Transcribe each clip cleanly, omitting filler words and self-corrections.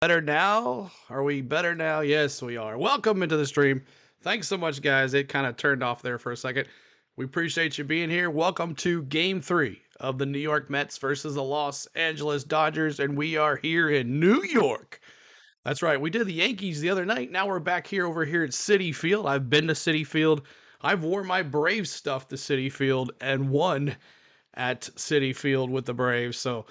Better now? Are we better now? Yes, we are. Welcome into the stream. Thanks so much, guys. It kind of turned off there for a second. We appreciate you being here. Welcome to Game 3 of the New York Mets versus the Los Angeles Dodgers, and we are here in New York. That's right. We did the Yankees the other night. Now we're back here over here at Citi Field. I've been to Citi Field. I've worn my Braves stuff to Citi Field and won at Citi Field with the Braves. So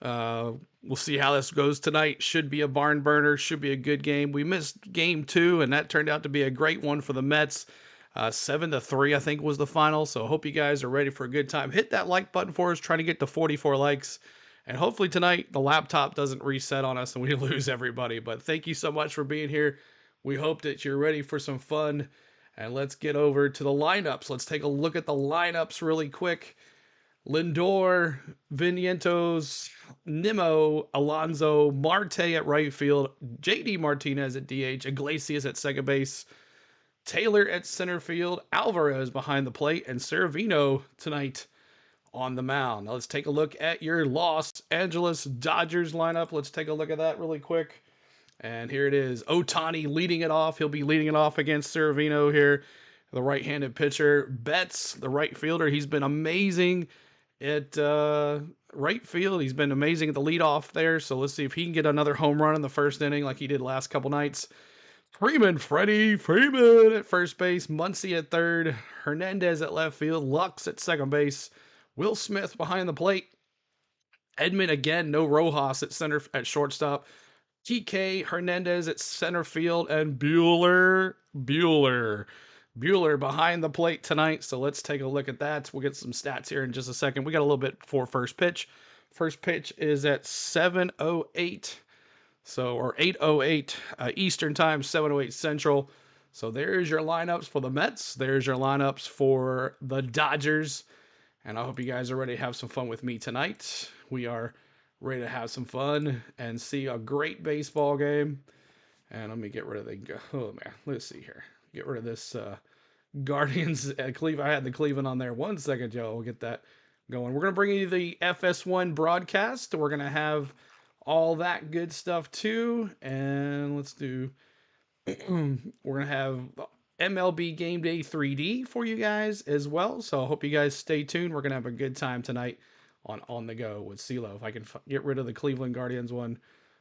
we'll see how this goes tonight. Should be a barn burner. Should be a good game. We missed game 2, and that turned out to be a great one for the Mets. 7-3, I think, was the final. So hope you guys are ready for a good time. Hit that like button for us. Trying to get to 44 likes. And hopefully tonight the laptop doesn't reset on us and we lose everybody. But thank you so much for being here. We hope that you're ready for some fun. And let's get over to the lineups. Let's take a look at the lineups really quick. Lindor, Vientos, Nimmo, Alonso, Marte at right field, JD Martinez at DH, Iglesias at second base, Taylor at center field, Alvarez behind the plate, and Severino tonight on the mound. Now let's take a look at your Los Angeles Dodgers lineup. Let's take a look at that really quick. And here it is. Otani leading it off. He'll be leading it off against Severino here, the right-handed pitcher. Betts, the right fielder. He's been amazing at right field. He's been amazing at the leadoff there. So let's see if he can get another home run in the first inning like he did last couple nights. Freddie Freeman at first base. Muncy at third. Hernandez at left field. Lux at second base. Will Smith behind the plate. Edmund again, no Rojas at shortstop. TK Hernandez at center field, and Bueller behind the plate tonight. So let's take a look at that. We'll get some stats here in just a second. We got a little bit before first pitch. First pitch is at 7:08. Or 8:08 Eastern time, 7:08 Central. So there's your lineups for the Mets. There's your lineups for the Dodgers. And I hope you guys are ready to have some fun with me tonight. We are ready to have some fun and see a great baseball game. And let me get rid of let's see here. Get rid of this Guardians at Cleveland. I had the Cleveland on there. 1 second, Joe. We'll get that going. We're going to bring you the FS1 broadcast. We're going to have all that good stuff too. And let's do, we're going to have MLB Game Day 3D for you guys as well. So I hope you guys stay tuned. We're going to have a good time tonight on the go with CeeLo. If I can get rid of the Cleveland Guardians one,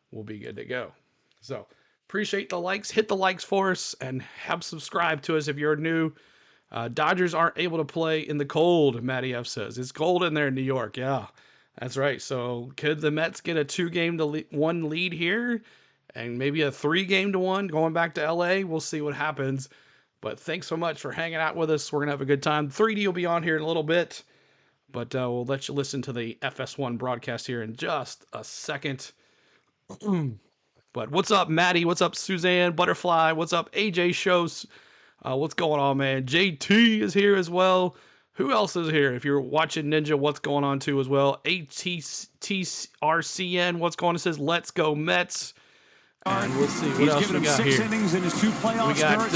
we'll be good to go. So appreciate the likes. Hit the likes for us and have subscribe to us if you're new. Dodgers aren't able to play in the cold, Matty F says. It's cold in there in New York. Yeah, that's right. So could the Mets get a 2-1 lead here and maybe a 3-1 going back to LA? We'll see what happens. But thanks so much for hanging out with us. We're going to have a good time. 3D will be on here in a little bit. But we'll let you listen to the FS1 broadcast here in just a second. But what's up, Maddie? What's up, Suzanne? Butterfly? What's up, AJ Shows? What's going on, man? JT is here as well. Who else is here? If you're watching Ninja, what's going on too as well? ATRCN, what's going on? It says, let's go Mets. And we'll see what else we got here. We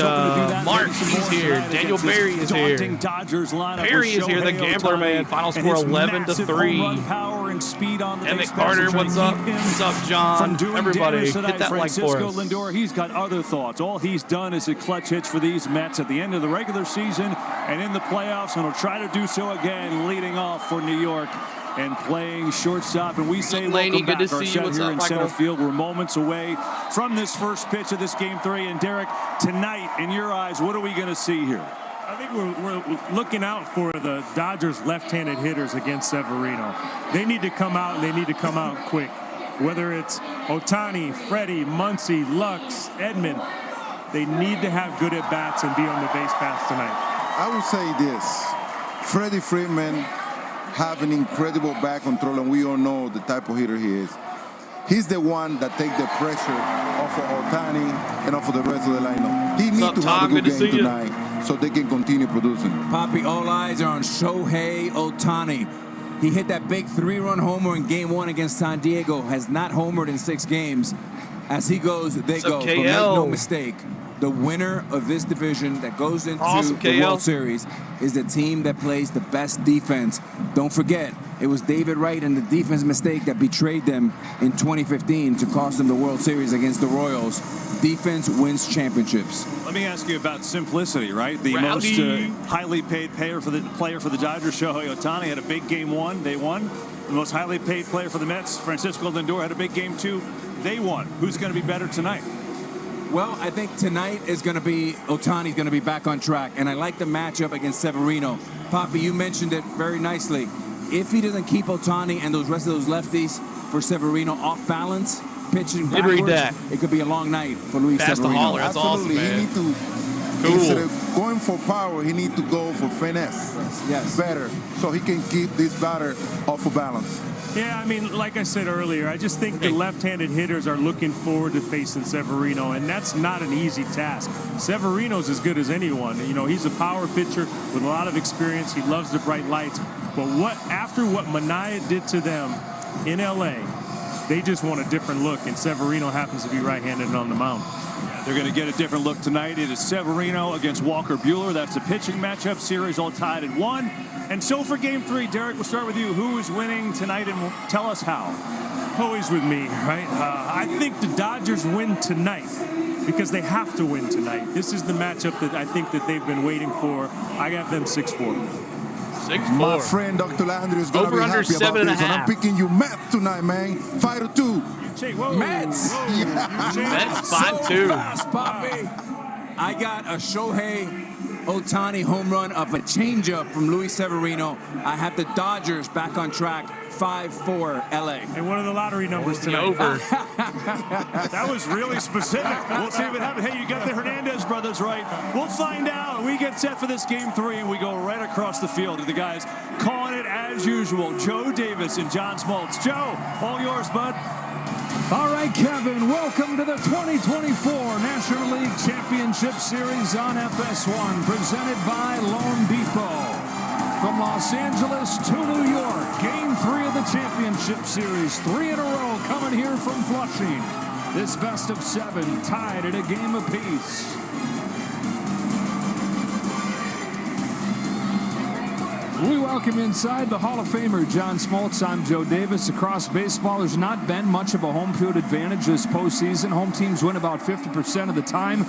got Mark, he's here. Daniel Berry is here. Perry is here, the Gambler Man. Final score 11-3. Emmett Carter, what's up? What's up, John? Everybody, hit that like for us. Lindor, he's got other thoughts. All he's done is a clutch hits for these Mets at the end of the regular season and in the playoffs, and he'll try to do so again, leading off for New York and playing shortstop. And we say welcome back. Our set here in center field. We're moments away from this first pitch of this Game 3. And Derek, tonight, in your eyes, what are we going to see here? I think we're looking out for the Dodgers left-handed hitters against Severino. They need to come out, and they need to come out quick. Whether it's Otani, Freddie, Muncy, Lux, Edmund, they need to have good at-bats and be on the base paths tonight. I would say this. Freddie Freeman have an incredible back control, and we all know the type of hitter he is. He's the one that takes the pressure off of Otani and off of the rest of the lineup. He needs to have a good game tonight so they can continue producing. Poppy, all eyes are on Shohei Otani. He hit that big 3-run homer in Game 1 against San Diego, has not homered in 6 games. As he goes, they go. But make no mistake, the winner of this division that goes into the World Series is the team that plays the best defense. Don't forget, It was David Wright and the defense mistake that betrayed them in 2015 to cost them the World Series against the Royals. Defense wins championships. Let me ask you about simplicity, right? The most highly paid player for the Dodgers, Shohei Otani, had a big game one. They won. The most highly paid player for the Mets, Francisco Lindor, had a big game two. They won. Who's going to be better tonight? Well, I think tonight is going to be Otani's going to be back on track, and I like the matchup against Severino. Poppy, you mentioned it very nicely. If he doesn't keep Otani and those rest of those lefties for Severino off balance, pitching backwards, it could be a long night for Luis Severino. Holler. That's Absolutely. Awesome, man. He need to, instead of going for power, he need to go for finesse. Yes. Better, so he can keep this batter off of balance. Yeah, I mean, like I said earlier, I just think the left-handed hitters are looking forward to facing Severino, and that's not an easy task. Severino's as good as anyone. You know, he's a power pitcher with a lot of experience. He loves the bright lights. But after what Manaea did to them in L.A., they just want a different look, and Severino happens to be right-handed on the mound. They're going to get a different look tonight. It is Severino against Walker Buehler. That's a pitching matchup. Series all tied at 1. And so for Game 3, Derek, we'll start with you. Who is winning tonight, and tell us how? Always with me, right? I think the Dodgers win tonight because they have to win tonight. This is the matchup that I think that they've been waiting for. I got them 6-4. 6-4. My friend Dr. Landry is going to be happy about this, and I'm picking you Mets tonight, man. 5-2. Mets. Mets 5-2. So fast, Poppy. I got a Shohei Otani home run of a changeup from Luis Severino. I have the Dodgers back on track, 5-4 LA. And what are the lottery numbers tonight? Over. That was really specific. We'll see if it happens. Hey, you got the Hernandez brothers right. We'll find out. We get set for this Game 3, and we go right across the field to the guys calling it as usual. Joe Davis and John Smoltz. Joe, all yours, bud. All right, Kevin, welcome to the 2024 National League Championship Series on FS1, presented by Loan Depot. From Los Angeles to New York, Game 3 of the Championship Series, 3 in a row coming here from Flushing. This best of 7 tied at a game apiece. We welcome inside the Hall of Famer, John Smoltz. I'm Joe Davis. Across baseball, there's not been much of a home field advantage this postseason. Home teams win about 50% of the time.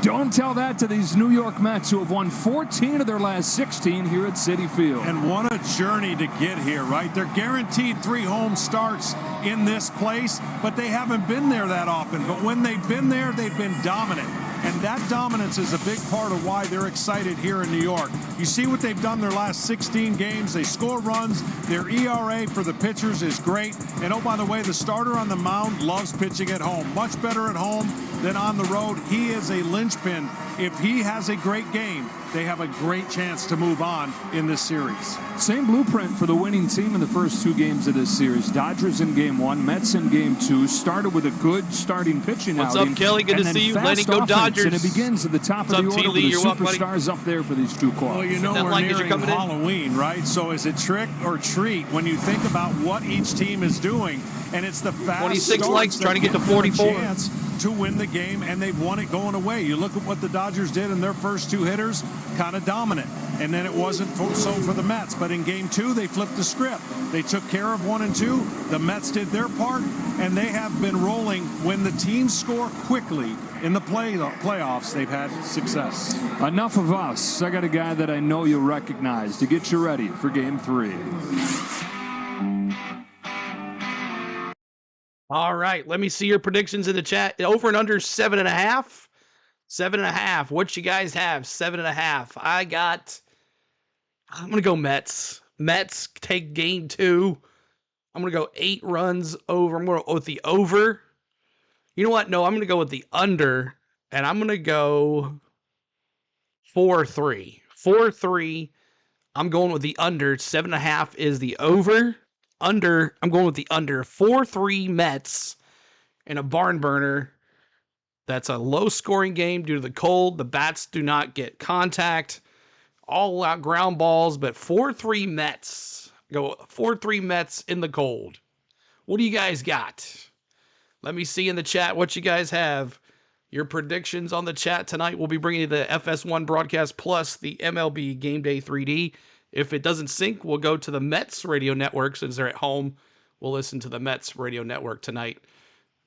Don't tell that to these New York Mets, who have won 14 of their last 16 here at Citi Field. And what a journey to get here, right? They're guaranteed 3 home starts in this place, but they haven't been there that often. But when they've been there, they've been dominant. And that dominance is a big part of why they're excited here in New York. You see what they've done their last 16 games. They score runs. Their ERA for the pitchers is great. And oh, by the way, the starter on the mound loves pitching at home. Much better at home than on the road. He is a linchpin. If he has a great game, they have a great chance to move on in this series. Same blueprint for the winning team in the first 2 games of this series. Dodgers in Game 1, Mets in Game 2. Started with a good starting pitching outing. What's up, Kelly? Good to see you. Letting go Dodgers. And it begins at the top of the order with the superstars up there for these 2 clubs. Well, you know we're nearing Halloween, right? So is it trick or treat when you think about what each team is doing? And it's the fast 26 likes, trying to get to 44. Chance to win the game, and they've won it going away. You look at what the Dodgers did in their first 2 hitters, kind of dominant. And then it wasn't so for the Mets. But in Game 2, they flipped the script. They took care of 1 and 2. The Mets did their part, and they have been rolling. When the teams score quickly in the playoffs, they've had success. Enough of us. I got a guy that I know you'll recognize to get you ready for Game 3. All right, let me see your predictions in the chat. Over and under 7.5. 7.5. What you guys have? 7.5. I'm gonna go Mets. Mets take Game 2. I'm gonna go 8 runs over. I'm gonna go with the over. You know what? No, I'm gonna go with the under, and I'm gonna go 4-3. 4-3. I'm going with the under. 7.5 is the over. Under, I'm going with the under. 4-3 Mets in a barn burner. That's a low-scoring game due to the cold. The bats do not get contact. All-out ground balls, but 4-3 Mets. Go 4-3 Mets in the cold. What do you guys got? Let me see in the chat what you guys have. Your predictions on the chat tonight. We'll be bringing you the FS1 broadcast plus the MLB Game Day 3D If it doesn't sync, we'll go to the Mets radio network. Since they're at home, we'll listen to the Mets radio network tonight.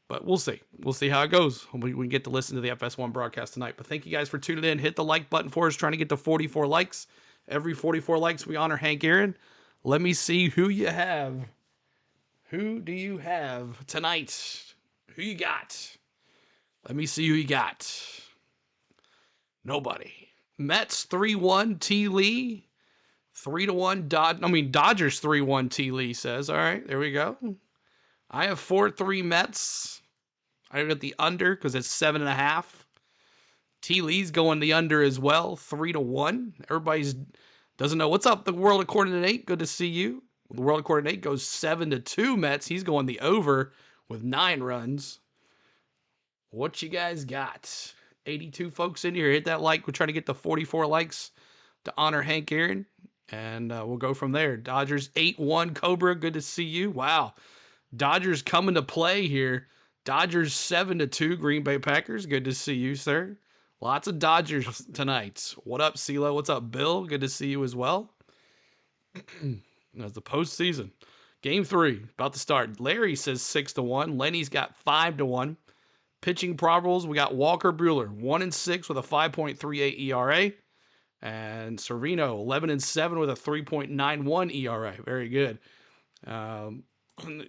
But we'll see. We'll see how it goes. We get to listen to the FS1 broadcast tonight. But thank you guys for tuning in. Hit the like button for us, trying to get to 44 likes. Every 44 likes, we honor Hank Aaron. Let me see who you have. Who do you have tonight? Who you got? Let me see who you got. Nobody. Mets 3-1 T. Lee. 3-1 Dodgers 3-1 T. Lee says. All right, there we go. I have 4-3 Mets. I got the under because it's 7.5. T. Lee's going the under as well, 3-1. Everybody's doesn't know what's up. The World According to Nate, good to see you. The World According to Nate goes 7-2 Mets. He's going the over with 9 runs. What you guys got? 82 folks in here. Hit that like. We're trying to get to 44 likes to honor Hank Aaron, and we'll go from there. Dodgers 8-1 Cobra. Good to see you. Wow, Dodgers coming to play here. Dodgers 7-2 Green Bay Packers. Good to see you, sir. Lots of Dodgers tonight. What up, CeeLo? What's up, Bill? Good to see you as well. That's the postseason. Game 3, about to start. Larry says 6-1. Lenny's got 5-1. Pitching probables, we got Walker Buehler, 1-6 with a 5.38 ERA. And Servino, 11-7 with a 3.91 ERA. Very good.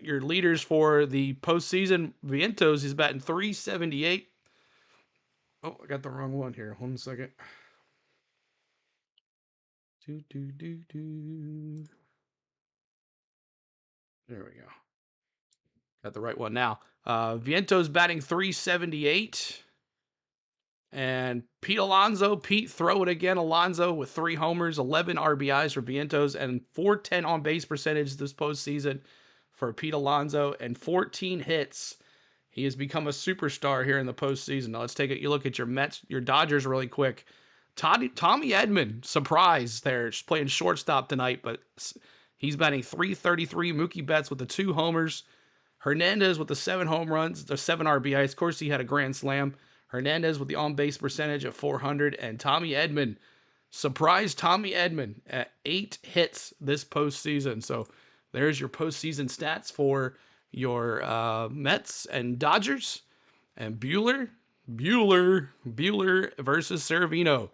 Your leaders for the postseason, Vientos is batting .378. Oh, I got the wrong one here. 1 second. There we go. Got the right one now. Vientos batting .378. And Pete Alonso. Pete, throw it again. Alonso with 3 homers, 11 RBIs for Vientos, and .410 on base percentage this postseason for Pete Alonso, and 14 hits. He has become a superstar here in the postseason. Now let's take a look at your Mets, your Dodgers really quick. Tommy Edman, surprise there. Just playing shortstop tonight, but he's batting .333. Mookie Betts with the 2 homers. Hernandez with the 7 home runs, the 7 RBIs. Of course, he had a grand slam. Hernandez with the on-base percentage of .400. And Tommy Edman, surprise Tommy Edman at 8 hits this postseason. So there's your postseason stats for your Mets and Dodgers. And Buehler versus Servino.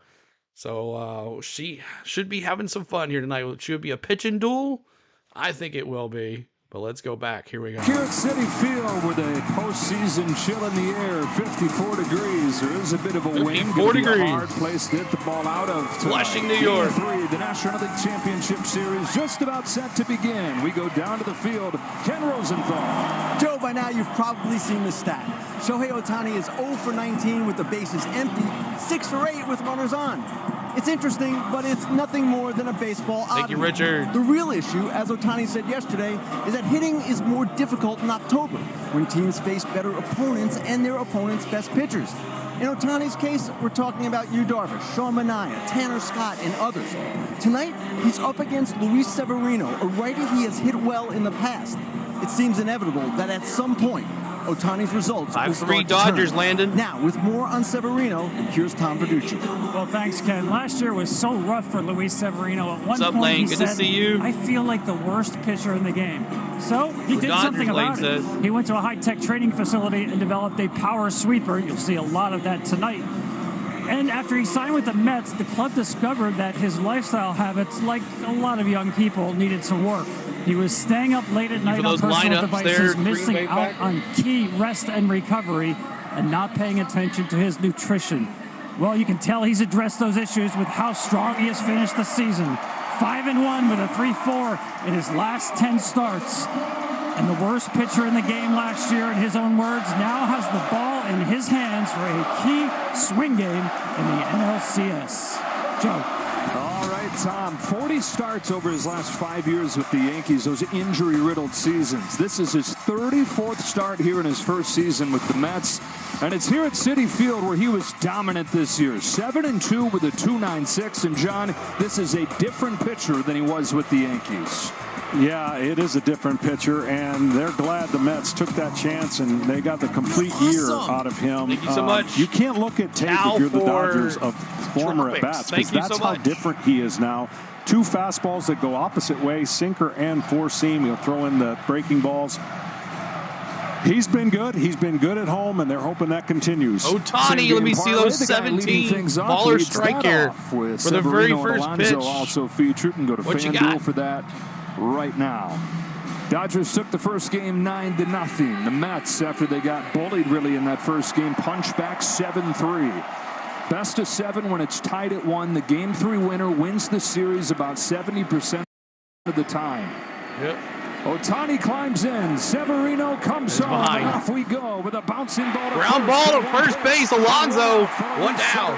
So she should be having some fun here tonight. It should be a pitching duel. I think it will be. But let's go back. Here we go. Here at Citi Field with a postseason chill in the air, 54 degrees. There is a bit of a wind. 54 degrees. A hard place to hit the ball out of. Flushing, New York. Game 3, the National League Championship Series just about set to begin. We go down to the field. Ken Rosenthal. Joe, by now you've probably seen the stat. Shohei Otani is 0 for 19 with the bases empty, 6 for 8 with runners on. It's interesting, but it's nothing more than a baseball oddity. Thank you, Richard. The real issue, as Otani said yesterday, is that hitting is more difficult in October when teams face better opponents and their opponents' best pitchers. In Otani's case, we're talking about Yu Darvish, Sean Manaea, Tanner Scott, and others. Tonight, he's up against Luis Severino, a righty he has hit well in the past. It seems inevitable that at some point, Otani's results will start 5-3 Dodgers, Landon. Now, with more on Severino, here's Tom Verducci. Well, thanks, Ken. Last year was so rough for Luis Severino. At one point, Lane? he Good said, to see you. I feel like the worst pitcher in the game. So he did Dodgers, something about Lane it. says. He went to a high-tech training facility and developed a power sweeper. You'll see a lot of that tonight. And after he signed with the Mets, the club discovered that his lifestyle habits, like a lot of young people, needed some work. He was staying up late at night on personal devices, missing out on key rest and recovery, and not paying attention to his nutrition. Well, you can tell he's addressed those issues with how strong he has finished the season. 5-1 with a 3.4 in his last 10 starts. And the worst pitcher in the game last year, in his own words, now has the ball in his hands for a key swing game in the NLCS. Joe. All right, Tom. 40 starts over his last 5 years with the Yankees, those injury-riddled seasons. This is his 34th start here in his first season with the Mets. And it's here at Citi Field where he was dominant this year. 7-2 with a 2.96. And, John, this is a different pitcher than he was with the Yankees. Yeah, it is a different pitcher, and they're glad the Mets took that chance, and they got the complete year out of him. Thank you so much. You can't look at tape if you're the Dodgers of former at-bats, because that's how different he is now. 2 fastballs that go opposite ways, sinker and four-seam. He'll throw in the breaking balls. He's been good. He's been good at home, and they're hoping that continues. Otani, let me see those 17 baller strike here for the very first pitch. Also featured, and go to FanDuel for that right now. Dodgers took the first game 9-0. The Mets, after they got bullied really in that first game, punched back 7-3. Best of 7 when it's tied at 1. The game 3 winner wins the series about 70% of the time. Yep. Otani climbs in. Severino comes on. And off we go with a bouncing ball. Ground ball to first base. Alonso. 1 down.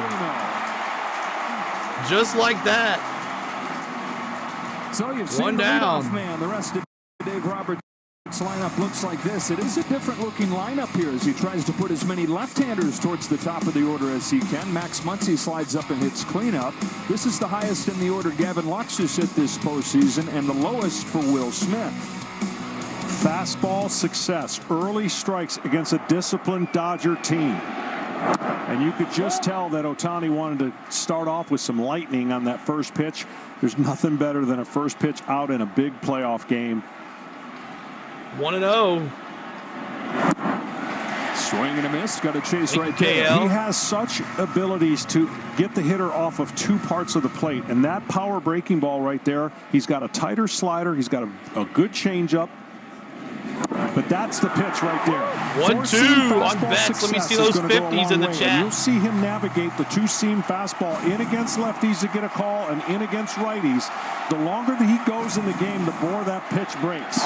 Just like that. So you've seen the leadoff man. The rest of Dave Roberts' lineup looks like this. It is a different looking lineup here as he tries to put as many left-handers towards the top of the order as he can. Max Muncy slides up and hits cleanup. This is the highest in the order Gavin Lux has hit this postseason, and the lowest for Will Smith. Fastball success, early strikes against a disciplined Dodger team. And you could just tell that Otani wanted to start off with some lightning on that first pitch. There's nothing better than a first pitch out in a big playoff game. 1-0. Swing and a miss. Got a chase right there. He has such abilities to get the hitter off of 2 parts of the plate. And that power breaking ball right there, he's got a tighter slider. He's got a good changeup. But that's the pitch right there. 1-2 on bets. Let me see those 50s in the chat. And you'll see him navigate the 2-seam fastball in against lefties to get a call and in against righties. The longer that he goes in the game, the more that pitch breaks.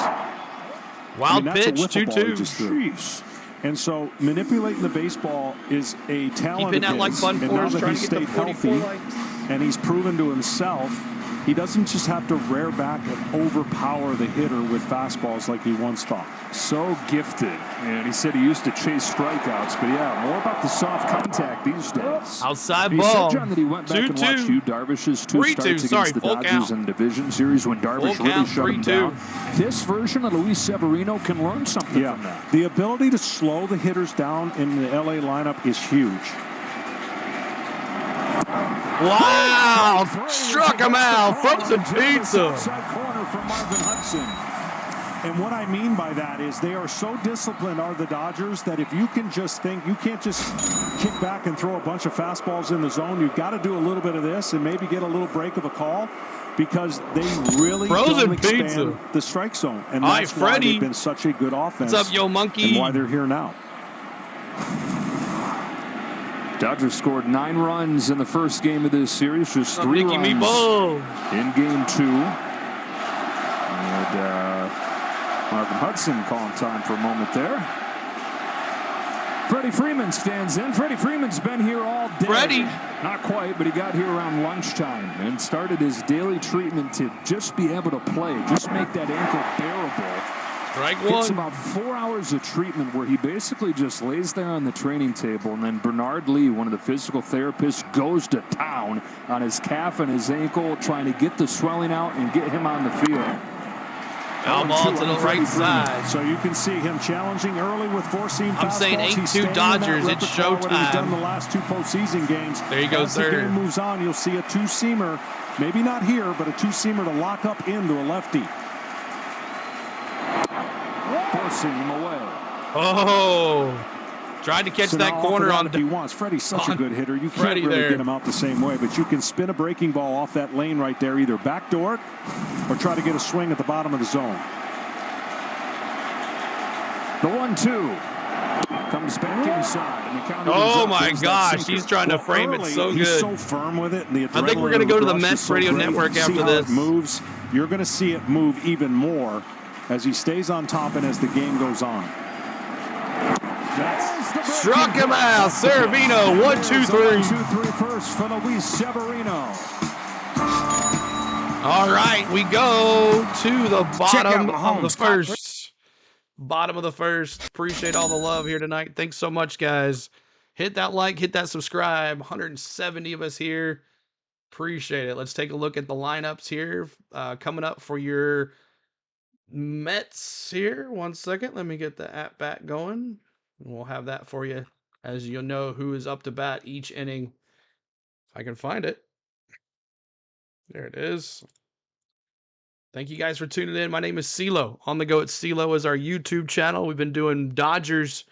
Wild pitch, 2-2. And so manipulating the baseball is a talent. Keeping that like fun and now that he's stayed healthy and he's proven to himself, he doesn't just have to rear back and overpower the hitter with fastballs like he once thought. So gifted. And he said he used to chase strikeouts, but yeah, more about the soft contact these days. Outside ball. He said, John, that he went back and watched Yu Darvish's 2 starts against the Dodgers in the division series when Darvish really shut him down. This version of Luis Severino can learn something from that. The ability to slow the hitters down in the LA lineup is huge. Wow! Struck him out. Frozen pizza. And what I mean by that is they are so disciplined, are the Dodgers, that if you can just think, you can't just kick back and throw a bunch of fastballs in the zone. You've got to do a little bit of this and maybe get a little break of a call, because they really don't expand the strike zone. And that's why they've been such a good offense. What's up, yo monkey? And why they're here now. Dodgers scored 9 runs in the first game of this series, just 3 runs in game 2. And Marvin Hudson calling time for a moment there. Freddie Freeman stands in. Freddie Freeman's been here all day. Freddie. Not quite, but he got here around lunchtime and started his daily treatment to just be able to play, just make that ankle bearable. Strike 1. It's about 4 hours of treatment where he basically just lays there on the training table, and then Bernard Lee, one of the physical therapists, goes to town on his calf and his ankle, trying to get the swelling out and get him on the field. Foul ball to the right side. So you can see him challenging early with 4-seam fastballs. I'm saying 8-2 Dodgers. It's showtime. What he's done the last 2 postseason games. There you go, sir. As the game moves on, you'll see a 2-seamer, maybe not here, but a 2-seamer to lock up into a lefty. Forcing him away. Oh, tried to catch that corner on if he wants. Freddie's such a good hitter. You can't really get him out the same way, but you can spin a breaking ball off that lane right there, either backdoor it or try to get a swing at the bottom of the zone. The 1-2 comes back inside. And the counter oh my gosh, he's trying to frame it so good. He's so firm with it. And the I think we're going to go to the Mets radio network after this. It moves. You're going to see it move even more as he stays on top and as the game goes on. Struck him out. Severino, 1-2-3. 1-2-3 first for Luis Severino. All right, we go to the bottom of the first. Bottom of the first. Appreciate all the love here tonight. Thanks so much, guys. Hit that like, hit that subscribe. 170 of us here. Appreciate it. Let's take a look at the lineups here coming up for your Mets here. 1 second. Let me get the at bat going. We'll have that for you as you'll know who is up to bat each inning. If I can find it. There it is. Thank you guys for tuning in. My name is CeeLo. On the Go at CeeLo is our YouTube channel. We've been doing Dodgers,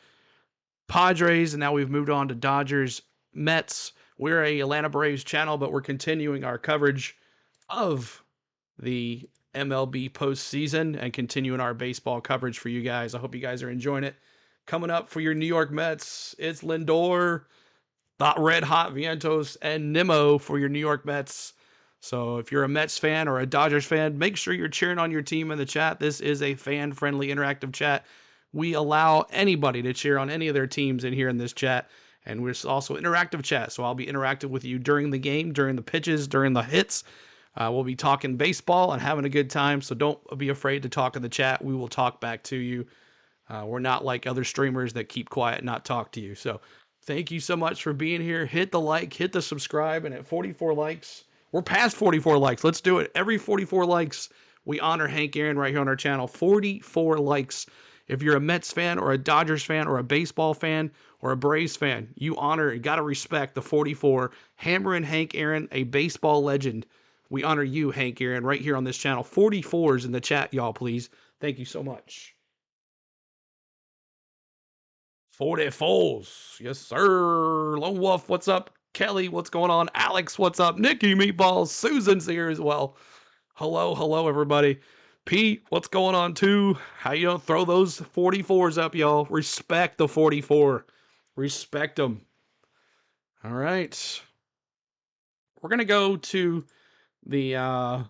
Padres, and now we've moved on to Dodgers, Mets. We're a Atlanta Braves channel, but we're continuing our coverage of the MLB postseason and continuing our baseball coverage for you guys. I hope you guys are enjoying it. Coming up for your New York Mets, it's Lindor, the Red Hot Vientos, and Nimmo for your New York Mets. So if you're a Mets fan or a Dodgers fan, make sure you're cheering on your team in the chat. This is a fan-friendly interactive chat. We allow anybody to cheer on any of their teams in here in this chat. And we're also interactive chat. So I'll be interactive with you during the game, during the pitches, during the hits. We'll be talking baseball and having a good time. So don't be afraid to talk in the chat. We will talk back to you. We're not like other streamers that keep quiet and not talk to you. So thank you so much for being here. Hit the like, hit the subscribe. And at 44 likes, we're past 44 likes. Let's do it. Every 44 likes, we honor Hank Aaron right here on our channel. 44 likes. If you're a Mets fan or a Dodgers fan or a baseball fan or a Braves fan, you honor and got to respect the 44. Hammering Hank Aaron, a baseball legend. We honor you, Hank Aaron, right here on this channel. 44s in the chat, y'all, please. Thank you so much. 44s. Yes, sir. Lone Wolf, what's up? Kelly, what's going on? Alex, what's up? Nikki Meatballs. Susan's here as well. Hello, everybody. Pete, what's going on too? How you don't throw those 44s up, y'all? Respect the 44. Respect them. All right. We're going to go to the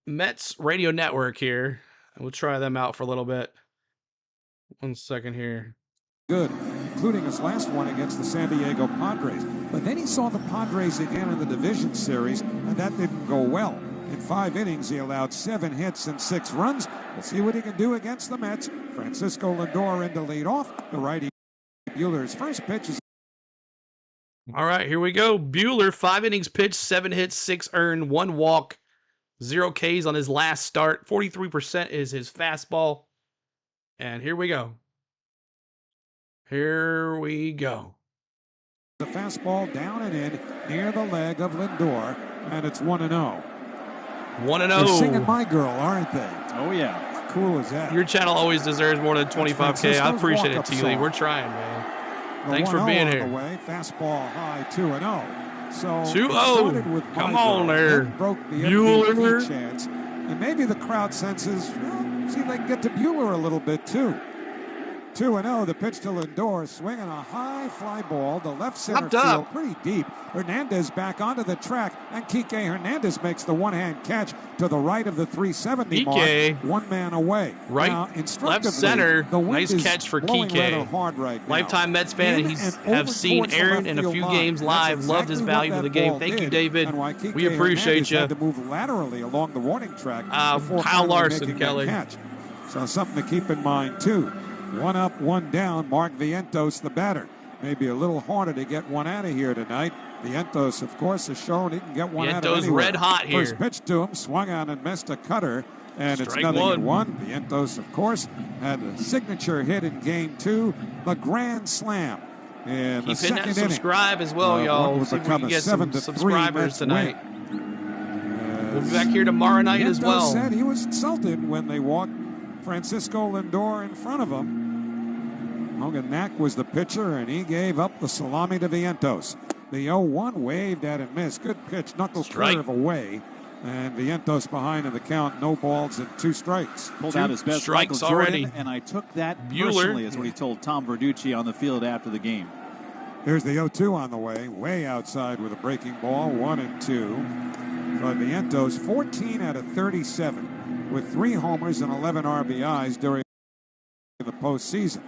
Mets radio network here. We'll try them out for a little bit. 1 second here. Good, including his last one against the San Diego Padres. But then he saw the Padres again in the division series, and that didn't go well. In 5 innings, he allowed 7 hits and 6 runs. We'll see what he can do against the Mets. Francisco Lindor in to lead off. The righty Buehler's first pitch is... All right, here we go. Buehler, 5 innings pitched, 7 hits, 6 earned, 1 walk, 0 Ks on his last start. 43% is his fastball. And here we go. Here we go. The fastball down and in near the leg of Lindor, and it's 1-0. 1-0. They're singing My Girl, aren't they? Oh, yeah. How cool is that? Your channel always deserves more than 25K. I appreciate it, T-Lee. We're trying, man. Thanks for being here. Way. Fastball high, 2-0. So 2-0. Come on there. Broke the MVP chance. And maybe the crowd senses, well, see if they can get to Buehler a little bit, too. 2-0, the pitch to Lindor, swinging a high fly ball to left center field, pretty deep. Hernandez back onto the track, and Kike Hernandez makes the one-hand catch to the right of the 370 mark, 1 man away. Right, now, left center, nice catch for Kike. Hard right now. Lifetime Mets fan, and he's have seen Aaron in a few games live, loved his value of the game. Thank you, David. We appreciate you. Had to move laterally along the warning track. Kyle Larson, Kelly. Catch. So something to keep in mind, too. 1 up, 1 down. Mark Vientos, the batter. Maybe a little harder to get one out of here tonight. Vientos, of course, has shown he can get one out of anywhere. Red hot here. First pitch to him, swung on and missed a cutter, and it's 0-1. Vientos, of course, had a signature hit in Game 2, the grand slam in the second inning. Subscribe as well, y'all. See if we can get some subscribers tonight. We'll be back here tomorrow night as well. Vientos said he was insulted when they walked Francisco Lindor in front of him. Logan Knack was the pitcher, and he gave up the salami to Vientos. The 0-1 waved at and missed. Good pitch, knuckle curve away. And Vientos behind in the count, no balls and 2 strikes. Pulled out his best strikes Michael Jordan, already. And I took that personally, is what he told Tom Verducci on the field after the game. Here's the 0-2 on the way outside with a breaking ball, 1-2. But Vientos, 14 out of 37, with 3 homers and 11 RBIs during the postseason.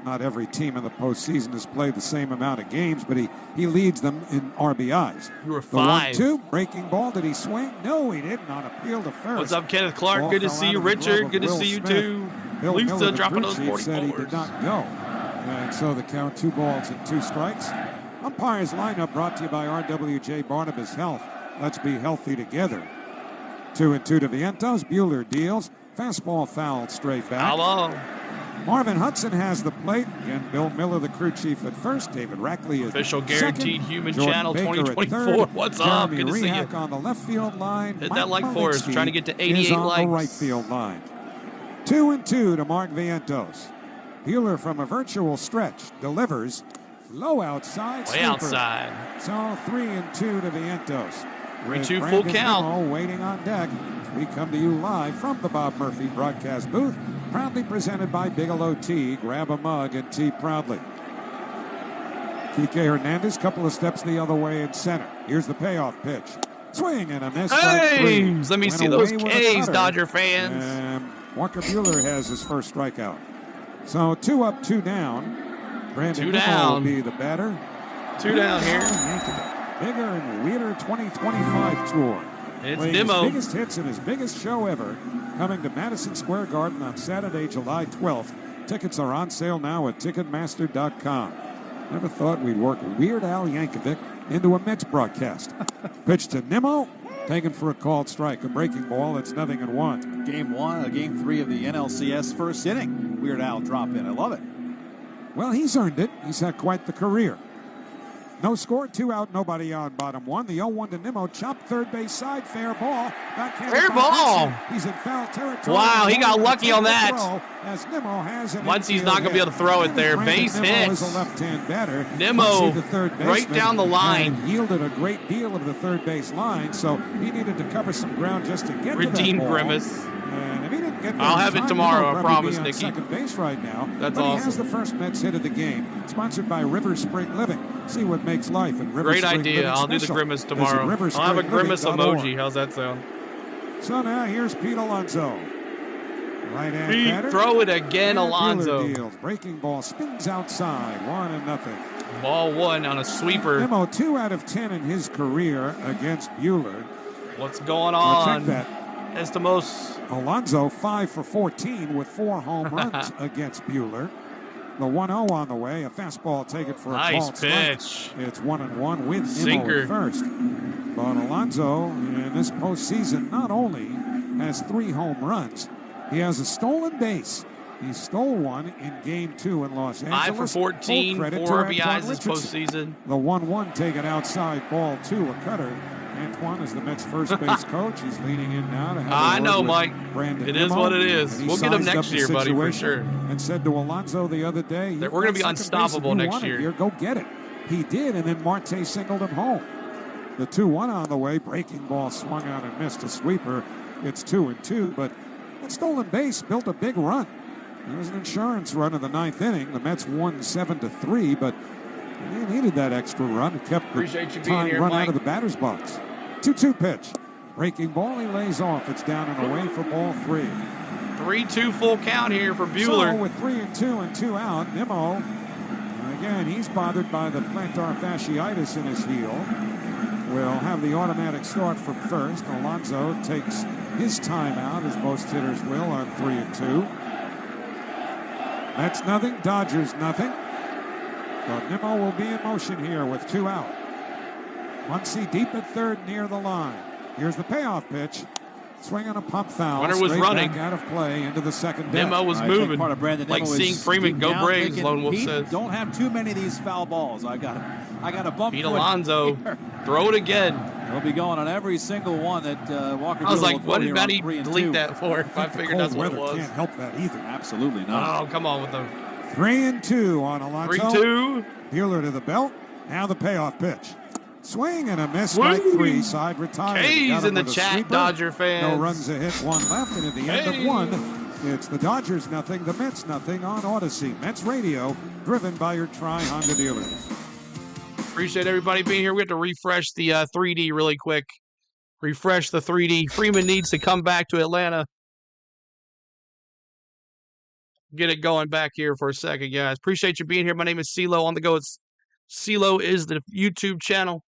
Not every team in the postseason has played the same amount of games, but he leads them in RBIs. You were 5. The 1-2, breaking ball. Did he swing? No, he didn't. On appeal to first. What's up, Kenneth Clark? Ball good to see you, Richard. Good to see you, too. Lisa dropping those 40 said he did not go. And so the count, 2 balls and 2 strikes. Umpire's lineup brought to you by RWJ Barnabas Health. Let's be healthy together. 2-2 to Vientos. Buehler deals. Fastball fouled straight back. Hello. Marvin Hudson has the plate. Again, Bill Miller, the crew chief at first. David Rackley is official Guaranteed second. Human Jordan Channel Baker 2024. What's up? Jeremy Good to see you. Rehak on the left field line. Hit Mike that like for us. Malinsky Trying to get to 88 is on likes. the right field line. 2-2 to Mark Vientos. Buehler from a virtual stretch delivers low outside. Way Sleeper. outside. So 3-2 to Vientos. 3-2 full count. Nimmo waiting on deck. We come to you live from the Bob Murphy broadcast booth. Proudly presented by Bigelow Tea. Grab a mug and tea proudly. Kike Hernandez, couple of steps the other way in center. Here's the payoff pitch. Swing and a miss. Hey! Let me see those K's, Dodger fans. Walker Buehler has his first strikeout. So 2 up, 2 down. Brandon Two Nimmo down. will be the batter. 2 down here. Bigger and weirder 2025 tour. It's Playing Nimmo. his biggest hits and his biggest show ever, coming to Madison Square Garden on Saturday, July 12th. Tickets are on sale now at Ticketmaster.com. Never thought we'd work Weird Al Yankovic into a Mets broadcast. Pitch to Nimmo, taken for a called strike. A breaking ball, it's 0-1. Game 3 of the NLCS first inning. Weird Al drop in. I love it. Well, he's earned it. He's had quite the career. No score, 2 out, nobody on bottom 1. The 0-1 to Nimmo, chopped third base side, fair ball. Fair ball. He's in foul territory. Wow, he got lucky on that. As Nimmo has an Once he's not going to be able to throw it there. Base hit. Is a left-hand batter. Nimmo the third right down the line. And yielded a great deal of the third base line, so he needed to cover some ground just to get to that ball. Grimace. And if he didn't get there I'll in have it time, tomorrow, Nimmo I probably promise, be on Nicky. second base right now. That's but awesome. He has the first Mets hit of the game. Sponsored by River Spring Living. See what makes life at River Great Spring idea. Living I'll do the special. grimace Visit tomorrow. I'll have a grimace riverspringliving.org. emoji. How's that sound? So now here's Pete Alonso. Right-hand Pete, batter. throw it again, And Alonso. Buehler deals. Breaking ball spins outside. 1-0. Ball 1 on a sweeper. Nimmo 2 out of 10 in his career against Buehler. What's going Well, on? check that. Estamos. Alonso 5 for 14 with 4 home runs against Buehler. The 1-0 on the way. A fastball taken for a Nice called strike. pitch. It's 1-1 with Sinker. Nimmo at first. But Alonso in this postseason not only has 3 home runs, he has a stolen base. He stole one in Game 2 in Los Angeles. 5 for 14, Full credit 4 to RBIs Antoine this Richardson. postseason. The 1-1 taken outside, ball 2, a cutter. Antoine is the Mets' first base coach. He's leaning in now to have I a know, word with Mike. Brandon It is Nimmo, what it is. and he We'll get him sized next up the year, buddy, for situation sure. And said to Alonso the other day, We're going to be unstoppable next year. Go get it. He did, and then Marte singled him home. The 2-1 on the way. Breaking ball swung out and missed a sweeper. It's 2-2, but that stolen base built a big run. It was an insurance run in the 9th inning. The Mets won 7-3, but they needed that extra run. It kept the Appreciate you being time here, run Mike. out of the batter's box. 2-2 pitch. Breaking ball, he lays off. It's down and away for ball 3. 3-2 full count here for So Buehler. with 3-2 and 2 out, Nimmo, again, he's bothered by the plantar fasciitis in his heel. Will have the automatic start from first. Alonso takes his time out, as most hitters will, on 3-2. Mets nothing, Dodgers nothing. But Nimmo will be in motion here with 2 out. Muncy deep at third near the line. Here's the payoff pitch. Swing on a pump foul. Runner was Straight running. back out of play into the second deck. Nimmo was I think moving. part of Brandon Like Nimmo seeing is Freeman deep go down Braves, thinking, Lone Wolf Pete, says. don't have too many of these foul balls. I got a bump. Pete foot Alonso, here. throw it again. He'll be going on every single one that Walker. I was Buehler like, will what throw did here Matty on 3-2. delete that for? If I figured that's what it Weather was. can't help that either. Absolutely not. Oh, come on with them. 3-2 on Alonso. 3-2. Buehler to the belt. Now the payoff pitch. Swing and a miss. Strike 3. Side retired. K's Got him in the with a chat, sweeper. Dodger fans. No runs, a hit, 1 left. And at the end of 1, it's the Dodgers nothing, the Mets nothing on Odyssey. Mets Radio, driven by your Tri-Honda dealers. Appreciate everybody being here. We have to refresh the 3D really quick. Refresh the 3D. Freeman needs to come back to Atlanta. Get it going back here for a second, guys. Appreciate you being here. My name is CeeLo on the go. CeeLo is the YouTube channel,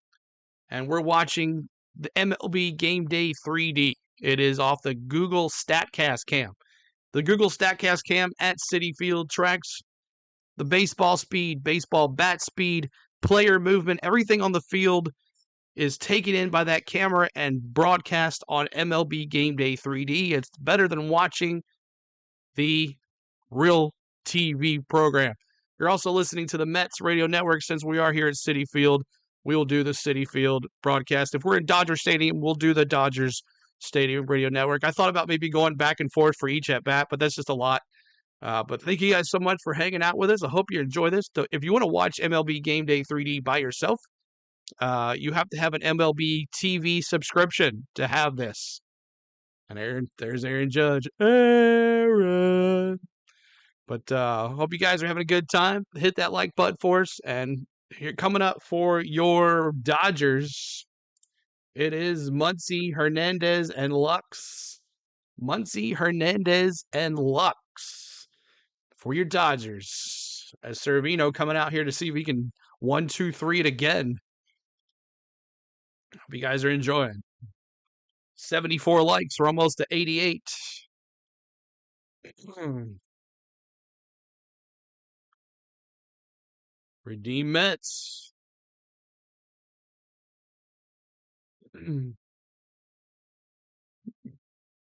and we're watching the MLB Game Day 3D. It is off the Google StatCast cam. The Google StatCast cam at Citi Field tracks the baseball speed, baseball bat speed, player movement, everything on the field is taken in by that camera and broadcast on MLB Game Day 3D. It's better than watching the real TV program. You're also listening to the Mets radio network. Since we are here at Citi Field, we will do the Citi Field broadcast. If we're in Dodger Stadium, we'll do the Dodgers Stadium radio network. I thought about maybe going back and forth for each at bat, but that's just a lot. But thank you guys so much for hanging out with us. I hope you enjoy this. If you want to watch MLB Game Day 3D by yourself, you have to have an MLB TV subscription to have this. And there's Aaron Judge. Aaron. But hope you guys are having a good time. Hit that like button for us. And here coming up for your Dodgers, it is Muncy, Hernandez, and Lux. Muncy, Hernandez, and Lux for your Dodgers. As Servino coming out here to see if he can 1-2-3 it again. Hope you guys are enjoying. 74 likes. We're almost to 88. Redeem Mets.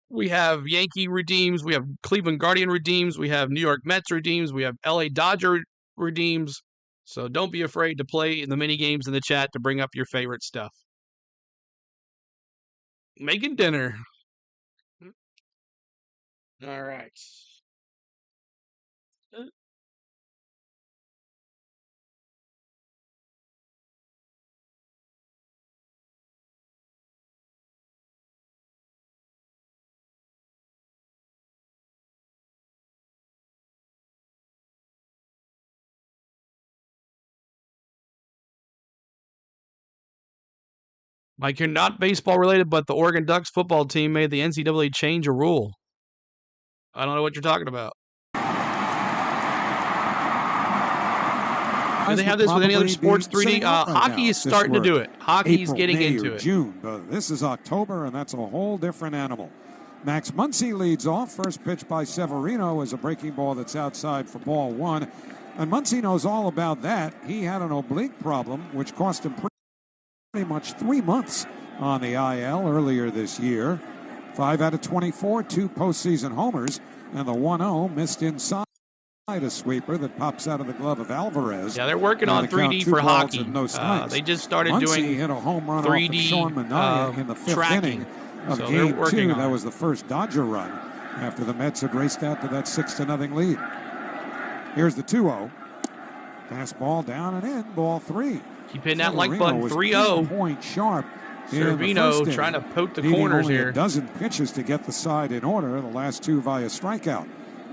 We have Yankee redeems. We have Cleveland Guardian redeems. We have New York Mets redeems. We have LA Dodger redeems. So don't be afraid to play in the mini games in the chat to bring up your favorite stuff. Making dinner. All right. Mike, you're not baseball related, but the Oregon Ducks football team made the NCAA change a rule. I don't know what you're talking about. Do they have this with any other sports 3D? Hockey is starting to do it. Hockey's getting into it. June, but this is October, and that's a whole different animal. Max Muncy leads off. First pitch by Severino is a breaking ball that's outside for ball one. And Muncy knows all about that. He had an oblique problem, which cost him pretty much 3 months on the IL earlier this year. 5 out of 24, 2 postseason homers, and the 1-0 missed inside a sweeper that pops out of the glove of Alvarez. Yeah, they're working on 3D for hockey. No they just started Muncy doing hit a home run 3D off of Sean Manaea in the 5th inning of Game 2. That was the first Dodger run after the Mets had raced out to that 6-0 lead. Here's the 2-0. Fastball down and in, ball 3. Keep hitting that like button. 3-0. Point sharp. Servino trying to poke the corners only here. A dozen pitches to get the side in order. The last 2 via strikeout.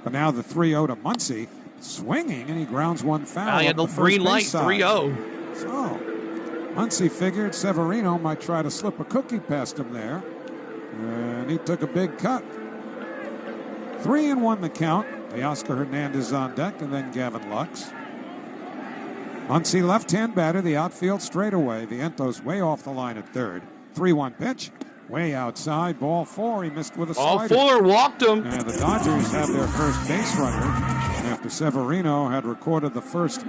But now the 3-0 to Muncy, swinging, and he grounds one foul. He had the green light, 3-0. So Muncy figured Severino might try to slip a cookie past him there, and he took a big cut. 3-1 the count. Teoscar Hernandez on deck, and then Gavin Lux. Muncy left-hand batter, the outfield straightaway. Vientos way off the line at third. 3-1 pitch. Way outside, ball 4. He missed with a slider. Ball 4, walked him. And the Dodgers have their first base runner after Severino had recorded the first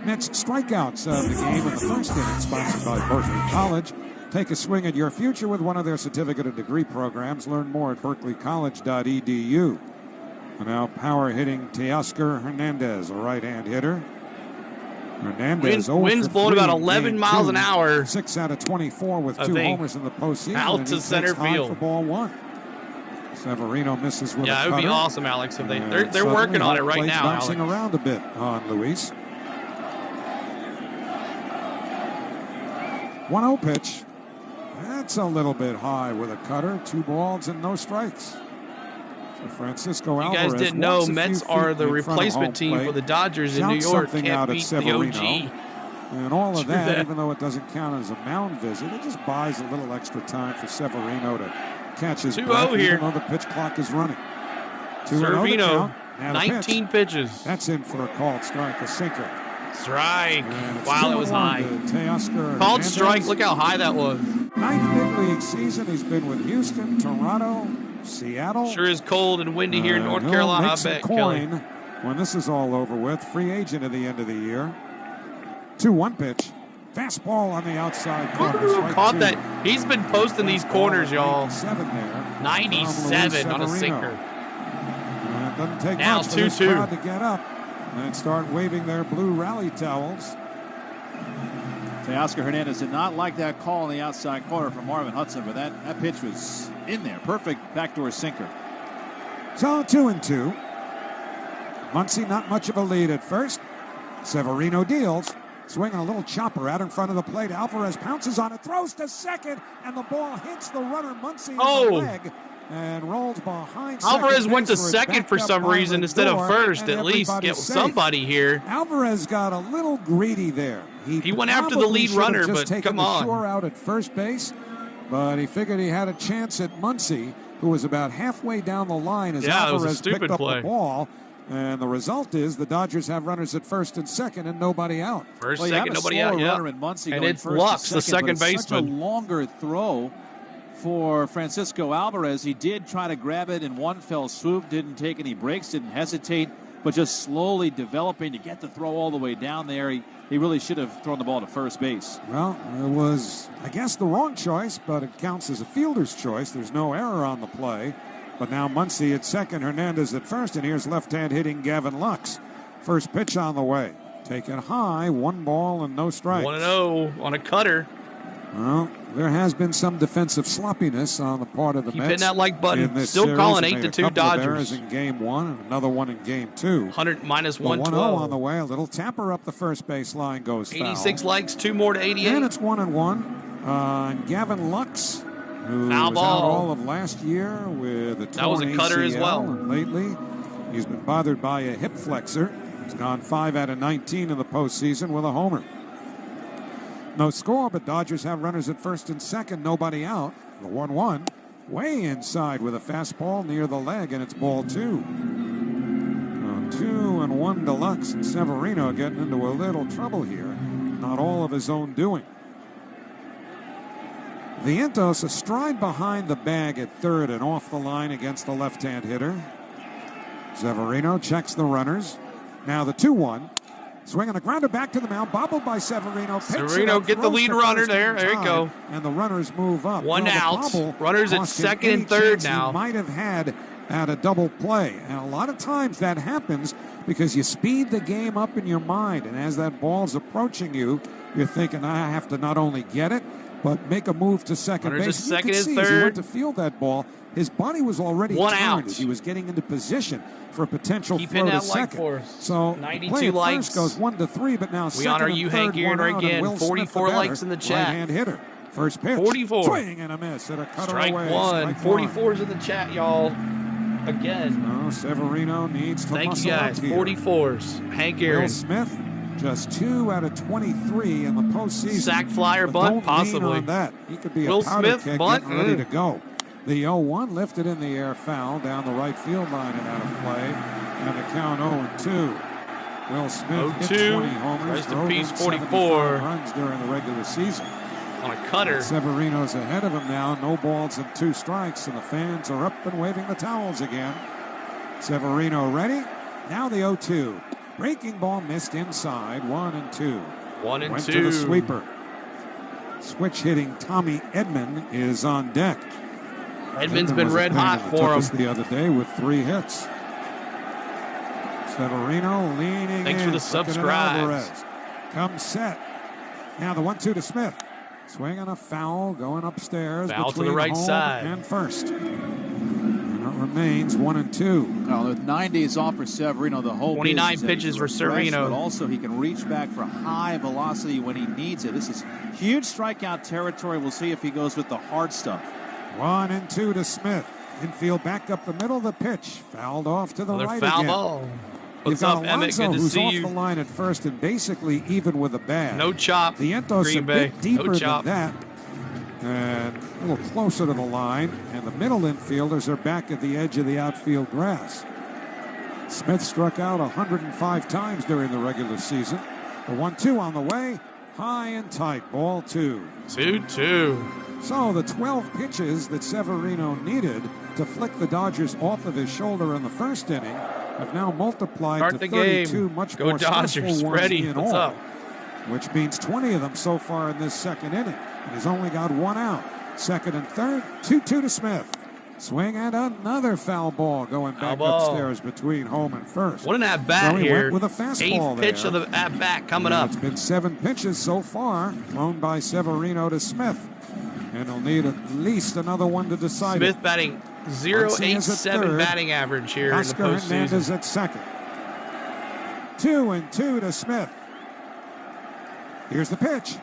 Mets strikeouts of the game in the first inning, sponsored by Berkeley College. Take a swing at your future with one of their certificate of degree programs. Learn more at berkeleycollege.edu. And now power hitting Teoscar Hernandez, a right-hand hitter. Hernandez wind's blowing about 11 miles an hour. 6 out of 24 with 2 homers in the postseason. Out to center field for ball 1. Severino misses with a cutter. It would be awesome, Alex, if they're working on it right now. Bouncing around a bit on Luis. 1-0 pitch. That's a little bit high with a cutter. 2 balls and no strikes. Francisco Alvarez. You guys didn't know Mets are the replacement team for the Dodgers in New York. Can't beat the OG. And all of that, even though it doesn't count as a mound visit, it just buys a little extra time for Severino to catch his breath, here. Even though the pitch clock is running. Servino, 19 pitches. That's in for a called strike, a sinker. Strike. Wow, that was high. Called strike. Look how high that was. 9th big league season. He's been with Houston, Toronto, Seattle. Sure is cold and windy here in North Carolina, I bet, Kelly. When this is all over with, free agent at the end of the year. 2-1 pitch. Fastball on the outside corner. Caught that. He's been posting these corners, y'all. 97 on a sinker. It doesn't take now much for this 2-2 crowd to get up and start waving their blue rally towels. Teoscar Hernandez did not like that call on the outside corner from Marvin Hudson, but that pitch was in there. Perfect backdoor sinker. So 2-2. Muncy not much of a lead at first. Severino deals. Swinging a little chopper out in front of the plate. Alvarez pounces on it, throws to second, and the ball hits the runner Muncy in the leg and rolls behind second. Alvarez went to base second for some reason instead of first. At least get somebody here. Alvarez got a little greedy there. He went after the lead runner, but come on. Shore out at first base, but he figured he had a chance at Muncy, who was about halfway down the line as Alvarez picked up the ball. And the result is the Dodgers have runners at first and second and nobody out. First, second, nobody out. Runner in Muncy and going it's first Lux, and second, the second baseman. It's such a longer throw for Francisco Alvarez. He did try to grab it in one fell swoop, didn't take any breaks, didn't hesitate, but just slowly developing to get the throw all the way down there. He really should have thrown the ball to first base. Well, it was, I guess, the wrong choice, but it counts as a fielder's choice. There's no error on the play. But now Muncy at second, Hernandez at first, and here's left-hand hitting Gavin Lux. First pitch on the way. Taken high, 1 ball and no strikes. 1-0 on a cutter. Well, there has been some defensive sloppiness on the part of the Mets. Keep hitting that like button. Still series. calling Made 8-2 Dodgers. Errors in game 1 and another one in game 2. 100 minus 1-0 on the way. A little tapper up the first base line goes foul. 86 likes, 2 more to 88. And it's 1-1. And Gavin Lux, who foul was ball. out all of last year with a torn That was a cutter ACL, as well. And lately, he's been bothered by a hip flexor. He's gone 5 out of 19 in the postseason with a homer. No score, but Dodgers have runners at first and second, nobody out. The 1-1, way inside with a fastball near the leg, and it's ball 2. 2-1 Deluxe, and Severino getting into a little trouble here. Not all of his own doing. Vientos a stride behind the bag at third and off the line against the left-hand hitter. Severino checks the runners. Now the 2-1. Swinging a grounder back to the mound, bobbled by Severino. Severino get the lead runner there. There you go. And the runners move up. One out. Runners at second and third now. He might have had at a double play. And a lot of times that happens because you speed the game up in your mind. And as that ball's approaching you, you're thinking, I have to not only get it, but make a move to second base. Second and third. As he went to field that ball, his body was already turned as he was getting into position for a potential throw to second. So 92 likes. First goes 1-3, but now we honor you, Hank Aaron, again. 44 likes in the chat. Right-hand hitter. First pitch. 44. Swing and a miss. At a cutter Strike away. one. 44's in the chat, y'all. Again. No, Severino needs to Thank you guys. 44s. Hank Aaron. Will Smith. Just 2 out of 23 in the postseason. Sack flyer bunt, possibly. On that. He could be Will a powder Smith keg bunt, getting ready to go. The 0-1 lifted in the air, foul down the right field line and out of play. And the count 0-2. Will Smith hit 20 homers. Rest in peace, 44 runs during the regular season. On a cutter. And Severino's ahead of him now. No balls and 2 strikes, and the fans are up and waving the towels again. Severino ready. Now the 0-2. Breaking ball missed inside. 1-2. 1-2. Went to the sweeper. Switch hitting Tommy Edman is on deck. Edman's been red hot for him the other day with 3 hits. Severino leaning Thanks in. for the subscribes. Comes set. Now the 1-2 to Smith. Swinging a foul, going upstairs. Foul between to the right home side. and first. And it remains 1-2. Well, with 9 days off for Severino, the hope 29 is that pitches for fresh, Severino. but also he can reach back for high velocity when he needs it. This is huge strikeout territory. We'll see if he goes with the hard stuff. 1-2 to Smith. Infield back up the middle of the pitch. Fouled off to the right foul again. Ball. You've got Alonso, who's off the line at first and basically even with a bat. No chop. Vientos Green a Bay. bit deeper No chop. than that. And a little closer to the line. And the middle infielders are back at the edge of the outfield grass. Smith struck out 105 times during the regular season. The 1-2 on the way. High and tight. Ball 2. 2-2. So the 12 pitches that Severino needed to flick the Dodgers off of his shoulder in the first inning have now multiplied Start to the 32 game. much Go more Dodgers. stressful ones Freddie, in what's all. up? which means 20 of them so far in this second inning. And he's only got one out. Second and third, 2-2 to Smith. Swing and another foul ball going back upstairs between home and first. What an at-bat so he here. went with a fastball 8th pitch of the at-bat coming up. It's been 7 pitches so far, thrown by Severino to Smith. And he'll need at least another one to decide Smith batting .087 batting average here in the postseason. Hernandez at second. 2-2 to Smith. Here's the pitch.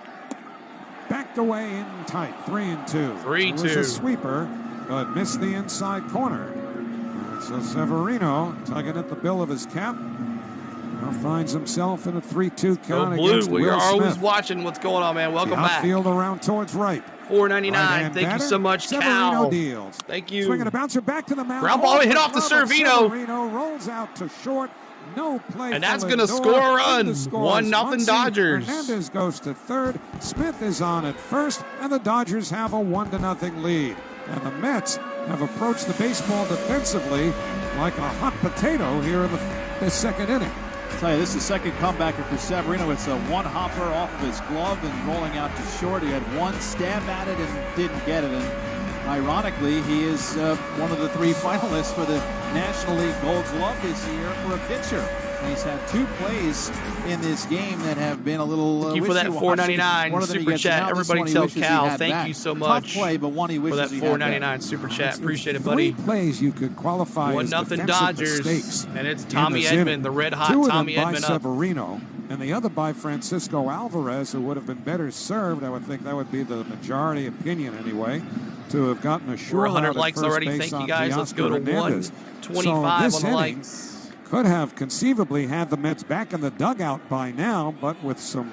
Backed away in tight. 3-2. 3-2. It was a sweeper, but missed the inside corner. And so Severino, tugging at the bill of his cap, now finds himself in a 3-2 count against Will We're always Smith. watching what's going on, man. Welcome back. Outfield around towards right. $4.99. Thank you so much, Cal. Deals. Thank you. Swinging a bouncer back to the mound. Ground ball hit off to Severino. Severino rolls out to short. No play. And that's going to score a run. 1-0 Dodgers. Hernandez goes to third. Smith is on at first, and the Dodgers have a 1-0 lead. And the Mets have approached the baseball defensively like a hot potato here in the second inning. I'll tell you, this is the second comebacker for Severino. It's a one-hopper off of his glove and rolling out to short. He had one stab at it and didn't get it. And ironically, he is one of the 3 finalists for the National League Gold Glove this year for a pitcher. And he's had 2 plays in this game that have been a little Thank you for that $4.99 super chat. Everybody tell Cal thank you so much play, but one he for that $4.99 super chat. Appreciate it, buddy. 3 plays you could qualify as 1-0 Dodgers, mistakes. and it's Tommy Edman, the red hot 2 of Tommy them by Edman up. Severino, and the other by Francisco Alvarez, who would have been better served. I would think that would be the majority opinion anyway, to have gotten a We're sure 100 likes already. Thank you guys. Let's go to 125 on the likes. Could have conceivably had the Mets back in the dugout by now, but with some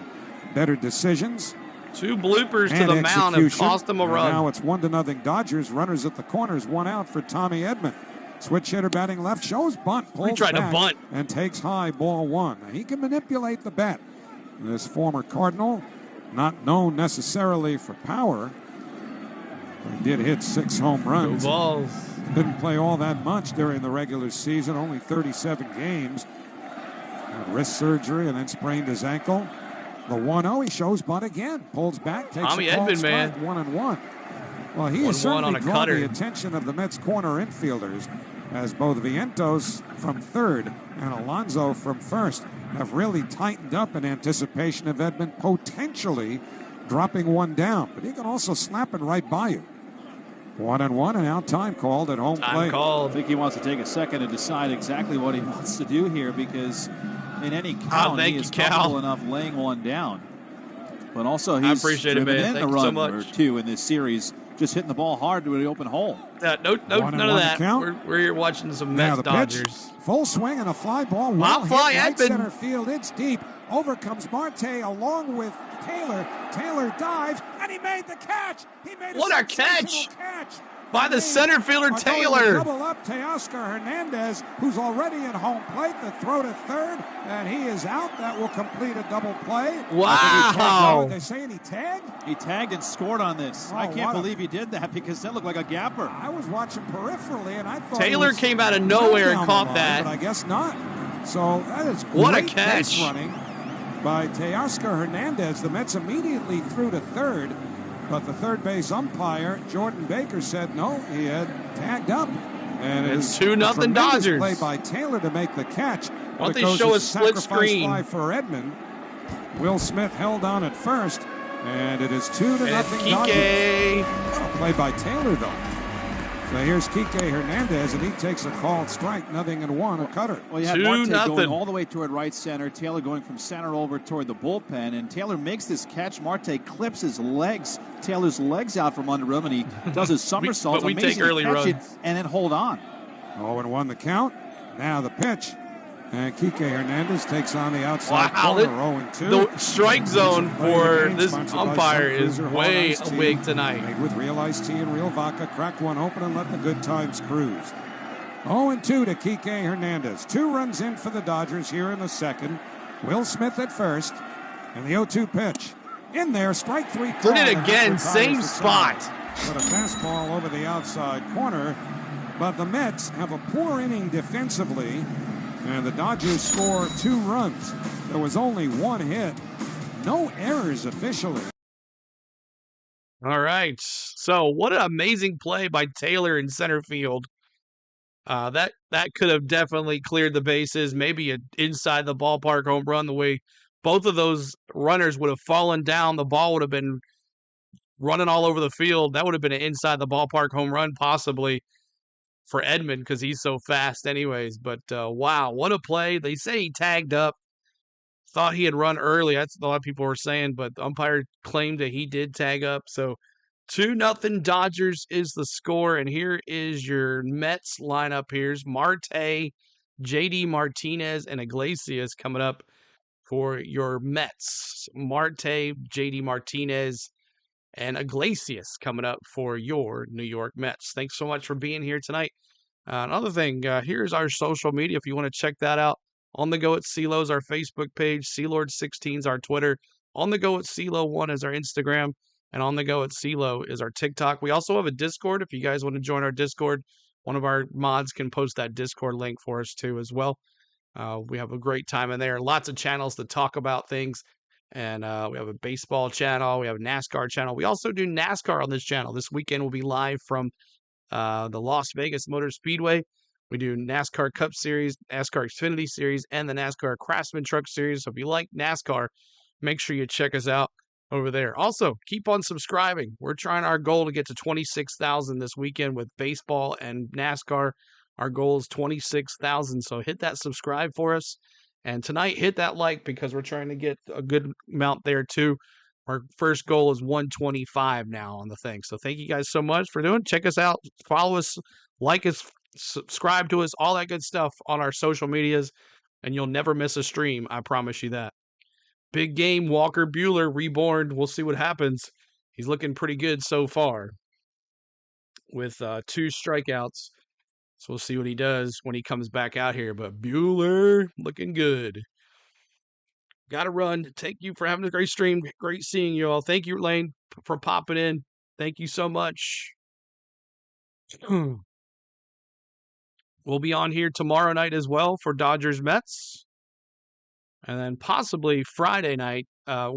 better decisions. 2 bloopers to the mound have cost them a run. Now it's 1-0 Dodgers. Runners at the corners. 1 out for Tommy Edman. Switch hitter batting left. Shows bunt. Pulls tried to back bunt. and takes high, ball 1. Now, he can manipulate the bat. This former Cardinal, not known necessarily for power. He did hit 6 home runs. Go balls. Didn't play all that much during the regular season, only 37 games. Had wrist surgery and then sprained his ankle. The 1-0, he shows bunt again. Pulls back, takes Tommy a called Edman, strike, man. 1-1. Well, he has 1-1 certainly on a drawn cutter. the attention of the Mets corner infielders, as both Vientos from third and Alonso from first have really tightened up in anticipation of Edman potentially dropping one down. But he can also slap it right by you. 1-1, and now time called at home plate. I think he wants to take a second and decide exactly what he wants to do here, because in any count, he is comfortable enough laying one down. But also, he's driven in a run or 2 in this series, just hitting the ball hard to the open hole. None of that. We're here watching some Mets Dodgers. Pitch, full swing and a fly ball. Well hit right center field. It's deep. Over comes Marte along with Taylor. Taylor dives, and he made the catch. He made a catch by the center fielder Taylor. Double up Teoscar Hernandez, who's already at home plate. The throw to third, and he is out. That will complete a double play. Wow! They're saying he tagged? He tagged and scored on this. I can't believe he did that, because that looked like a gapper. I was watching peripherally, and I thought Taylor came out of nowhere and caught that. But I guess not. So that is great. What a catch! Base running by Teoscar Hernandez. The Mets immediately threw to third, but the third base umpire, Jordan Baker, said no, he had tagged up. And it's 2-0 Dodgers. Play by Taylor to make the catch. Why don't they show a split screen? Fly for Edman. Will Smith held on at first, and it is 2-0 Dodgers. Play by Taylor, though. So here's Kike Hernandez, and he takes a called strike, 0-1, a cutter. Well, you had Marte going all the way toward right center, Taylor going from center over toward the bullpen, and Taylor makes this catch. Marte clips his legs, Taylor's legs out from under him, and he does his somersault. But we take early runs. And then hold on. 0-1 the count. Now the pitch. And Kike Hernandez takes on the outside corner, 0-2. The strike zone for this umpire is way big tonight. Made with real iced tea and real vodka. Crack one open and let the good times cruise. 0-2 to Kike Hernandez. 2 runs in for the Dodgers here in the second. Will Smith at first. And the 0-2 pitch. In there, strike 3. Did it again, same spot. But a fastball over the outside corner. But the Mets have a poor inning defensively. And the Dodgers score 2 runs. There was only 1 hit. no errors officially. All right. So what an amazing play by Taylor in center field. That could have definitely cleared the bases, maybe an inside the ballpark home run. The way both of those runners would have fallen down, the ball would have been running all over the field. That would have been an inside the ballpark home run, possibly for Edman because he's so fast, anyways. But wow, what a play! They say he tagged up. Thought he had run early. That's what a lot of people were saying, but the umpire claimed that he did tag up. So 2-0 Dodgers is the score, and here is your Mets lineup. Here's Marte, JD Martinez, and Iglesias coming up for your Mets. Marte, JD Martinez, and Iglesias coming up for your New York Mets. Thanks so much for being here tonight. Another thing, here's our social media if you want to check that out. On the Go at CeeLo is our Facebook page. Sealord16 is our Twitter. On the Go at CeeLo1 is our Instagram. And On the Go at CeeLo is our TikTok. We also have a Discord. If you guys want to join our Discord, one of our mods can post that Discord link for us too as well. We have a great time in there. Lots of channels to talk about things. And we have a baseball channel. We have a NASCAR channel. We also do NASCAR on this channel. This weekend we'll be live from the Las Vegas Motor Speedway. We do NASCAR Cup Series, NASCAR Xfinity Series, and the NASCAR Craftsman Truck Series. So if you like NASCAR, make sure you check us out over there. Also, keep on subscribing. We're trying our goal to get to 26,000 this weekend with baseball and NASCAR. Our goal is 26,000. So hit that subscribe for us. And tonight, hit that like because we're trying to get a good amount there too. Our first goal is 125 now on the thing. So thank you guys so much for doing. Check us out. Follow us, like us, subscribe to us, all that good stuff on our social medias, and you'll never miss a stream. I promise you that. Big game, Walker Buehler reborn. We'll see what happens. He's looking pretty good so far with 2 strikeouts. So we'll see what he does when he comes back out here. But Buehler looking good. Got to run. Thank you for having a great stream. Great seeing you all. Thank you, Lane, for popping in. Thank you so much. We'll be on here tomorrow night as well for Dodgers Mets. And then possibly Friday night.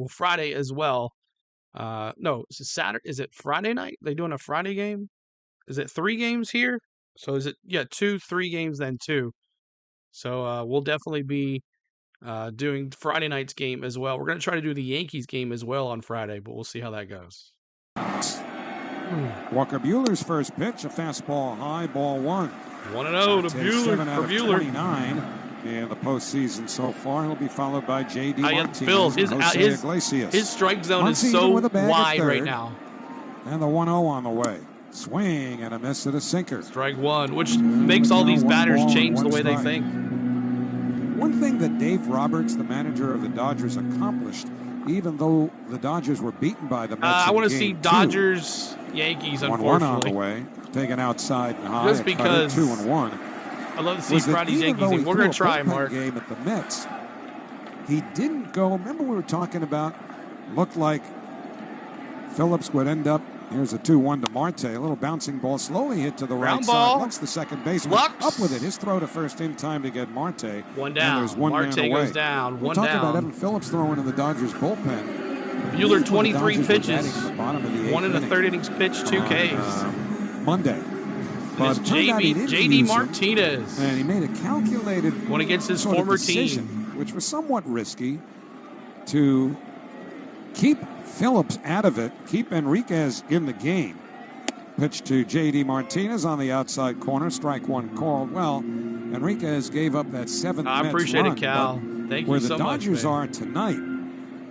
Friday as well. No, is it Saturday? Is it Friday night? They doing a Friday game? Is it 3 games here? So is it, 2, 3 games, then 2. So we'll definitely be doing Friday night's game as well. We're going to try to do the Yankees game as well on Friday, but we'll see how that goes. Walker Buehler's first pitch, a fastball high, ball 1. 1-0 to Buehler. 29 in the postseason so far. He'll be followed by J.D. Martinez and Jose Iglesias. His strike zone is so wide right now. And the 1-0 on the way. Swing and a miss at a sinker. Strike 1, which makes all these batters change the way they think. One thing that Dave Roberts, the manager of the Dodgers, accomplished, even though the Dodgers were beaten by the Mets, I want to see Dodgers, Yankees, unfortunately. 1-1 on the way, taken outside and high. Just because 2-1. I love to see Friday's Yankees game. We're going to try, Mark. Game at the Mets, he didn't go. Remember we were talking about, looked like Phillips would end up. Here's a 2-1 to Marte. A little bouncing ball, slowly hit to the right side. Lux, the second baseman, up with it. His throw to first in time to get Marte. One down. And there's one Marte man away. goes down. We're talking about Evan Phillips throwing in the Dodgers bullpen. Buehler 23 pitches. The bottom of the 1 in the 3rd innings pitch, 2 Ks. Monday. But it's J.D. Martinez. And he made a calculated one against his former decision, team, which was somewhat risky, to keep Phillips out of it, keep Enriquez in the game. Pitch to J.D. Martinez on the outside corner, strike 1 called. Well, Enriquez gave up that 7th I appreciate run, it, Cal. Thank you so much. Where the Dodgers are tonight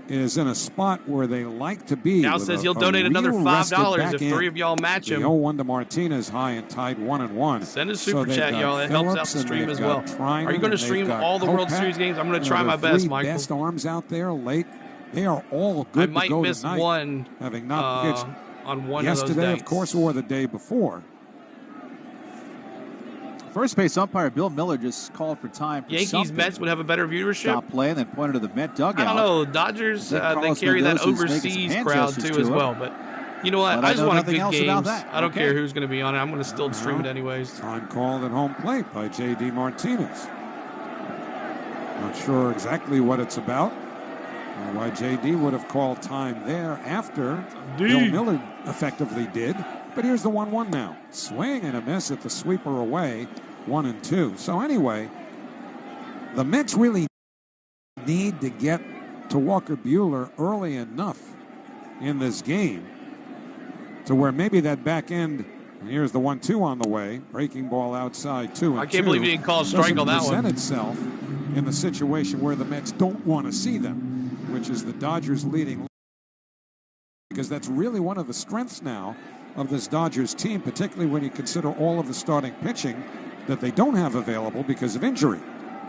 is in a spot where they like to be. Cal says he'll donate another $5 if 3 of y'all match him. The 0-1 to Martinez, high and tied 1-1. Send a super chat, y'all. It helps out the stream as well. Are you going to stream all the World Series games? I'm going to try my best, Michael. Best arms out there late. They are all good to go miss tonight, one, having not pitched on one yesterday, of those days. Of course, or the day before. First base umpire Bill Miller just called for time for Yankees Mets would have a better viewership. Stop play and then pointed to the Met dugout. I don't know. Dodgers, they carry that overseas crowd too as well. But you know what? I just want good games. I don't care who's going to be on it. I'm going to still stream it anyways. Time called at home plate by J.D. Martinez. Not sure exactly what it's about. Why JD would have called time there after Bill Miller effectively did. But here's the 1-1 now. Swing and a miss at the sweeper away, 1-2. So anyway, the Mets really need to get to Walker Buehler early enough in this game to where maybe that back end, and here's the 1-2 on the way, breaking ball outside 2-2. I can't believe you didn't call a strike on that one. Present itself in the situation where the Mets don't want to see them, which is the Dodgers leading, because that's really one of the strengths now of this Dodgers team, particularly when you consider all of the starting pitching that they don't have available because of injury.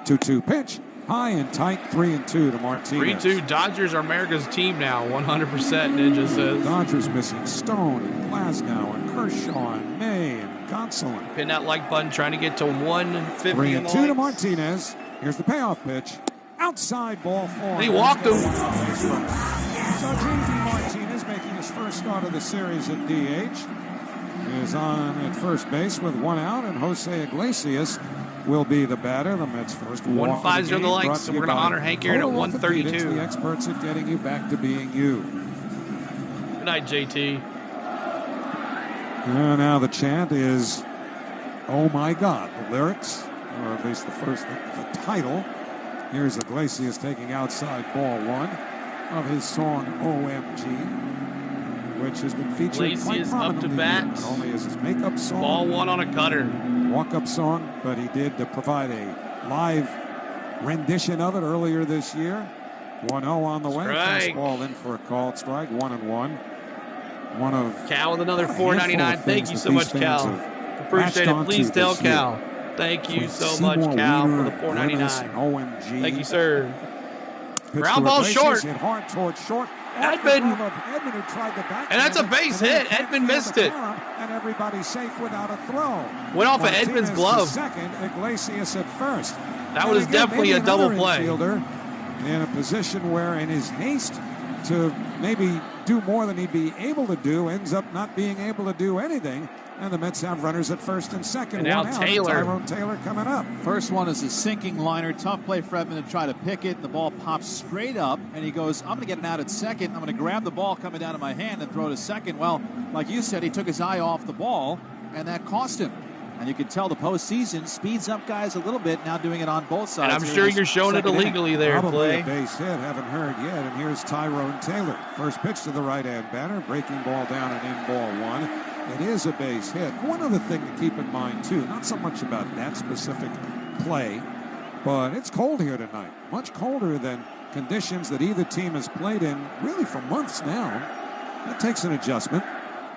2-2 pitch, high and tight, 3-2 to Martinez. 3-2, Dodgers are America's team now, 100%, Ninja says. Dodgers missing Stone and Glasnow and Kershaw and May and Gonsolin. Pin that like button, trying to get to 150. 3-2 to Martinez. Here's the payoff pitch. Outside ball 4. He walked him. So J.D. Martinez, making his first start of the series at DH, is on at first base with 1 out, and Jose Iglesias will be the batter. The Mets' first walk 1-5 on the likes, so we're going to honor Hank Aaron at 132. The experts at getting you back to being you. Good night, JT. And now the chant is, "Oh my God," the lyrics, or at least the title. Here's Iglesias taking outside ball 1 of his song OMG, which has been featured quite prominently, up to bat. Not only as his makeup song, Ball 1 on a cutter, walk-up song, but he did provide a live rendition of it earlier this year. 1-0 on the way. Fastball in for a called strike. 1-1. One of Cal with another $4.99. Thank you so much, Cal. Appreciate it. Please tell Cal. Thank you so much, Cal, for the $4.99. Thank you, sir. Ground ball short. Hit hard towards short. Edmund. Who tried the back, and that's a base hit. Edmund missed it. And everybody's safe without a throw. Went off of Edmund's glove. Second, Iglesias at first. That was definitely a double play. In a position where, in his haste to maybe do more than he'd be able to do, ends up not being able to do anything. And the Mets have runners at first and second. And now Taylor. Tyrone Taylor coming up. First one is a sinking liner. Tough play for Edmund to try to pick it. The ball pops straight up, and he goes, I'm going to get it out at second. I'm going to grab the ball coming down to my hand and throw to second. Well, like you said, he took his eye off the ball, and that cost him. And you can tell the postseason speeds up guys a little bit, now doing it on both sides. And I'm sure you're showing it illegally there, Probably a base hit, haven't heard yet. And here's Tyrone Taylor. First pitch to the right-hand batter, breaking ball down and in ball 1. It is a base hit. One other thing to keep in mind, too, not so much about that specific play, but it's cold here tonight. Much colder than conditions that either team has played in really for months now. That takes an adjustment.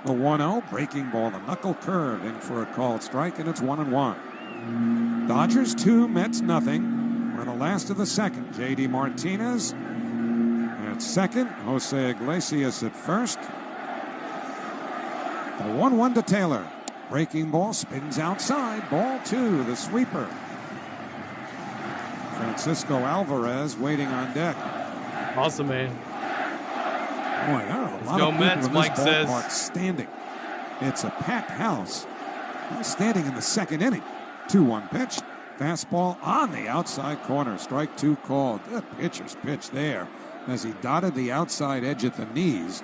The 1-0, breaking ball, the knuckle curve in for a called strike, and it's 1-1. Dodgers 2, Mets nothing. We're in the last of the second. J.D. Martinez at second. Jose Iglesias at first. The 1-1 to Taylor. Breaking ball spins outside. Ball 2, the sweeper. Francisco Alvarez waiting on deck. Awesome, man. Boy, there are a lot of people in this ballpark standing. It's a packed house. I'm standing in the second inning. 2-1 pitch. Fastball on the outside corner. Strike 2 called. Good pitcher's pitch there as he dotted the outside edge at the knees.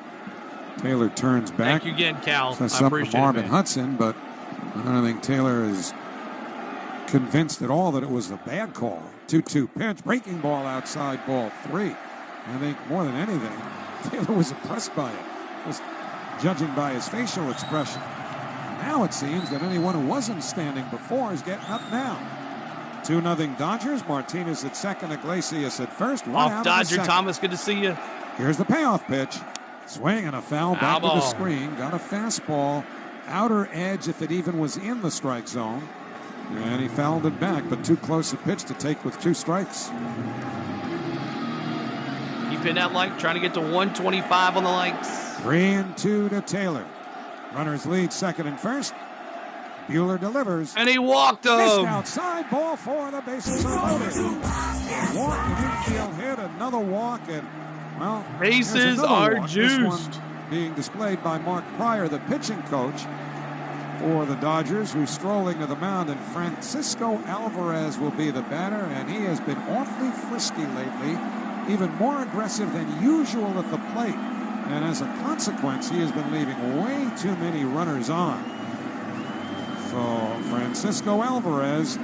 Taylor turns back. Thank you again, Cal. I appreciate Marvin Hudson, but I don't think Taylor is convinced at all that it was a bad call. 2-2 pitch. Breaking ball outside, ball 3. I think more than anything, Taylor was impressed by it, just judging by his facial expression. Now it seems that anyone who wasn't standing before is getting up now. 2-0 Dodgers. Martinez at second, Iglesias at first. Off Dodger, Thomas, good to see you. Here's the payoff pitch. Swing and a foul back to the screen. Got a fastball. Outer edge if it even was in the strike zone. And he fouled it back, but too close a pitch to take with 2 strikes. Pin that like, trying to get to 125 on the likes. 3-2 to Taylor. Runners lead second and first. Buehler delivers. And he walked him. Missed outside, ball 4, the bases are loaded. Walk, an infield hit, another walk, and, well, bases are juiced. This one being displayed by Mark Pryor, the pitching coach for the Dodgers, who's strolling to the mound, and Francisco Alvarez will be the batter, and he has been awfully frisky lately. even more aggressive than usual at the plate. And as a consequence, he has been leaving way too many runners on. So Francisco Alvarez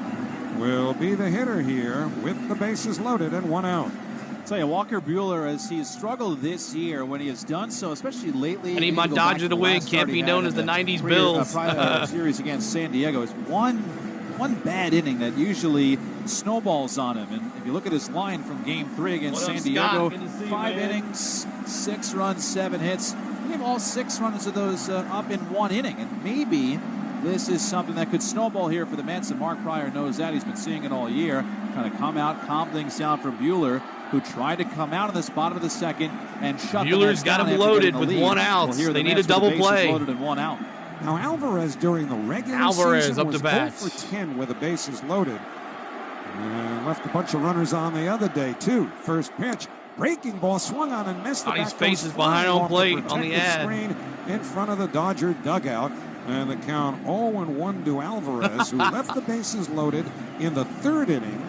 will be the hitter here with the bases loaded and 1 out. I'll tell you, Walker Buehler, as he's struggled this year when he has done so, especially lately. I need my Dodger to win. Can't be known as the 90s Bills. Series against San Diego is one bad inning that usually snowballs on him. And if you look at his line from Game 3 against San Diego, 5 innings, 6 runs, 7 hits. He gave all 6 runs of those up in 1 inning. And maybe this is something that could snowball here for the Mets, and Mark Pryor knows that. He's been seeing it all year. Trying to come out, calm things down for Buehler, who tried to come out in this bottom of the second and shut Buehler's got him loaded with 1 out. They need a double play. Loaded and 1 out. Now Alvarez during the regular season was 0 for 10 with the bases loaded. And left a bunch of runners on the other day too. First pitch, breaking ball, swung on and missed. His face is behind home plate on the ad. Screen in front of the Dodger dugout. And the count 0-1 to Alvarez, who left the bases loaded in the 3rd inning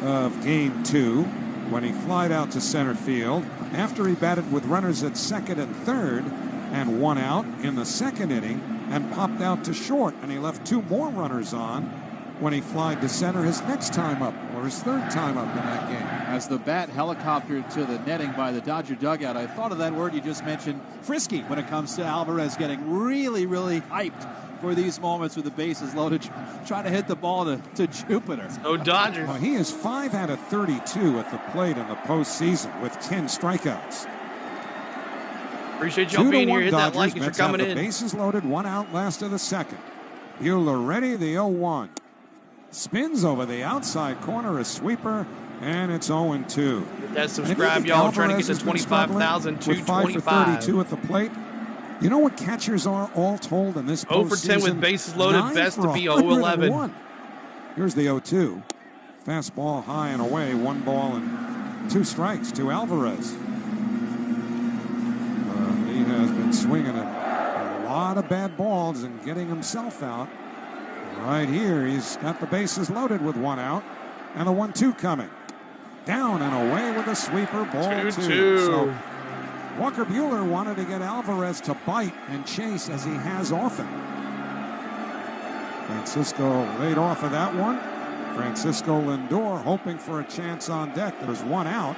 of Game 2 when he flied out to center field after he batted with runners at 2nd and 3rd and 1 out in the 2nd inning and popped out to short, and he left 2 more runners on when he flied to center his next time up, or his 3rd time up in that game. As the bat helicoptered to the netting by the Dodger dugout, I thought of that word you just mentioned, frisky, when it comes to Alvarez getting really, really hyped for these moments with the bases loaded, trying to hit the ball to Jupiter. Oh, Dodgers. Well, he is 5 out of 32 at the plate in the postseason with 10 strikeouts. Appreciate y'all being here. Hit that like if you're Mets coming have in. The bases loaded, 1 out, last of the 2nd. Buehler ready, the 0-1. Spins over the outside corner, a sweeper, and it's 0-2. That subscribe, y'all. I'm trying to get to 25,225. 5 for 32 at the plate. You know what catchers are all told in this postseason? 0 for 10 with bases loaded, best to be 0-11. Here's the 0-2. Fastball high and away, 1 ball and 2 strikes to Alvarez. He has been swinging a lot of bad balls and getting himself out. Right here, he's got the bases loaded with 1 out and a 1-2 coming. Down and away with a sweeper, ball 2. So Walker Buehler wanted to get Alvarez to bite and chase, as he has often. Francisco laid off of that one. Francisco Lindor hoping for a chance on deck. There's 1 out.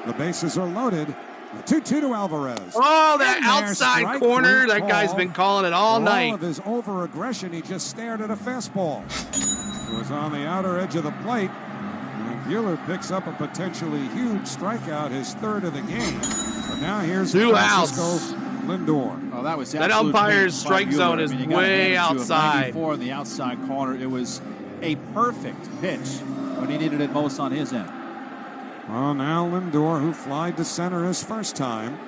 The bases are loaded. The 2-2 to Alvarez. Oh, that outside corner. That guy's been calling it all night. All of his over-aggression, he just stared at a fastball. It was on the outer edge of the plate. And Buehler picks up a potentially huge strikeout, his 3rd of the game. But now here's Francisco Lindor. Oh, that was that umpire's strike zone is way outside. 94 in the outside corner. It was a perfect pitch when he needed it most on his end. Well, now Lindor, who flied to center his first time.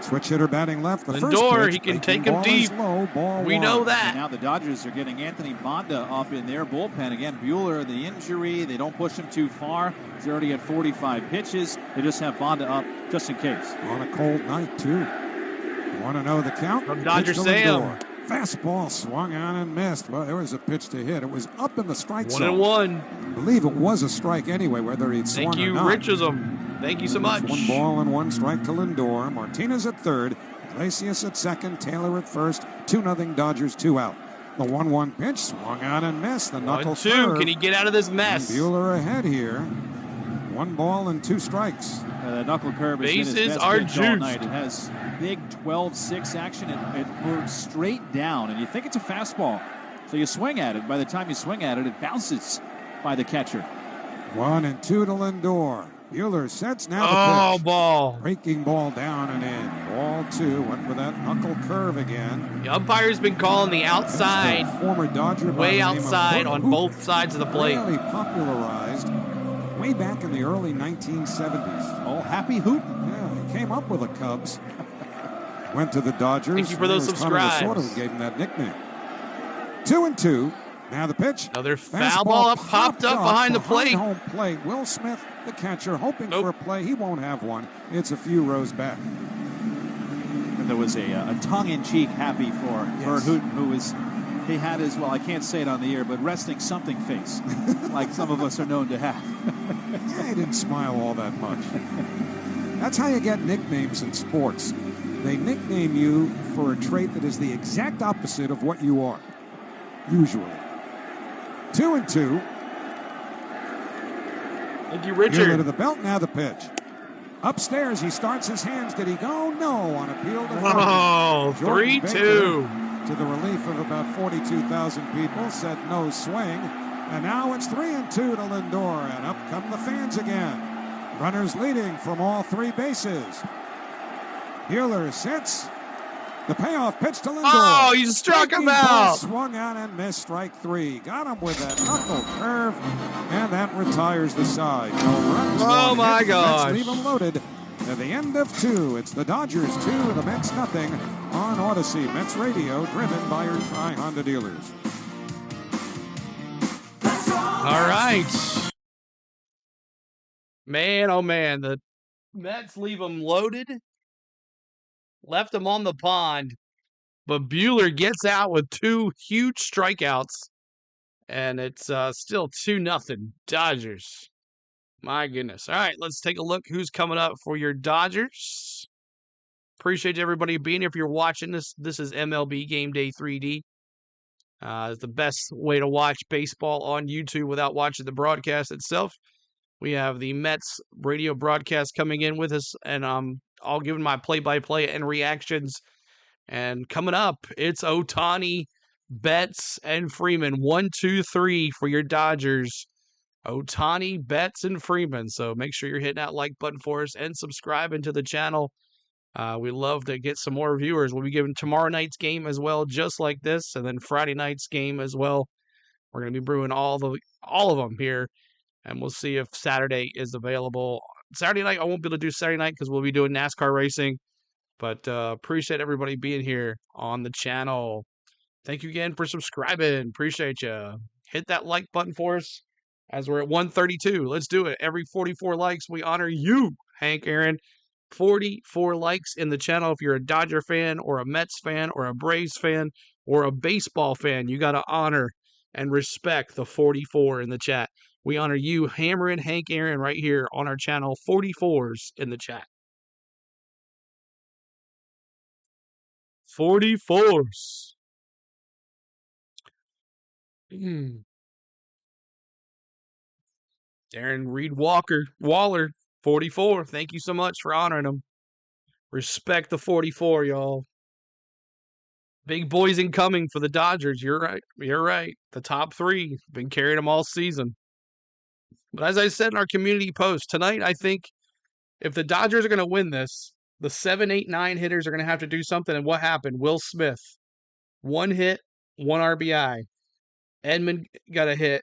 Switch hitter batting left. The Lindor, first pitch, he can take him deep. Low, we know that. And now the Dodgers are getting Anthony Banda up in their bullpen. Again, Buehler, the injury, they don't push him too far. He's already at 45 pitches. They just have Banda up just in case. On a cold night, too. You want to know the count? From Dodger Sam. Fastball swung on and missed. Well, there was a pitch to hit. It was up in the strike zone. 1-1. I believe it was a strike anyway, whether he'd swung Thank you, or not. Richism. Thank you so much. 1 ball and 1 strike to Lindor. Martinez at 3rd. Iglesias at 2nd. Taylor at 1st. 2-0 Dodgers, 2 out. The 1-1 pitch swung on and missed. The knuckle 1-2. curve. Can he get out of this mess? And Buehler ahead here. 1 ball and 2 strikes. The knuckle curve is Bases his best are pitch all juiced. night. It has big 12-6 action. It moves straight down, and you think it's a fastball. So you swing at it. By the time you swing at it, it bounces by the catcher. 1-2 to Lindor. Buehler sets now the pitch. Ball. Breaking ball down and in. Ball 2. Went with that knuckle curve again. The umpire's been calling the outside, former Dodger way outside on both sides of the plate. Really popularized way back in the early 1970s. Oh, Happy Hoop. Yeah, he came up with the Cubs. Went to the Dodgers. Thank you for those subscribes. Sort of gave him that nickname. 2-2. Now the pitch. Another foul ball up, popped up behind the plate. Home plate. Will Smith, the catcher, hoping for a play. He won't have one. It's a few rows back. And there was a tongue-in-cheek happy for Bert Hooten, who was he had his, well, I can't say it on the air, but resting something face, like some of us are known to have. Yeah, he didn't smile all that much. That's how you get nicknames in sports. They nickname you for a trait that is the exact opposite of what you are, usually. 2-2. Thank you, Richard. Into the belt, now the pitch. Upstairs, he starts his hands. Did he go? No, on appeal to Oh, 3-2. To the relief of about 42,000 people, said no swing. And now it's 3-2 to Lindor, and up come the fans again. Runners leading from all three bases. Buehler sits. The payoff pitch to Lindor. Oh, you struck him out. Swung out and missed, strike three. Got him with that knuckle curve, and that retires the side. No runs. Oh, my gosh. Let's leave him loaded. At the end of two, it's the Dodgers 2, the Mets nothing on Odyssey. Mets Radio, driven by your Tri-Honda dealers. All right. Man, oh, man. The Mets leave them loaded. Left them on the pond. But Buehler gets out with two huge strikeouts. And it's still 2-0 Dodgers. My goodness. All right, let's take a look who's coming up for your Dodgers. Appreciate everybody being here. If you're watching this, this is MLB Game Day 3D. It's the best way to watch baseball on YouTube without watching the broadcast itself. We have the Mets radio broadcast coming in with us, and I'll give my play-by-play and reactions. And coming up, it's Otani, Betts, and Freeman. 1, 2, 3 for your Dodgers. Otani, Betts, and Freeman. So make sure you're hitting that like button for us and subscribing to the channel. We love to get some more viewers. We'll be giving tomorrow night's game as well, just like this, and then Friday night's game as well. We're going to be brewing all of them here, and we'll see if Saturday is available. Saturday night, I won't be able to do Saturday night because we'll be doing NASCAR racing, but appreciate everybody being here on the channel. Thank you again for subscribing. Appreciate you. Hit that like button for us as we're at 132. Let's do it. Every 44 likes, we honor you, Hank Aaron. 44 likes in the channel. If you're a Dodger fan or a Mets fan or a Braves fan or a baseball fan, you got to honor and respect the 44 in the chat. We honor you, hammering Hank Aaron, right here on our channel. 44s in the chat. 44s. Darren Reed Waller, 44. Thank you so much for honoring him. Respect the 44, y'all. Big boys incoming for the Dodgers. You're right. You're right. The top three. Been carrying them all season. But as I said in our community post, tonight I think if the Dodgers are going to win this, the 7, 8, 9 hitters are going to have to do something. And what happened? Will Smith, 1 hit, 1 RBI. Edmund got a hit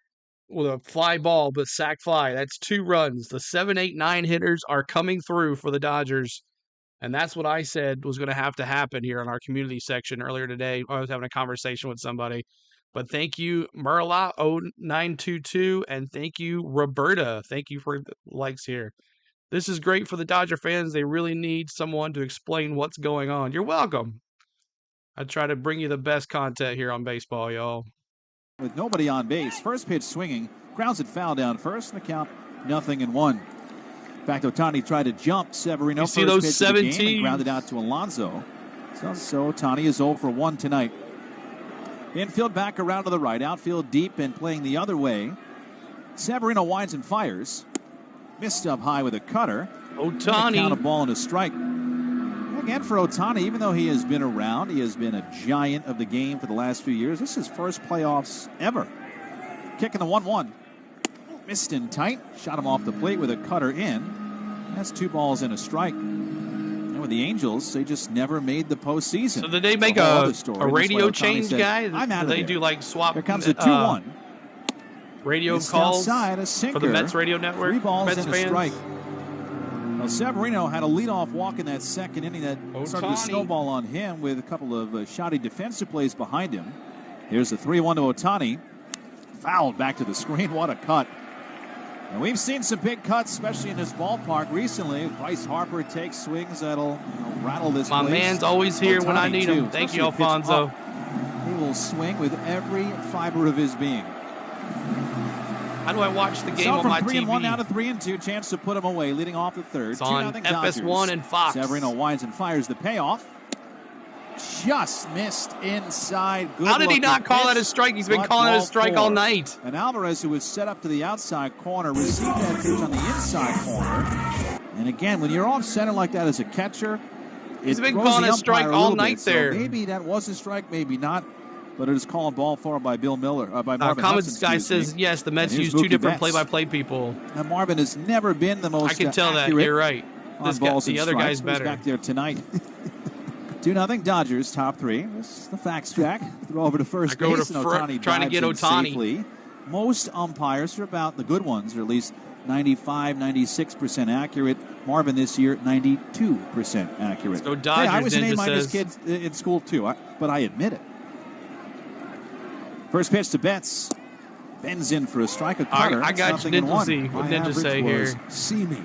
with a fly ball, but sac fly. That's 2 runs. The 7, 8, 9 hitters are coming through for the Dodgers. And that's what I said was going to have to happen here in our community section earlier today. I was having a conversation with somebody. But thank you, Merla0922, and thank you, Roberta. Thank you for the likes here. This is great for the Dodger fans. They really need someone to explain what's going on. You're welcome. I try to bring you the best content here on baseball, y'all. With nobody on base, first pitch swinging, grounds it foul down first, and the count 0-1. In fact, Otani tried to jump Severino. You see those 17 and grounded out to Alonso. So Otani is 0 for 1 tonight. Infield back around to the right, outfield deep and playing the other way. Severino winds and fires. Missed up high with a cutter. Otani. Count a ball and a strike. Again for Otani, even though he has been around, he has been a giant of the game for the last few years. This is his first playoffs ever. Kicking the 1-1. Missed in tight. Shot him off the plate with a cutter in. That's 2 balls and a strike. And with the Angels, they just never made the postseason. So did they make a radio change, guy? I'm out of they do like swap? Here comes a 2-1. Radio Missed calls outside, a sinker. for the Mets radio network. 3 balls Mets and a fans. strike. Well, Severino had a leadoff walk in that second inning that started to snowball on him with a couple of shoddy defensive plays behind him. Here's the 3-1 to Otani. Fouled back to the screen. What a cut. And we've seen some big cuts, especially in this ballpark recently. Bryce Harper takes swings that'll rattle this My place. man's always here when I need him. Thank you, Alfonso. He will will swing with every fiber of his being. How do I watch the game so on my from 3-1 TV? now to 3-2, chance to put him away, leading off the third. It's on FS1 and Fox. Severino winds and fires the payoff. Just missed inside. Good How did he not call pitch, that a strike? He's been calling it a strike all night. And Alvarez, who was set up to the outside corner, received that pitch on the inside corner. And again, when you're off center like that as a catcher, he's been calling a strike all night there. So maybe that was a strike, maybe not. But it is called ball four by Bill Miller. By Marvin Comments guy says yes. The Mets use two different play-by-play people. And Marvin has never been the most. I can tell that. You're right. This guy, the other guy's better. Back there tonight. 2-0 Dodgers, top three. This is the facts track. Throw over to first base. And Otani trying to get Otani. Safely. Most umpires are about the good ones, or at least 95, 96% accurate. Marvin this year, 92% accurate. So Dodgers, hey, I was an A- kid in school too, but I admit it. First pitch to Betts. Bends in for a strike. A cutter. I got you, Ninja. What Ninja say here? See me.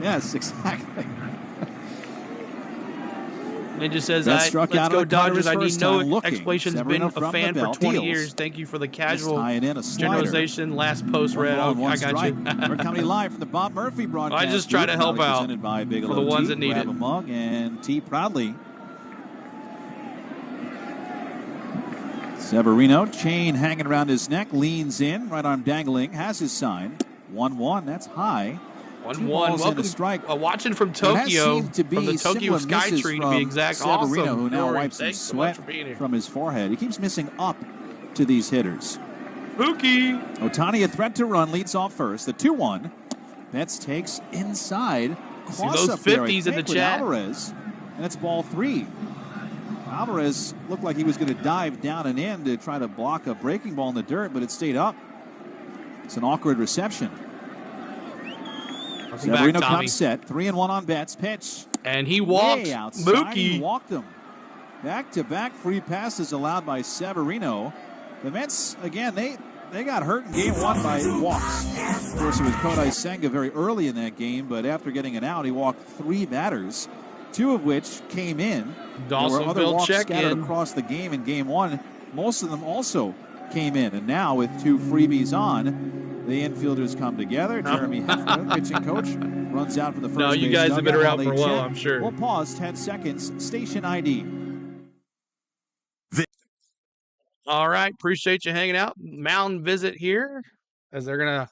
Yes, exactly. Ninja says, let's go Dodgers. I need no explanations. Been a fan for 20 years. Thank you for the casual generalization. Last post read. I got you. We're coming live from the Bob Murphy broadcast. I just try to help out for the ones that need it. Grab a mug and tea proudly. Severino, chain hanging around his neck, leans in, right arm dangling, has his sign. 1-1, that's high. 1-1. Welcome, watching from Tokyo, from the Tokyo Skytree to be exact. Severino, awesome. Who now wipes some sweat from his forehead. He keeps missing up to these hitters. Spooky. Otani, a threat to run, leads off first. The 2-1. Betts takes inside. See those 50s in the chat. Alvarez, and it's ball 3. Alvarez looked like he was going to dive down and in to try to block a breaking ball in the dirt, but it stayed up. It's an awkward reception. Severino comes set. 3-1 on Betts. Pitch. And he walked Mookie. He walked him. Back-to-back free passes allowed by Severino. The Mets, again, they got hurt in game 1 by walks. Of course, it was Kodai Senga very early in that game, but after getting an out, he walked 3 batters, 2 of which came in. There were other walks scattered across the game in game 1. Most of them also came in. And now with 2 freebies on, the infielders come together. Jeremy Hefner, pitching coach, runs out for the first base. No, you guys have been around for a while, I'm sure. We'll pause 10 seconds. Station ID. All right. Appreciate you hanging out. Mountain visit here as they're going to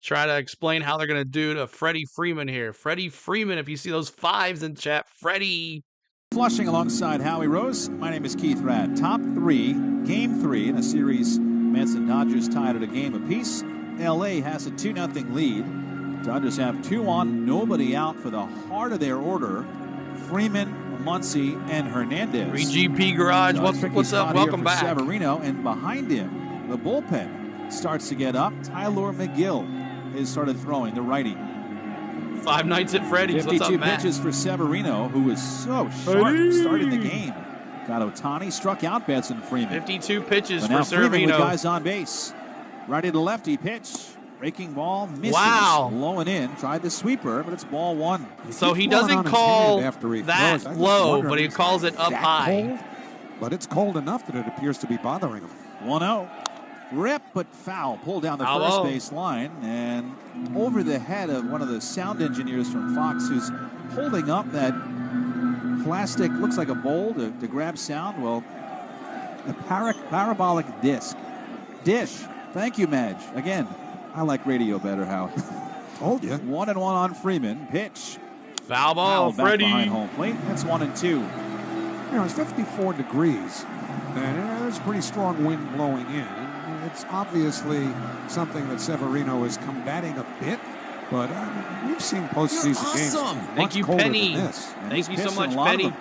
try to explain how they're going to do to Freddie Freeman here. Freddie Freeman, if you see those 5s in chat, Freddie. Flushing alongside Howie Rose. My name is Keith Rad. Top 3, game 3 in a series. Mets and Dodgers tied at a game apiece. LA has a 2-0 lead. Dodgers have 2 on, nobody out for the heart of their order. Freeman, Muncy, and Hernandez. 3GP Garage, what's up? Welcome back. Severino, and behind him, the bullpen starts to get up. Tyler McGill has started throwing, the righty. 5 nights at Freddy's. 52 pitches for Severino, who was so sharp starting the game. Got Otani, struck out Benson Freeman. 52 pitches but now for Severino. Freeman with guys on base. Righty to lefty pitch. Breaking ball, misses. Wow. Blowing in. Tried the sweeper, but it's ball 1. So he doesn't call that low, but he calls it up high. Cold? But it's cold enough that it appears to be bothering him. 1-0. Rip, but foul. Pulled down the first base line and over the head of one of the sound engineers from Fox, who's holding up that plastic, looks like a bowl to grab sound. Well, a parabolic disc. Dish. Thank you, Madge. Again, I like radio better, Howard. Told you. 1-1 on Freeman. Pitch. Foul ball, Freddie. Behind home plate. That's 1-2. You know, it's 54 degrees. And there's pretty strong wind blowing in. It's obviously something that Severino is combating a bit, but we've seen postseason games Thank you, Penny. Thank you so much, Penny.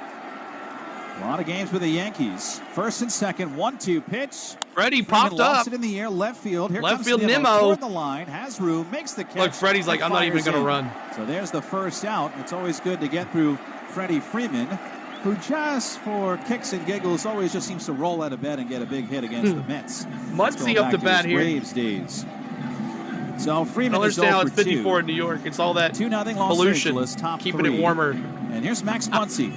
A lot of games with the Yankees. First and second, 1-2 pitch. Freddie popped up. Lofts it in the air, left field. Here left comes field Nimmo. Toward the line, has room, makes the catch. Look, Freddie's like, I'm not even going to run. So there's the first out. It's always good to get through Freddie Freeman, who just for kicks and giggles always just seems to roll out of bed and get a big hit against the Mets. Muncy up the bat here. Braves days. So Freeman is now 0 it's 54 in New York. It's all that 2-0 Los pollution, Angeles, top keeping 3. it warmer. And here's Max Muncy.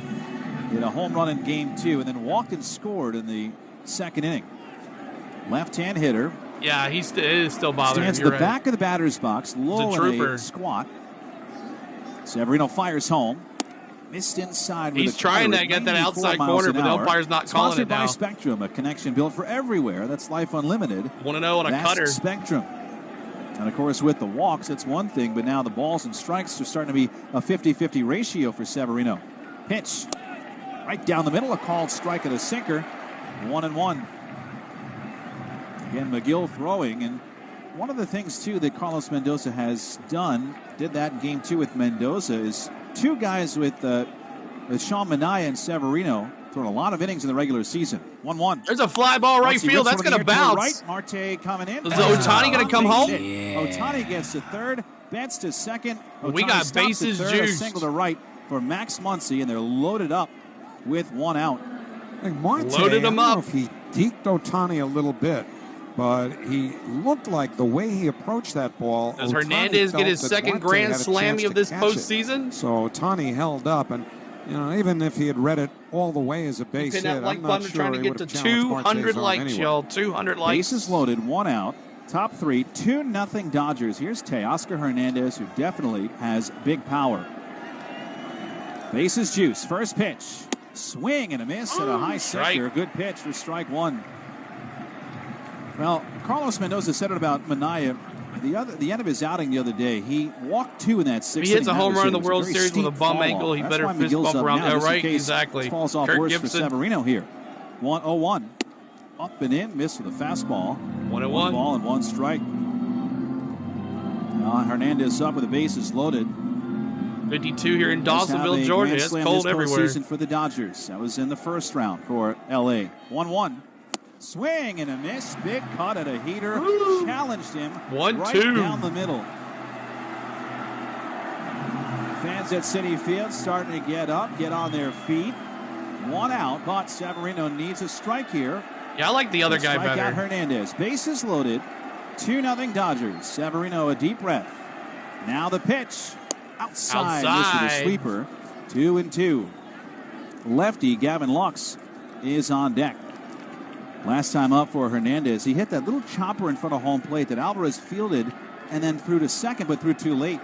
Hit a home run in game 2 and then walked and scored in the second inning. Left-hand hitter. Yeah, it is still bothering him. Stands at the back of the batter's box, low in a squat. Severino fires home. Missed inside with He's trying to get that outside corner, but the umpire's not calling it now. Sponsored by Spectrum, a connection built for everywhere. That's Life Unlimited. 1-0 on a cutter. Spectrum. And, of course, with the walks, it's one thing, but now the balls and strikes are starting to be a 50-50 ratio for Severino. Pitch. Right down the middle, a called strike at a sinker. 1-1. Again, McGill throwing. And one of the things, too, that Carlos Mendoza has done, did that in game 2 with Mendoza, is two guys with Sean Manaea and Severino thrown a lot of innings in the regular season. 1-1. There's a fly ball right field. That's going to bounce. Right. Marte coming in. Is Otani going to come home? Yeah. Otani gets to third. Betts to second. Otani we got bases juiced. A single to right for Max Muncy, and they're loaded up with one out. I think Marte, loaded him up. I don't know if he deked Otani a little bit, but he looked like the way he approached that ball. Does Hernandez get his second grand slammy of this postseason? So Otani held up, and even if he had read it all the way as a base hit, I'm not sure trying to get to 200 likes, y'all. 200 likes. Bases loaded, one out. Top 3, 2-0 Dodgers. Here's Teoscar Hernandez, who definitely has big power. Bases juice. First pitch. Swing and a miss at a high sinker. Good pitch for strike 1. Well, Carlos Mendoza said it about Manaea. The end of his outing the other day, he walked 2 in that 6th inning. He hits a home run in the World Series with a bum ankle. He better fist bump around there, right? Exactly. Falls off worse for Severino here. 1-0-1. Up and in, missed with a fastball. 1-1. 1 ball and 1 strike. Now Hernandez up with the bases loaded. 52 here in Dawsonville, Georgia. It's cold everywhere. Season for the Dodgers. That was in the first round for L.A. 1-1. Swing and a miss. Big cut at a heater. Challenged him. 1-2. Right down the middle. Fans at Citi Fied starting to get up, get on their feet. 1 out, but Severino needs a strike here. Yeah, I like the other guy better. Strike out Hernandez. Bases loaded. 2-0 Dodgers. Severino a deep breath. Now the pitch. Outside. This is a sweeper. 2-2. Lefty Gavin Lux is on deck. Last time up for Hernandez, he hit that little chopper in front of home plate that Alvarez fielded and then threw to second, but threw too late.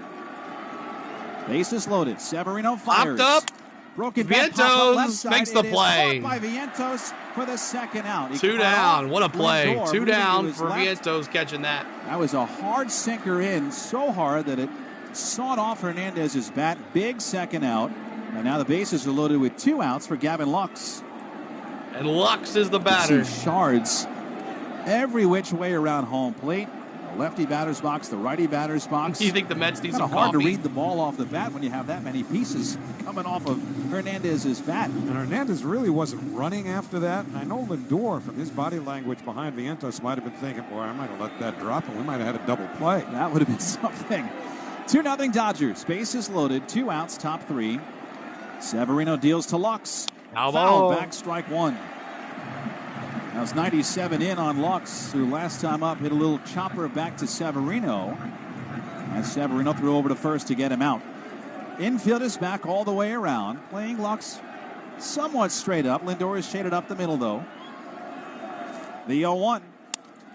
Bases loaded. Severino fires. Popped up. Broken Vientos makes the play. By Vientos for the second out. 2 down. What a play. 2 down for Vientos catching that. That was a hard sinker in, so hard that it sawed off Hernandez's bat. Big second out. And now the bases are loaded with 2 outs for Gavin Lux. And Lux is the batter. Shards every which way around home plate. The lefty batter's box, the righty batter's box. You think the Mets need some hard coffee? to read the ball off the bat when you have that many pieces coming off of Hernandez's bat. And Hernandez really wasn't running after that. And I know Lindor, from his body language behind Vientos, might have been thinking, boy, I might have let that drop, and we might have had a double play. That would have been something. 2-0 Dodgers. Bases loaded. 2 outs, top 3. Severino deals to Lux. Foul back, strike 1. That was 97 in on Lux, who last time up hit a little chopper back to Severino. As Severino threw over to first to get him out. Infield is back all the way around. Playing Lux somewhat straight up. Lindor is shaded up the middle, though. The 0-1.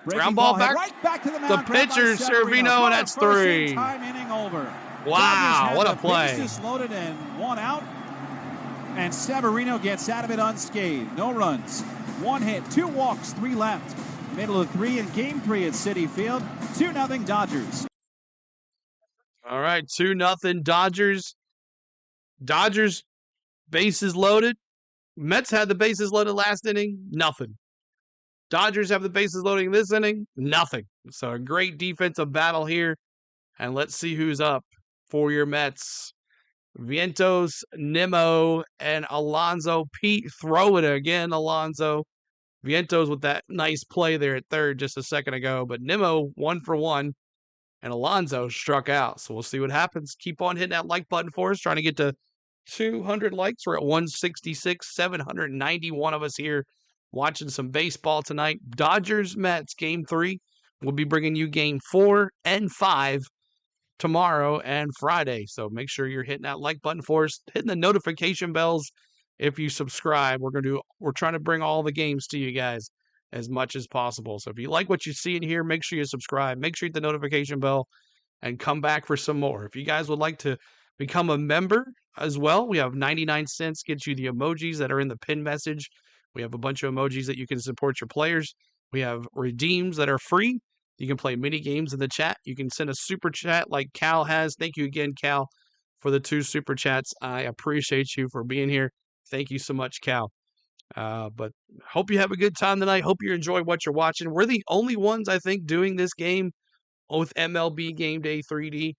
Ground ball back. Right back to the mound. The pitcher, Severino, and that's 3. Time inning over. Wow, what a play. Bases loaded and 1 out. And Severino gets out of it unscathed. No runs. 1 hit, 2 walks, 3 left. Middle of 3 in game 3 at Citi Fied. 2-0 Dodgers. All right, 2-0 Dodgers. Dodgers, bases loaded. Mets had the bases loaded last inning. Nothing. Dodgers have the bases loading this inning. Nothing. So a great defensive battle here. And let's see who's up for your Mets. Vientos, Nimmo, and Alonso. Pete, throw it again, Alonso. Vientos with that nice play there at third just a second ago. But Nimmo, 1 for 1. And Alonso struck out. So we'll see what happens. Keep on hitting that like button for us. Trying to get to 200 likes. We're at 166, 791 of us here watching some baseball tonight. Dodgers, Mets, game 3. We'll be bringing you game 4 and 5 tomorrow and Friday. So make sure you're hitting that like button for us, hitting the notification bells if you subscribe. We're trying to bring all the games to you guys as much as possible. So if you like what you see in here, make sure you subscribe. Make sure you hit the notification bell and come back for some more. If you guys would like to become a member as well, we have 99 cents, gets you the emojis that are in the pin message. We have a bunch of emojis that you can support your players. We have redeems that are free. You can play mini games in the chat. You can send a super chat like Cal has. Thank you again, Cal, for the 2 super chats. I appreciate you for being here. Thank you so much, Cal. But hope you have a good time tonight. Hope you enjoy what you're watching. We're the only ones, I think, doing this game with MLB Game Day 3D.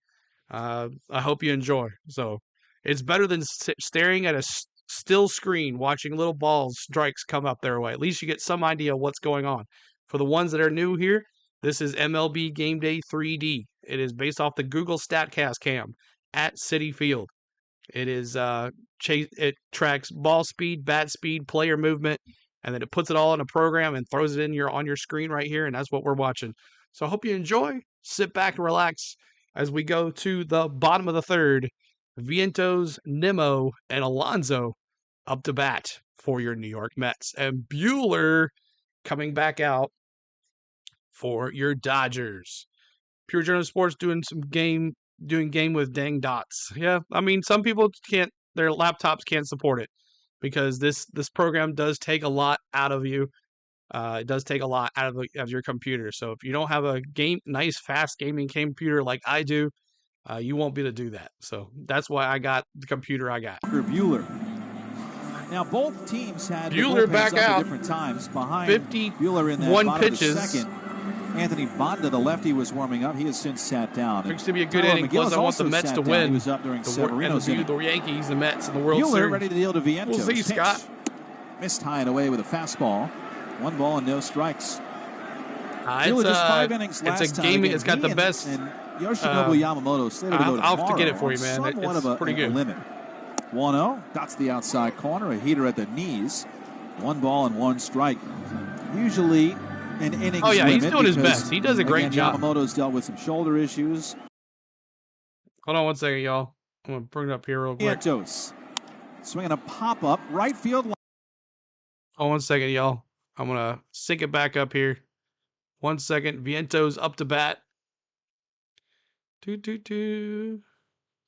I hope you enjoy. So it's better than staring at a still screen watching little balls strikes come up their way. At least you get some idea of what's going on. For the ones that are new here, this is MLB Game Day 3D. It is based off the Google StatCast cam at Citi Field. It is it tracks ball speed, bat speed, player movement, and then it puts it all in a program and throws it on your screen right here, and that's what we're watching. So I hope you enjoy. Sit back and relax as we go to the bottom of the third. Vientos, Nimmo, and Alonso up to bat for your New York Mets. And Buehler coming back out for your Dodgers. Pure Journal Sports doing game with dang dots. Yeah, I mean, some people their laptops can't support it because this program does take a lot out of you. It does take a lot out of your computer. So if you don't have a nice, fast gaming computer like I do, you won't be able to do that. So that's why I got the computer I got. Buehler. Now both teams had Buehler back out at different times behind 51 Buehler in that pitches. Second. Anthony Banda, the lefty, was warming up. He has since sat down. Looks to be a good inning. Plus, I want the Mets to win. He was up during Severino's inning. The Yankees, the Mets, and the World Buehler Series. Ready to deal to Vientos. We'll see, Scott. Missed high and away with a fastball. 1 ball and no strikes. It's just 5 innings last it's a game. It's got the best. And Yoshinobu Yamamoto slated to go I'll have to get it for you, man. It's pretty good. Limit. 1-0. That's the outside corner. A heater at the knees. 1 ball and 1 strike. Usually an innings Oh, yeah, limit he's doing his best. He does a great job. Yamamoto's dealt with some shoulder issues. Hold on 1 second, y'all. I'm going to bring it up here real quick. Vientos swinging a pop-up right field line. Hold on 1 second, y'all. I'm going to sync it back up here. 1 second. Vientos up to bat.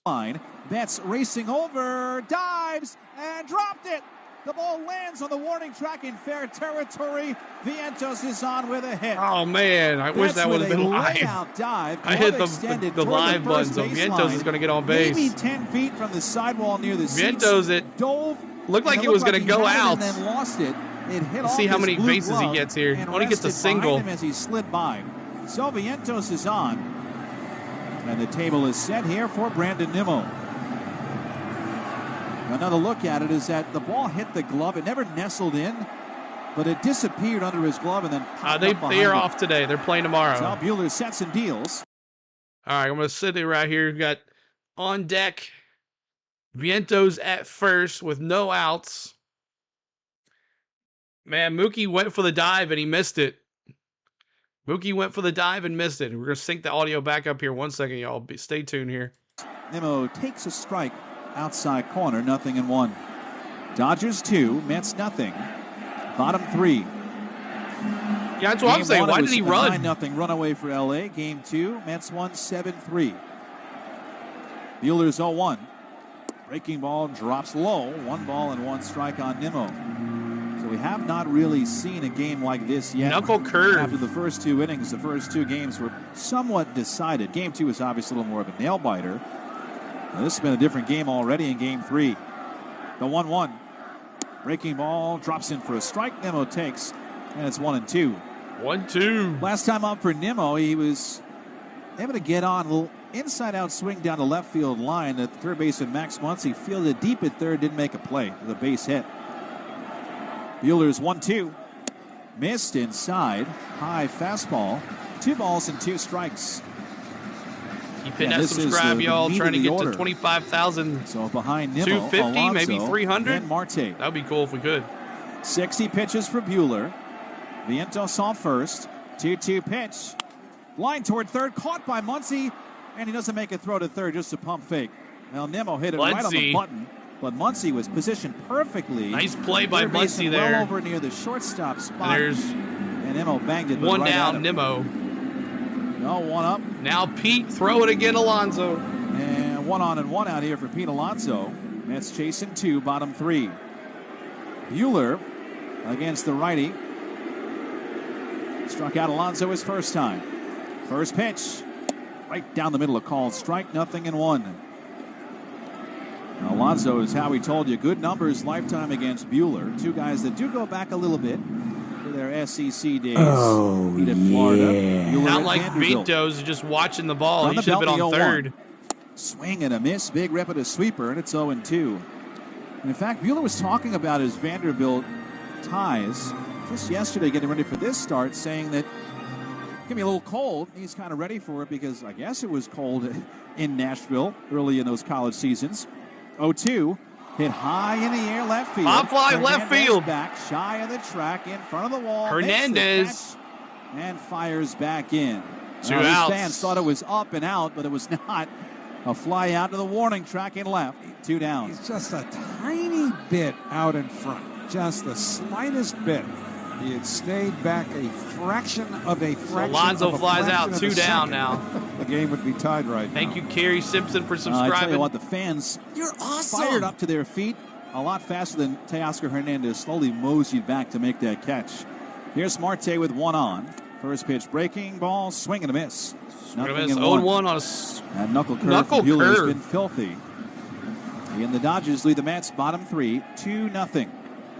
Line. Betts racing over, dives, and dropped it. The ball lands on the warning track in fair territory. Vientos is on with a hit. Oh, man. I wish that would have been live. Dive, I hit the live button, so Vientos is going to get on base. Maybe 10 feet from the sidewall near the Vientos, it dove. Looked like he was going to go out. And then lost it. It hit Let's see how many bases he gets here. Only gets a single. Him as he slid by. So Vientos is on. And the table is set here for Brandon Nimmo. Another look at it is that the ball hit the glove. It never nestled in, but it disappeared under his glove and then popped up behind they are it. off today. They're playing tomorrow. So Buehler sets and deals. All right, I'm going to sit there right here. We've got on deck Vientos at first with no outs. Man, Mookie went for the dive and he missed it. Mookie went for the dive and missed it. We're going to sync the audio back up here 1 second, y'all. Stay tuned here. Nimmo takes a strike outside corner, 0-1. Dodgers 2, Mets nothing. Bottom 3. Yeah, that's what I'm saying. Why did he run? 9-0 run away for LA. Game 2, Mets won 7-3. Buehler's 0-1. Breaking ball drops low. 1 ball and 1 strike on Nimmo. So we have not really seen a game like this yet. Knuckle curve. After the first 2 innings, the first 2 games were somewhat decided. Game 2 was obviously a little more of a nail-biter. Now, this has been a different game already in Game 3. The 1-1. Breaking ball drops in for a strike. Nimmo takes, and it's 1-2. 1-2. Last time up for Nimmo, he was able to get on a little inside-out swing down the left field line at the third baseman Max Muncy fielded deep at third, didn't make a play with a base hit. Buehler's 1-2. Missed inside. High fastball. 2 balls and 2 strikes. Keep hitting that subscribe, y'all. Trying to get to 25,000. So behind Nimmo, 250, Alonso, maybe 300. And Marte. That would be cool if we could. 60 pitches for Buehler. Vientos off first. 2-2 pitch. Line toward third. Caught by Muncy. And he doesn't make a throw to third, just a pump fake. Now Nimmo hit it right on the button. but Muncy was positioned perfectly. Nice play by Muncy there. Well over near the shortstop spot. And Nimmo banged it. One right down, Nimmo. No, one up. Now Pete, throw it again, Alonso. And 1 on and 1 out here for Pete Alonso. Mets chasing 2, bottom 3. Buehler against the righty. Struck out Alonso his first time. First pitch. Right down the middle, a called strike, 0-1. Alonso is how we told you. Good numbers lifetime against Buehler. Two guys that do go back a little bit to their SEC days. Oh, Florida. Not like Vito's just watching the ball. He should have been on third. Swing and a miss. Big rip at a sweeper, and it's 0-2. And in fact, Buehler was talking about his Vanderbilt ties just yesterday, getting ready for this start, saying that it's going to be a little cold. He's kind of ready for it because I guess it was cold in Nashville early in those college seasons. 0-2, hit high in the air, left field. Pop fly, left field. Back, shy of the track, in front of the wall. Hernandez. And fires back in. 2 outs. These fans thought it was up and out, but it was not. A fly out to the warning track and left. 2 down. He's just a tiny bit out in front. Just the slightest bit. He had stayed back a fraction of a fraction. Alonso of a flies fraction out, of a 2 down second. now. The game would be tied right now. Thank you, Kerry Simpson, for subscribing. I tell you what, the fans awesome. Fired up to their feet a lot faster than Teoscar Hernandez slowly moseyed back to make that catch. Here's Marte with 1 on. First pitch breaking ball, swing and a miss. 0-1 on a that knuckle curve from Buehler has been filthy. And the Dodgers lead the Mets bottom 3, 2-0.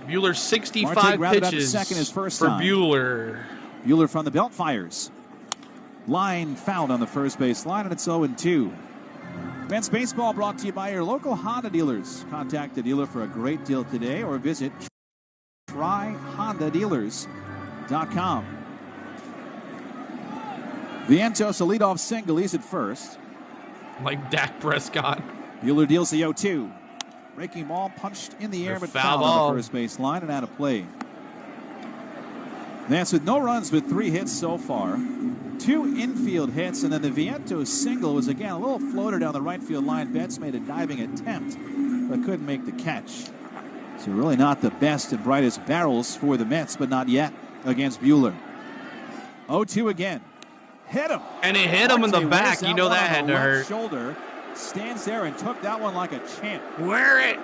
Buehler 65 pitches second his first for time. Buehler. Buehler from the belt fires. Line fouled on the first base line, and it's 0-2. Mets baseball brought to you by your local Honda dealers. Contact the dealer for a great deal today or visit tryhondadealers.com. Vientos, a leadoff single. He's at first. Like Dak Prescott. Buehler deals the 0-2. Breaking ball punched in the air, but fouled on the first base line and out of play. That's with no runs with 3 hits so far. 2 infield hits, and then the Vientos single was again a little floater down the right field line. Betts made a diving attempt, but couldn't make the catch. So really not the best and brightest barrels for the Mets, but not yet against Buehler. 0-2 again. Hit him. And it hit him in the back. You know that had to hurt. Shoulder. Stands there and took that one like a champ. Wear it.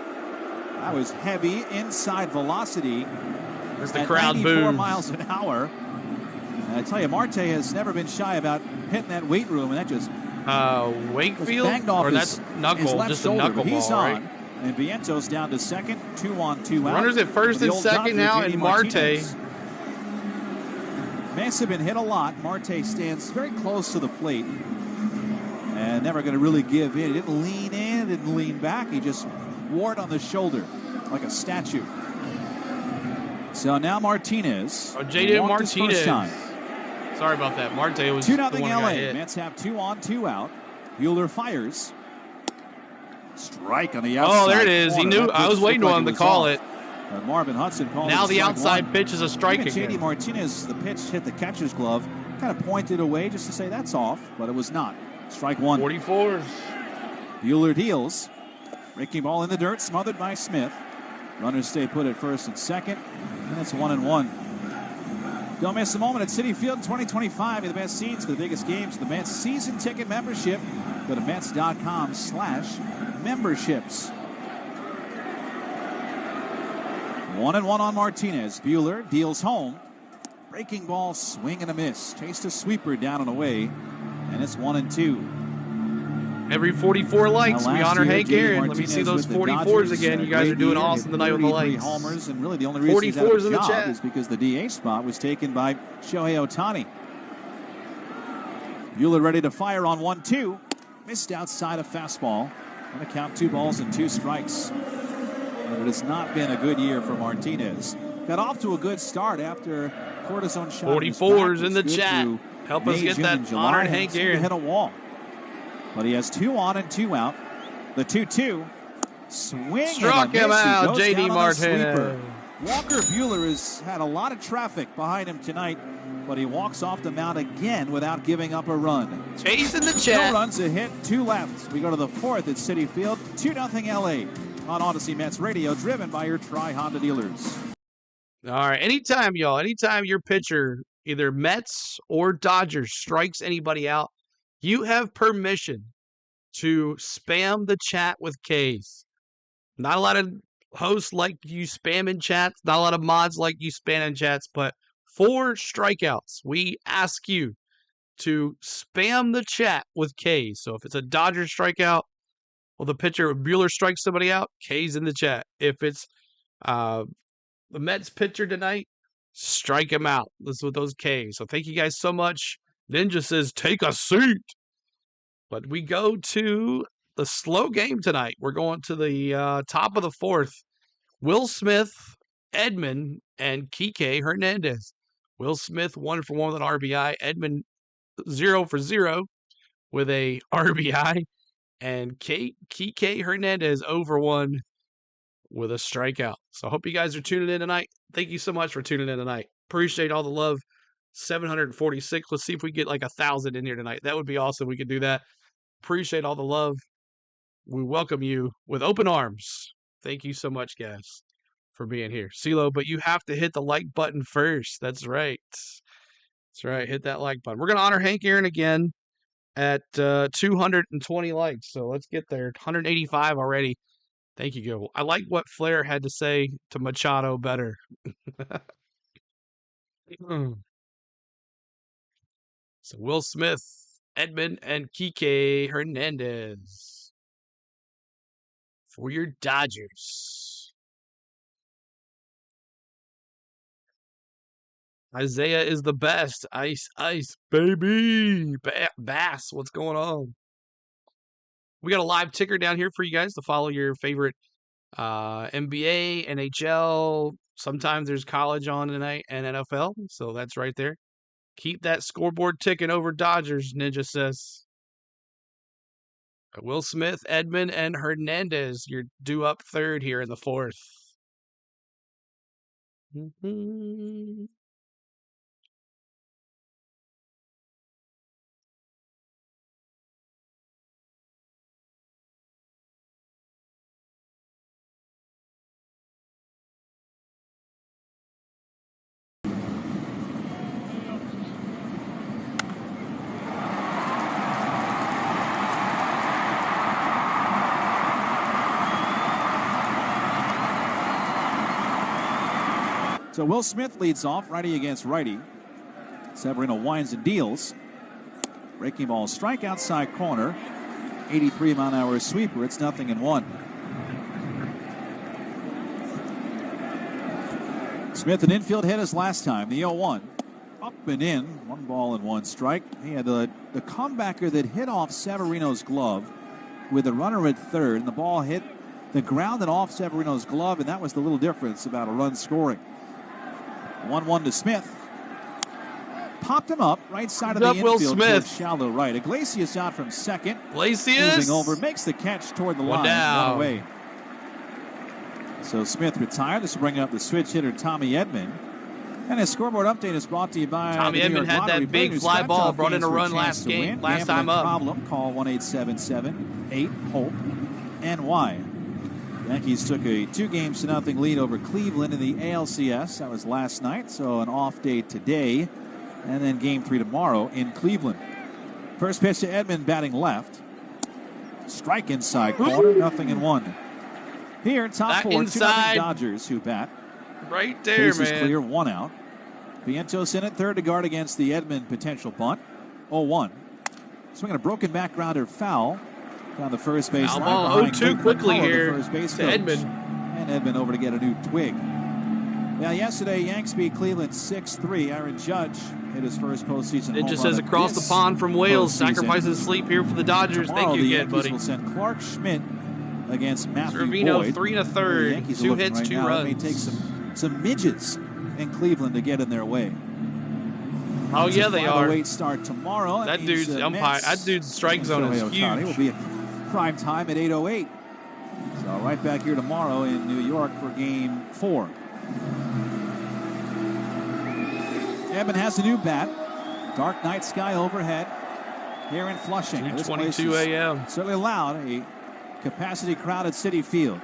That was heavy inside velocity. There's the crowd 94 miles an hour. And I tell you, Marte has never been shy about hitting that weight room, and that just Wakefield, banged off or that's knuckle, left just shoulder, a knuckle he's ball, on. right? And Vientos down to second, 2 on, 2 out. Runners at first and second now, and Marte. Mets have been hit a lot. Marte stands very close to the plate and never going to really give in. He didn't lean in, didn't lean back. He just wore it on the shoulder like a statue. So now Martinez. Oh, J.D. Martinez. Martinez. Sorry about that. Marte was 2-0 the one LA. got hit. Mets have 2 on, 2 out. Buehler fires. Strike on the outside. Oh, there it is. He knew. I was waiting on him to call it. Marvin Hudson called now it. Now the outside pitch is a strike again. J.D. Martinez, the pitch hit the catcher's glove, kind of pointed away just to say that's off, but it was not. Strike 1. 44s. Buehler deals. Breaking ball in the dirt, smothered by Smith. Runners stay put at first and second, and it's 1-1. Don't miss the moment at Citi Field in 2025. The best seats for the biggest games. The Mets season ticket membership. Go to Mets.com/memberships. 1-1 on Martinez. Buehler deals home. Breaking ball, swing and a miss. Chased a sweeper down and away, and it's 1-2. Every 44 likes, we honor Hank Aaron. Let me see those 44s again. You guys are doing awesome tonight with the likes. Homers, and really the only reason he's out of the job is because the DH spot was taken by Shohei Otani. Buehler ready to fire on 1-2. Missed outside a fastball. Going to count 2 balls and 2 strikes. But it has not been a good year for Martinez. Got off to a good start after cortisone shot. 44s in the chat. Help us get that honored Hank Aaron. Hit a wall. But he has 2 on and 2 out. The 2-2. Swing. Struck him out, J.D. Martinez. Walker Buehler has had a lot of traffic behind him tonight, but he walks off the mound again without giving up a run. Chase in the chat. 2 runs, a hit, 2 left. We go to the 4th at Citi Field. 2-0 LA. on Odyssey Mets Radio, driven by your Tri-Honda dealers. All right. Anytime, y'all, anytime your pitcher, either Mets or Dodgers, strikes anybody out, you have permission to spam the chat with K's. Not a lot of hosts like you spamming chats, not a lot of mods like you spamming chats, but for strikeouts, we ask you to spam the chat with K's. So if it's a Dodgers strikeout, well, the pitcher, Buehler strikes somebody out, K's in the chat. If it's the Mets pitcher tonight, strike him out. This is with those K's. So thank you guys so much. Ninja says, take a seat. But we go to the slow game tonight. We're going to the top of the fourth. Will Smith, Edman, and Kike Hernandez. Will Smith 1 for 1 with an RBI. Edman 0 for 0 with a RBI. And Kike Hernandez 0 for 1 with a strikeout. So I hope you guys are tuning in tonight. Thank you so much for tuning in tonight. Appreciate all the love. 746. Let's see if we get like 1,000 in here tonight. That would be awesome. We could do that. Appreciate all the love. We welcome you with open arms. Thank you so much, guys, for being here. CeeLo, but you have to hit the like button first. That's right. That's right. Hit that like button. We're going to honor Hank Aaron again at 220 likes. So let's get there. 185 already. Thank you, Gil. I like what Flair had to say to Machado better. So Will Smith, Edman, and Kike Hernandez for your Dodgers. Isaiah is the best. Ice, ice, baby. Bass, what's going on? We got a live ticker down here for you guys to follow your favorite NBA, NHL. Sometimes there's college on tonight and NFL. So that's right there. Keep that scoreboard ticking over Dodgers, Ninja says. Will Smith, Edman, and Hernandez, you're due up third here in the fourth. So Will Smith leads off, righty against righty. Severino winds and deals. Breaking ball, strike outside corner. 83-mile-an-hour sweeper. It's 0-1. Smith, an infield hit as last time, the 0-1. Up and in, 1 ball and 1 strike. He had the comebacker that hit off Severino's glove with the runner at third, and the ball hit the ground and off Severino's glove, and that was the little difference about a run scoring. 1-1 to Smith. Popped him up right side of the infield towards shallow right. Iglesias out from second. Iglesias moving over, makes the catch toward the line. One away. So Smith retired. This will bring up the switch hitter Tommy Edman. And his scoreboard update is brought to you by Tommy Edman had that big fly ball, brought in a run last game, last time up. Problem, call 1-877-8-HOPE-NY. Yankees took a 2-0 lead over Cleveland in the ALCS. That was last night, so an off day today. And then Game 3 tomorrow in Cleveland. First pitch to Edman, batting left. Strike inside corner, 0-1. Here, top four, 2-0 Dodgers who bat. Right there, Case man. is clear, 1 out. Vientos in at third to guard against the Edman potential bunt. 0-1. Swinging a broken back grounder foul. Down the first base line. Ball 0-2 quickly here to Edman. And Edman over to get a new twig. Now, yesterday, Yanks beat Cleveland 6-3. Aaron Judge hit his first postseason home run. It just says across the pond from Wales, sacrifices sleep here for the Dodgers. Tomorrow, Thank you again, Yankees buddy. will send Clark Schmidt against Matthew Servino, Boyd. 3 1/3, 2 hits, right 2 now. runs. It may take some midgets in Cleveland to get in their way. Oh, yeah, they are. Weight start tomorrow. That dude's umpire. That dude's strike zone is huge. Otani will be at prime time at 8:08. So right back here tomorrow in New York for Game 4. Edman has a new bat. Dark night sky overhead here in Flushing. 2:22 a.m. Certainly loud. A capacity crowd at Citi Field.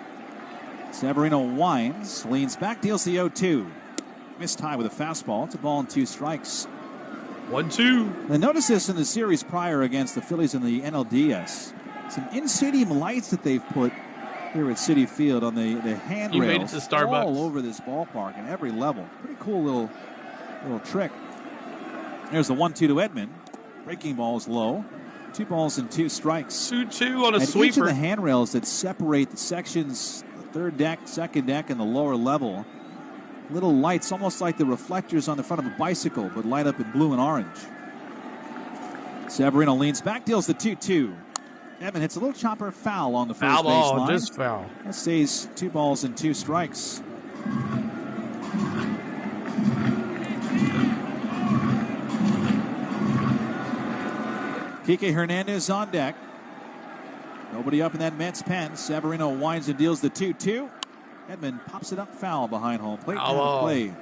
Severino winds, leans back, deals the 0-2. Missed high with a fastball. It's a ball and 2 strikes. 1-2. And notice this in the series prior against the Phillies in the NLDS. Some in-stadium lights that they've put here at Citi Field on the handrails. You made it to Starbucks. All over this ballpark at every level. Pretty cool little trick. There's the 1-2 to Edman. Breaking ball is low. 2 balls and 2 strikes. 2-2 on a and sweeper. Each of the handrails that separate the sections, the third deck, second deck, and the lower level, little lights, almost like the reflectors on the front of a bicycle, but light up in blue and orange. Severino leans back, deals the 2-2. Edman hits a little chopper foul on the first foul ball, baseline. just foul. That stays 2 balls and 2 strikes. Kike Hernandez on deck. Nobody up in that Mets pen. Severino winds and deals the 2-2. Edman pops it up foul behind home plate. Down play.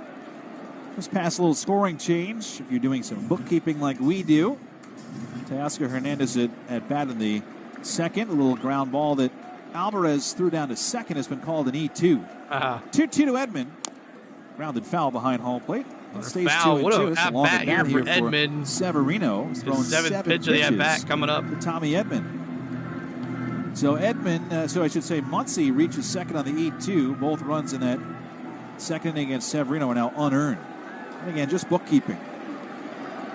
Just pass a little scoring change if you're doing some bookkeeping like we do. Teoscar Hernandez at bat in the second. A little ground ball that Alvarez threw down to second has been called an E2. 2-2 to Edman. Grounded foul behind home plate. Stays foul. 2-2. What a It's a at long bat here for Edman. For Severino. He's thrown 7 pitch of the at bat coming up. To Tommy Edman. So I should say Muncy reaches second on the E2. Both runs in that second inning against Severino are now unearned. And again, just bookkeeping.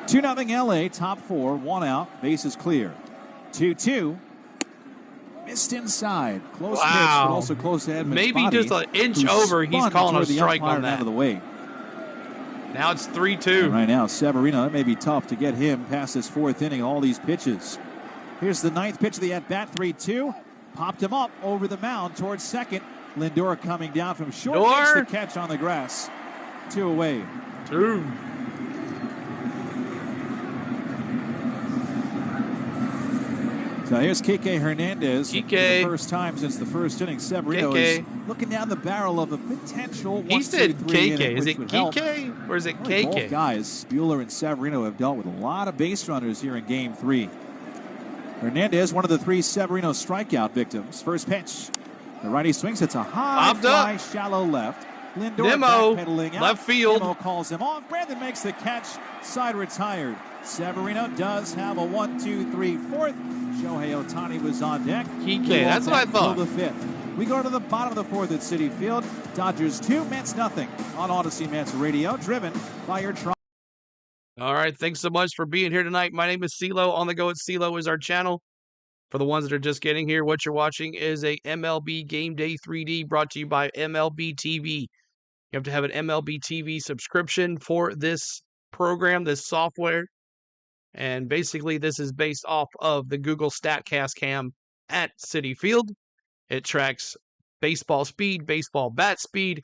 2-0 LA, top 4, 1 out, bases clear. 2-2. Missed inside. Close pitch, but also close to Edman's maybe body, just an inch over, he's calling a strike on that. Out of the way. Now it's 3-2. And right now, Severino, it may be tough to get him past this 4th inning, all these pitches. Here's the 9th pitch of the at-bat, 3-2. Popped him up over the mound towards second. Lindor coming down from short. Makes the catch on the grass. 2 away. 2. So here's Kike Hernandez. Kike. For the first time since the first inning. Severino is looking down the barrel of a potential 1-2-3 He said Kike. Is it Kike or is it KK? KK? Both guys, Buehler and Severino, have dealt with a lot of base runners here in Game 3. Hernandez, one of the 3 Severino strikeout victims. First pitch. The righty swings. It's a high fly, shallow left. Lindor backpedaling out. Left field. Nimmo calls him off. Brandon makes the catch. Side retired. Severino does have a 1-2-3-4th. Shohei Otani was on deck. Kike, that's what I thought. The 5th. We go to the bottom of the 4th at Citi Field. Dodgers 2, Mets nothing. On Odyssey Mets Radio, driven by your Tri. All right, thanks so much for being here tonight. My name is CeeLo. On the Go at CeeLo is our channel. For the ones that are just getting here, what you're watching is a MLB Game Day 3D brought to you by MLB TV. You have to have an MLB TV subscription for this program, this software. And basically, this is based off of the Google StatCast cam at Citi Field. It tracks baseball speed, baseball bat speed,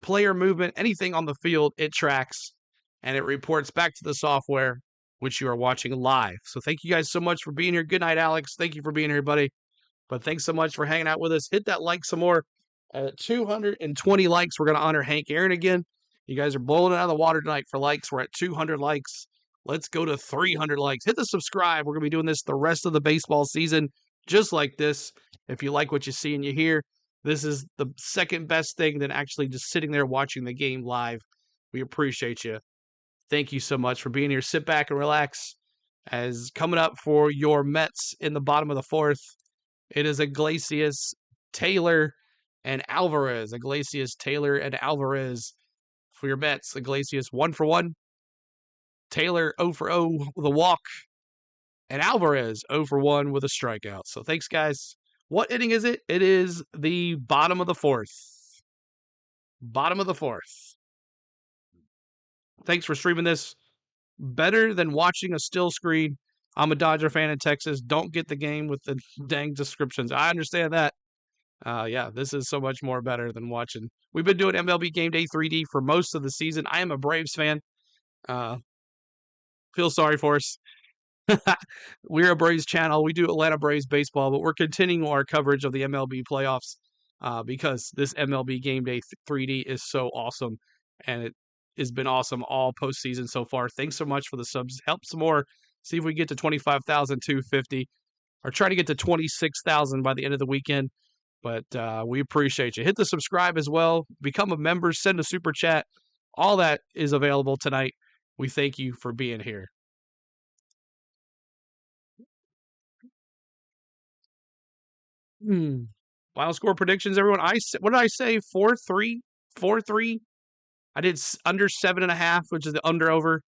player movement, anything on the field, it tracks. And it reports back to the software, which you are watching live. So thank you guys so much for being here. Good night, Alex. Thank you for being here, buddy. But thanks so much for hanging out with us. Hit that like some more. At 220 likes, we're going to honor Hank Aaron again. You guys are blowing it out of the water tonight for likes. We're at 200 likes. Let's go to 300 likes. Hit the subscribe. We're going to be doing this the rest of the baseball season, just like this. If you like what you see and you hear, this is the second best thing than actually just sitting there watching the game live. We appreciate you. Thank you so much for being here. Sit back and relax. As coming up for your Mets in the bottom of the 4th, it is Iglesias, Taylor, and Alvarez. Iglesias, Taylor, and Alvarez for your Mets. Iglesias 1 for 1. Taylor 0 for 0 with a walk. And Alvarez 0 for 1 with a strikeout. So thanks, guys. What inning is it? It is the bottom of the 4th. Bottom of the 4th. Thanks for streaming this. Better than watching a still screen. I'm a Dodger fan in Texas. Don't get the game with the dang descriptions. I understand that. Yeah, this is so much more better than watching. We've been doing MLB Game Day 3D for most of the season. I am a Braves fan. Feel sorry for us. We're a Braves channel. We do Atlanta Braves baseball, but we're continuing our coverage of the MLB playoffs because this MLB Game Day 3D is so awesome, and it has been awesome all postseason so far. Thanks so much for the subs. Help some more. See if we get to 25,250 or try to get to 26,000 by the end of the weekend. But we appreciate you. Hit the subscribe as well. Become a member. Send a super chat. All that is available tonight. We thank you for being here. Final score predictions, everyone. What did I say? 4-3? 4-3? I did under 7.5, which is the under-over.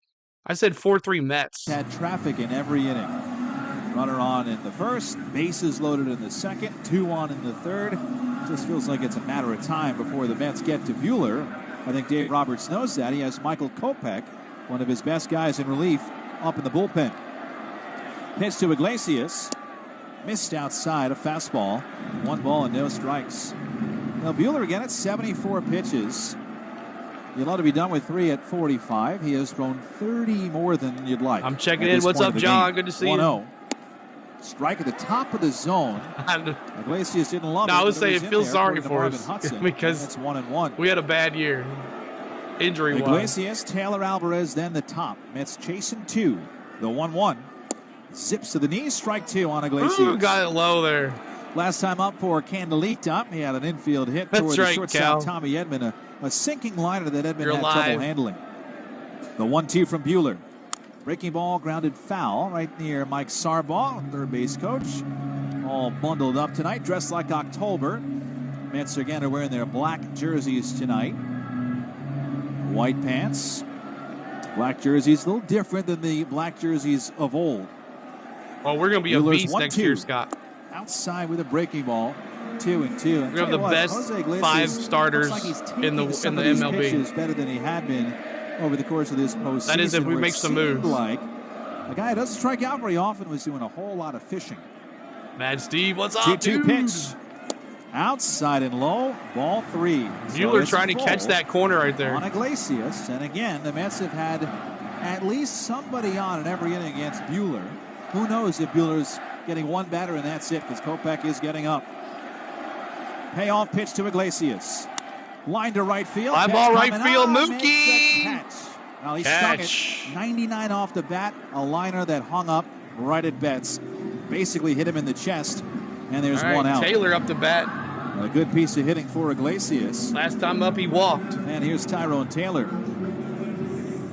I said 4-3 Mets. Had traffic in every inning. Runner on in the first, bases loaded in the second, 2 on in the third. Just feels like it's a matter of time before the Mets get to Buehler. I think Dave Roberts knows that. He has Michael Kopech, one of his best guys in relief, up in the bullpen. Pitch to Iglesias. Missed outside, a fastball. 1 ball and no strikes. Now Buehler again at 74 pitches. You'd love to be done with 3 at 45. He has thrown 30 more than you'd like. I'm checking in. What's up, John? Good to see you. 1-0. Strike at the top of the zone. Iglesias didn't love it. I would say it feels sorry for us because it's 1-1. We had a bad year, injury-wise. Iglesias, Taylor Alvarez, then the top. Mets chasing 2. The 1-1. Zips to the knees. Strike 2 on Iglesias. Ooh, got it low there. Last time up for Candelita, he had an infield hit toward the shortstop Tommy Edman. A sinking liner that Edman had trouble handling. The 1-2 from Buehler. Breaking ball, grounded foul right near Mike Sarbaugh, third base coach. All bundled up tonight, dressed like October. Mets again are wearing their black jerseys tonight. White pants. Black jerseys, a little different than the black jerseys of old. Well, we're going to be a beast next year, Scott. Outside with a breaking ball. 2-2. We're going to have the best 5 starters in the MLB. Better than he had been over the course of this postseason. That is if we make some moves. Like a guy who doesn't strike out very often was doing a whole lot of fishing. Mad Steve, what's up, 2-2 pitch. Outside and low, ball 3. Buehler trying to catch that corner right there. On Iglesias. And again, the Mets have had at least somebody on in every inning against Buehler. Who knows if Buehler's getting one batter and that's it, because Kopech is getting up. Payoff pitch to Iglesias. Line to right field. Fly ball right field, Mookie. Well, he stung it. 99 off the bat. A liner that hung up right at Betts. Basically hit him in the chest. And there's one out. Taylor up the bat. A good piece of hitting for Iglesias. Last time up, he walked. And here's Tyrone Taylor.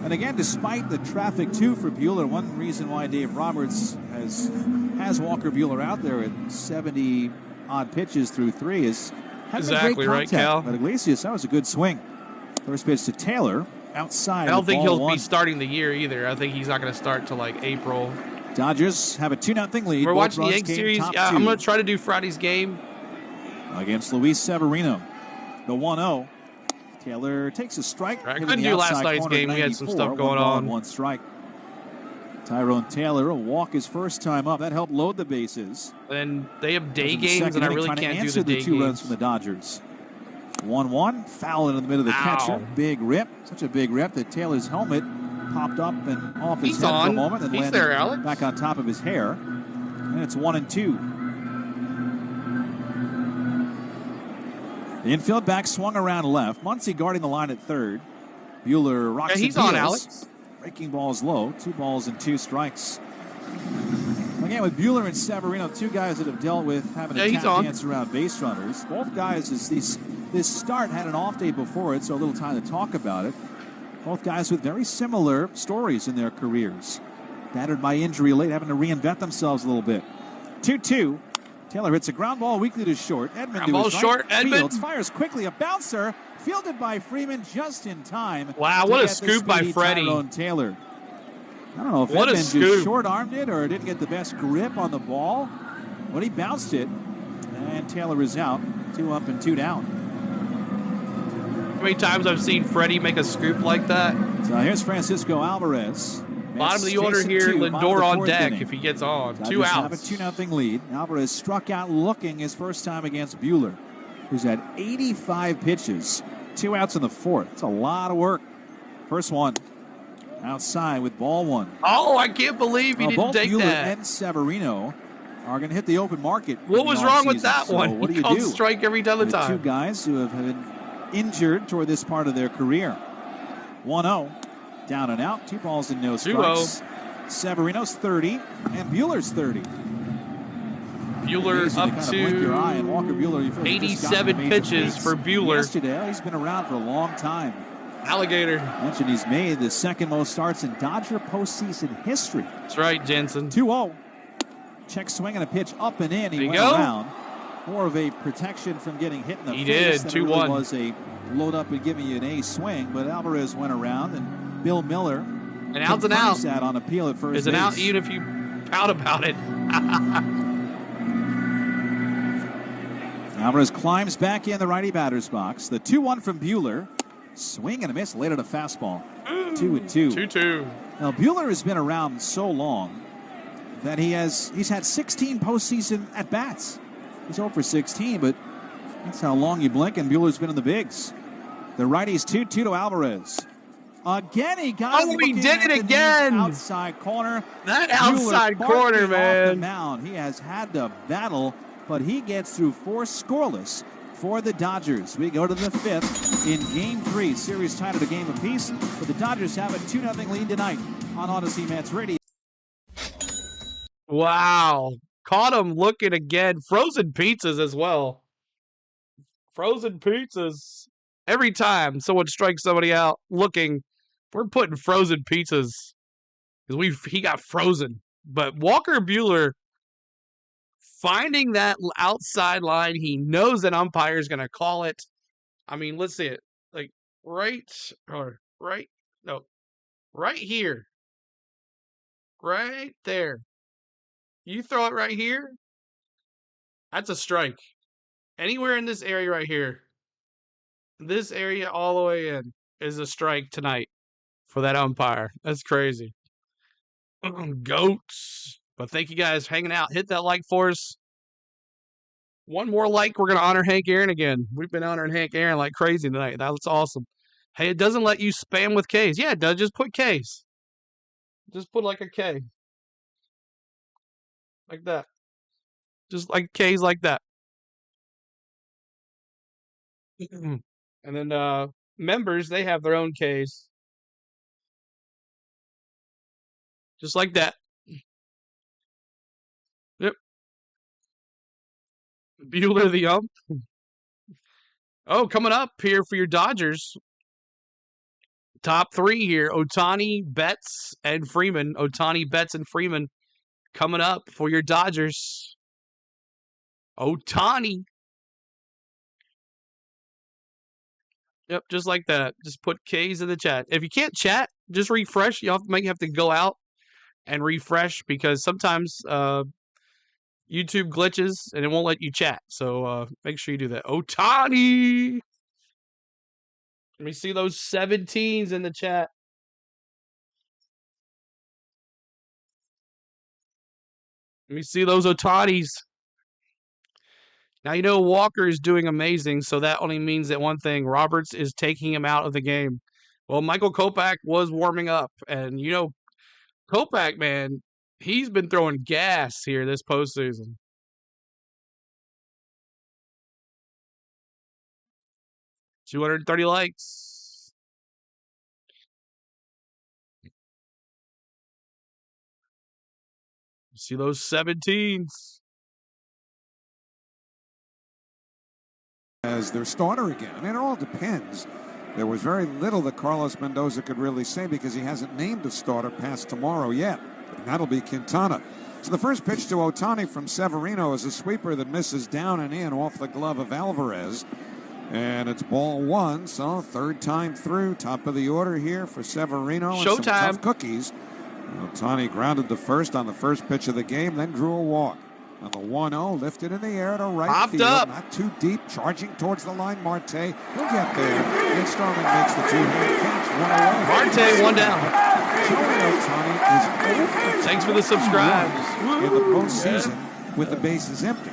And again, despite the traffic, too, for Buehler, one reason why Dave Roberts has Walker Buehler out there at 70-odd pitches through 3 is exactly right, Cal. But Iglesias, that was a good swing. First pitch to Taylor, outside. I don't think he'll be starting the year either. I think he's not going to start till like April. Dodgers have a 2-0 lead. We're watching the Yankees series. Yeah, I'm going to try to do Friday's game against Luis Severino. The 1-0. Taylor takes a strike. I couldn't do last night's game. We had some stuff going on. 1 strike. Tyrone Taylor, a walk his first time up. That helped load the bases. And they have day games, and I really can't do the day games. 2 runs from the Dodgers. 1-1, foul into the middle of the catcher. Big rip, such a big rip that Taylor's helmet popped up and off his head for a moment and landed back on top of his hair. And it's 1-2. The infield back swung around left. Muncy guarding the line at third. Buehler rocks he's on, Alex. Breaking balls low. 2 balls and 2 strikes. Again, with Buehler and Severino, 2 guys that have dealt with having a tap dance around base runners. Both guys, this start had an off day before it, so a little time to talk about it. Both guys with very similar stories in their careers. Battered by injury late, having to reinvent themselves a little bit. 2-2. Taylor hits a ground ball weakly to short. Edman to his right. Fields fires quickly. A bouncer fielded by Freeman just in time. Wow, what a scoop by Freddie. Tyrone Taylor. I don't know if Edman just short-armed it or didn't get the best grip on the ball. But he bounced it. And Taylor is out. 2 up and 2 down. How many times I've seen Freddie make a scoop like that? So here's Francisco Alvarez. Bottom of the order here, Lindor on deck if he gets on. 2 outs. Have a 2-0 lead. Alvarez struck out looking his first time against Buehler, who's had 85 pitches. 2 outs in the 4th. It's a lot of work. First one. Outside with ball 1. Oh, I can't believe he didn't take Buehler that. And Severino are going to hit the open market. What was wrong with that one? What do you do? Strike every other time. 2 guys who have been injured toward this part of their career. 1-0. Down and out. 2 balls and no strikes. 2-0. Severino's 30 and Buehler's 30. Buehler up to 87 pitches for Buehler. Yesterday, he's been around for a long time. Alligator. Mentioned he's made the second most starts in Dodger postseason history. That's right, Jensen. 2-0. Check swing and a pitch up and in. He went around. More of a protection from getting hit in the face than it really was a load up and give you an ace swing. But Alvarez went around, and Bill Miller and out's an out. That on appeal at first is an base. Out even if you pout about it. Alvarez climbs back in the righty batter's box. The 2-1 from Buehler. Swing and a miss. Later to fastball. 2-2. 2-2. Now Buehler has been around so long that he's had 16 postseason at bats. He's 0 for 16, but that's how long you blink, and Buehler's been in the bigs. The righty's 2-2 to Alvarez. Again, he got him. He did it again. Outside corner. That outside corner, man. Off the mound. He has had to battle, but he gets through 4 scoreless for the Dodgers. We go to the 5th in Game 3. Series tied at a game apiece, but the Dodgers have a 2-0 lead tonight on Odyssey Mets Radio. Wow. Caught him looking again. Frozen pizzas as well. Frozen pizzas. Every time someone strikes somebody out looking, we're putting frozen pizzas because he got frozen. But Walker Buehler finding that outside line, he knows that umpire is going to call it. I mean, let's see it. Like right here. Right there. You throw it right here, that's a strike. Anywhere in this area right here, this area all the way in is a strike tonight for that umpire. That's crazy. Goats. But thank you guys for hanging out. Hit that like for us. One more like, we're going to honor Hank Aaron again. We've been honoring Hank Aaron like crazy tonight. That's awesome. Hey, it doesn't let you spam with Ks. Yeah, it does. Just put Ks. Just put like a K. Like that. Just like K's like that. And then members, they have their own K's. Just like that. Yep. Buehler the ump. Oh, coming up here for your Dodgers. Top 3 here. Otani, Betts, and Freeman. Otani, Betts, and Freeman coming up for your Dodgers. Otani. Yep, just like that. Just put K's in the chat. If you can't chat, just refresh. You might have to go out and refresh because sometimes YouTube glitches and it won't let you chat. So make sure you do that. Otani. Let me see those 17s in the chat. Let me see those Otanis. Now, you know, Walker is doing amazing, so that only means that one thing. Roberts is taking him out of the game. Well, Michael Kopech was warming up, and, you know, Kopech, man, he's been throwing gas here this postseason. $230 likes. See those 17s. As their starter again. I mean, it all depends. There was very little that Carlos Mendoza could really say because he hasn't named a starter past tomorrow yet. And that'll be Quintana. So the first pitch to Otani from Severino is a sweeper that misses down and in off the glove of Alvarez. And it's ball 1, so third time through. Top of the order here for Severino. And some tough cookies. Otani grounded the first on the first pitch of the game, then drew a walk. On the 1-0, lifted in the air to right field. Up. Not too deep, charging towards the line. Marte, he'll get there. And Starman makes the two-hand catch. 1 away. Marte, 1 down. Joey Otani is 0 for Thanks for the subscribes. in the postseason with the bases empty.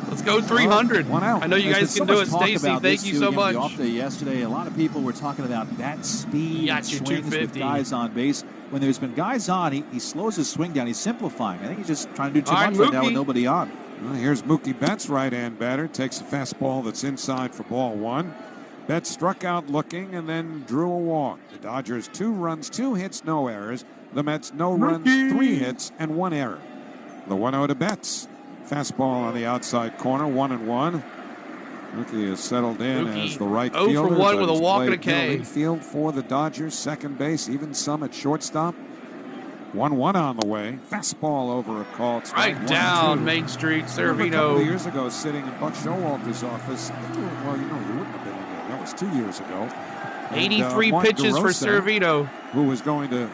Let's go 300. I know you guys can do it. Stacy, thank you so much. Off day yesterday, a lot of people were talking about bat speed and swings with guys on base. When there's been guys on, he slows his swing down. He's simplifying. I think he's just trying to do too much right now with nobody on. Well, here's Mookie Betts, right-hand batter. Takes a fastball that's inside for ball 1. Betts struck out looking and then drew a walk. The Dodgers 2 runs, 2 hits, no errors. The Mets no runs, 3 hits, and 1 error. The 1-0 to Betts. Fastball on the outside corner, 1-1. Mookie is settled in Mookie, as the right 0 fielder. for 1 with a He's walk and a played middle K. infield for the Dodgers, second base, even some at shortstop. 1-1 on the way. Fastball over a called strike. Right down 1-2. Main Street, I remember a couple Servino. of years ago sitting in Buck Showalter's office. Well, you wouldn't have been in there. That was 2 years ago. 83 Mark pitches for DeRosa, Servino. who was going to,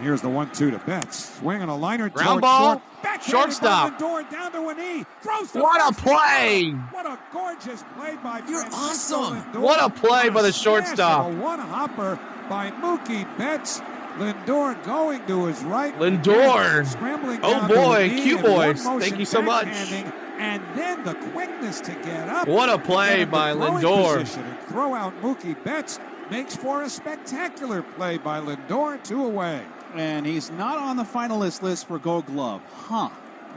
here's the 1-2 to Betts. Swinging a liner Ground toward ball, short. Backhanded shortstop. by Lindor down to a knee. Throws to What a first. play! What a gorgeous play by You're Francisco awesome. Lindor. What a play by the Smash shortstop. of a one-hopper by Mookie Betts. Lindor going to his right. Lindor. Scrambling Oh down to boy, a knee Q and boys. one Thank motion you so much. backhanding, and then the quickness to get up. What a play and by the throwing Lindor. position and throw out Mookie Betts makes for a spectacular play by Lindor, 2 away. And he's not on the finalist list for Gold Glove. Huh.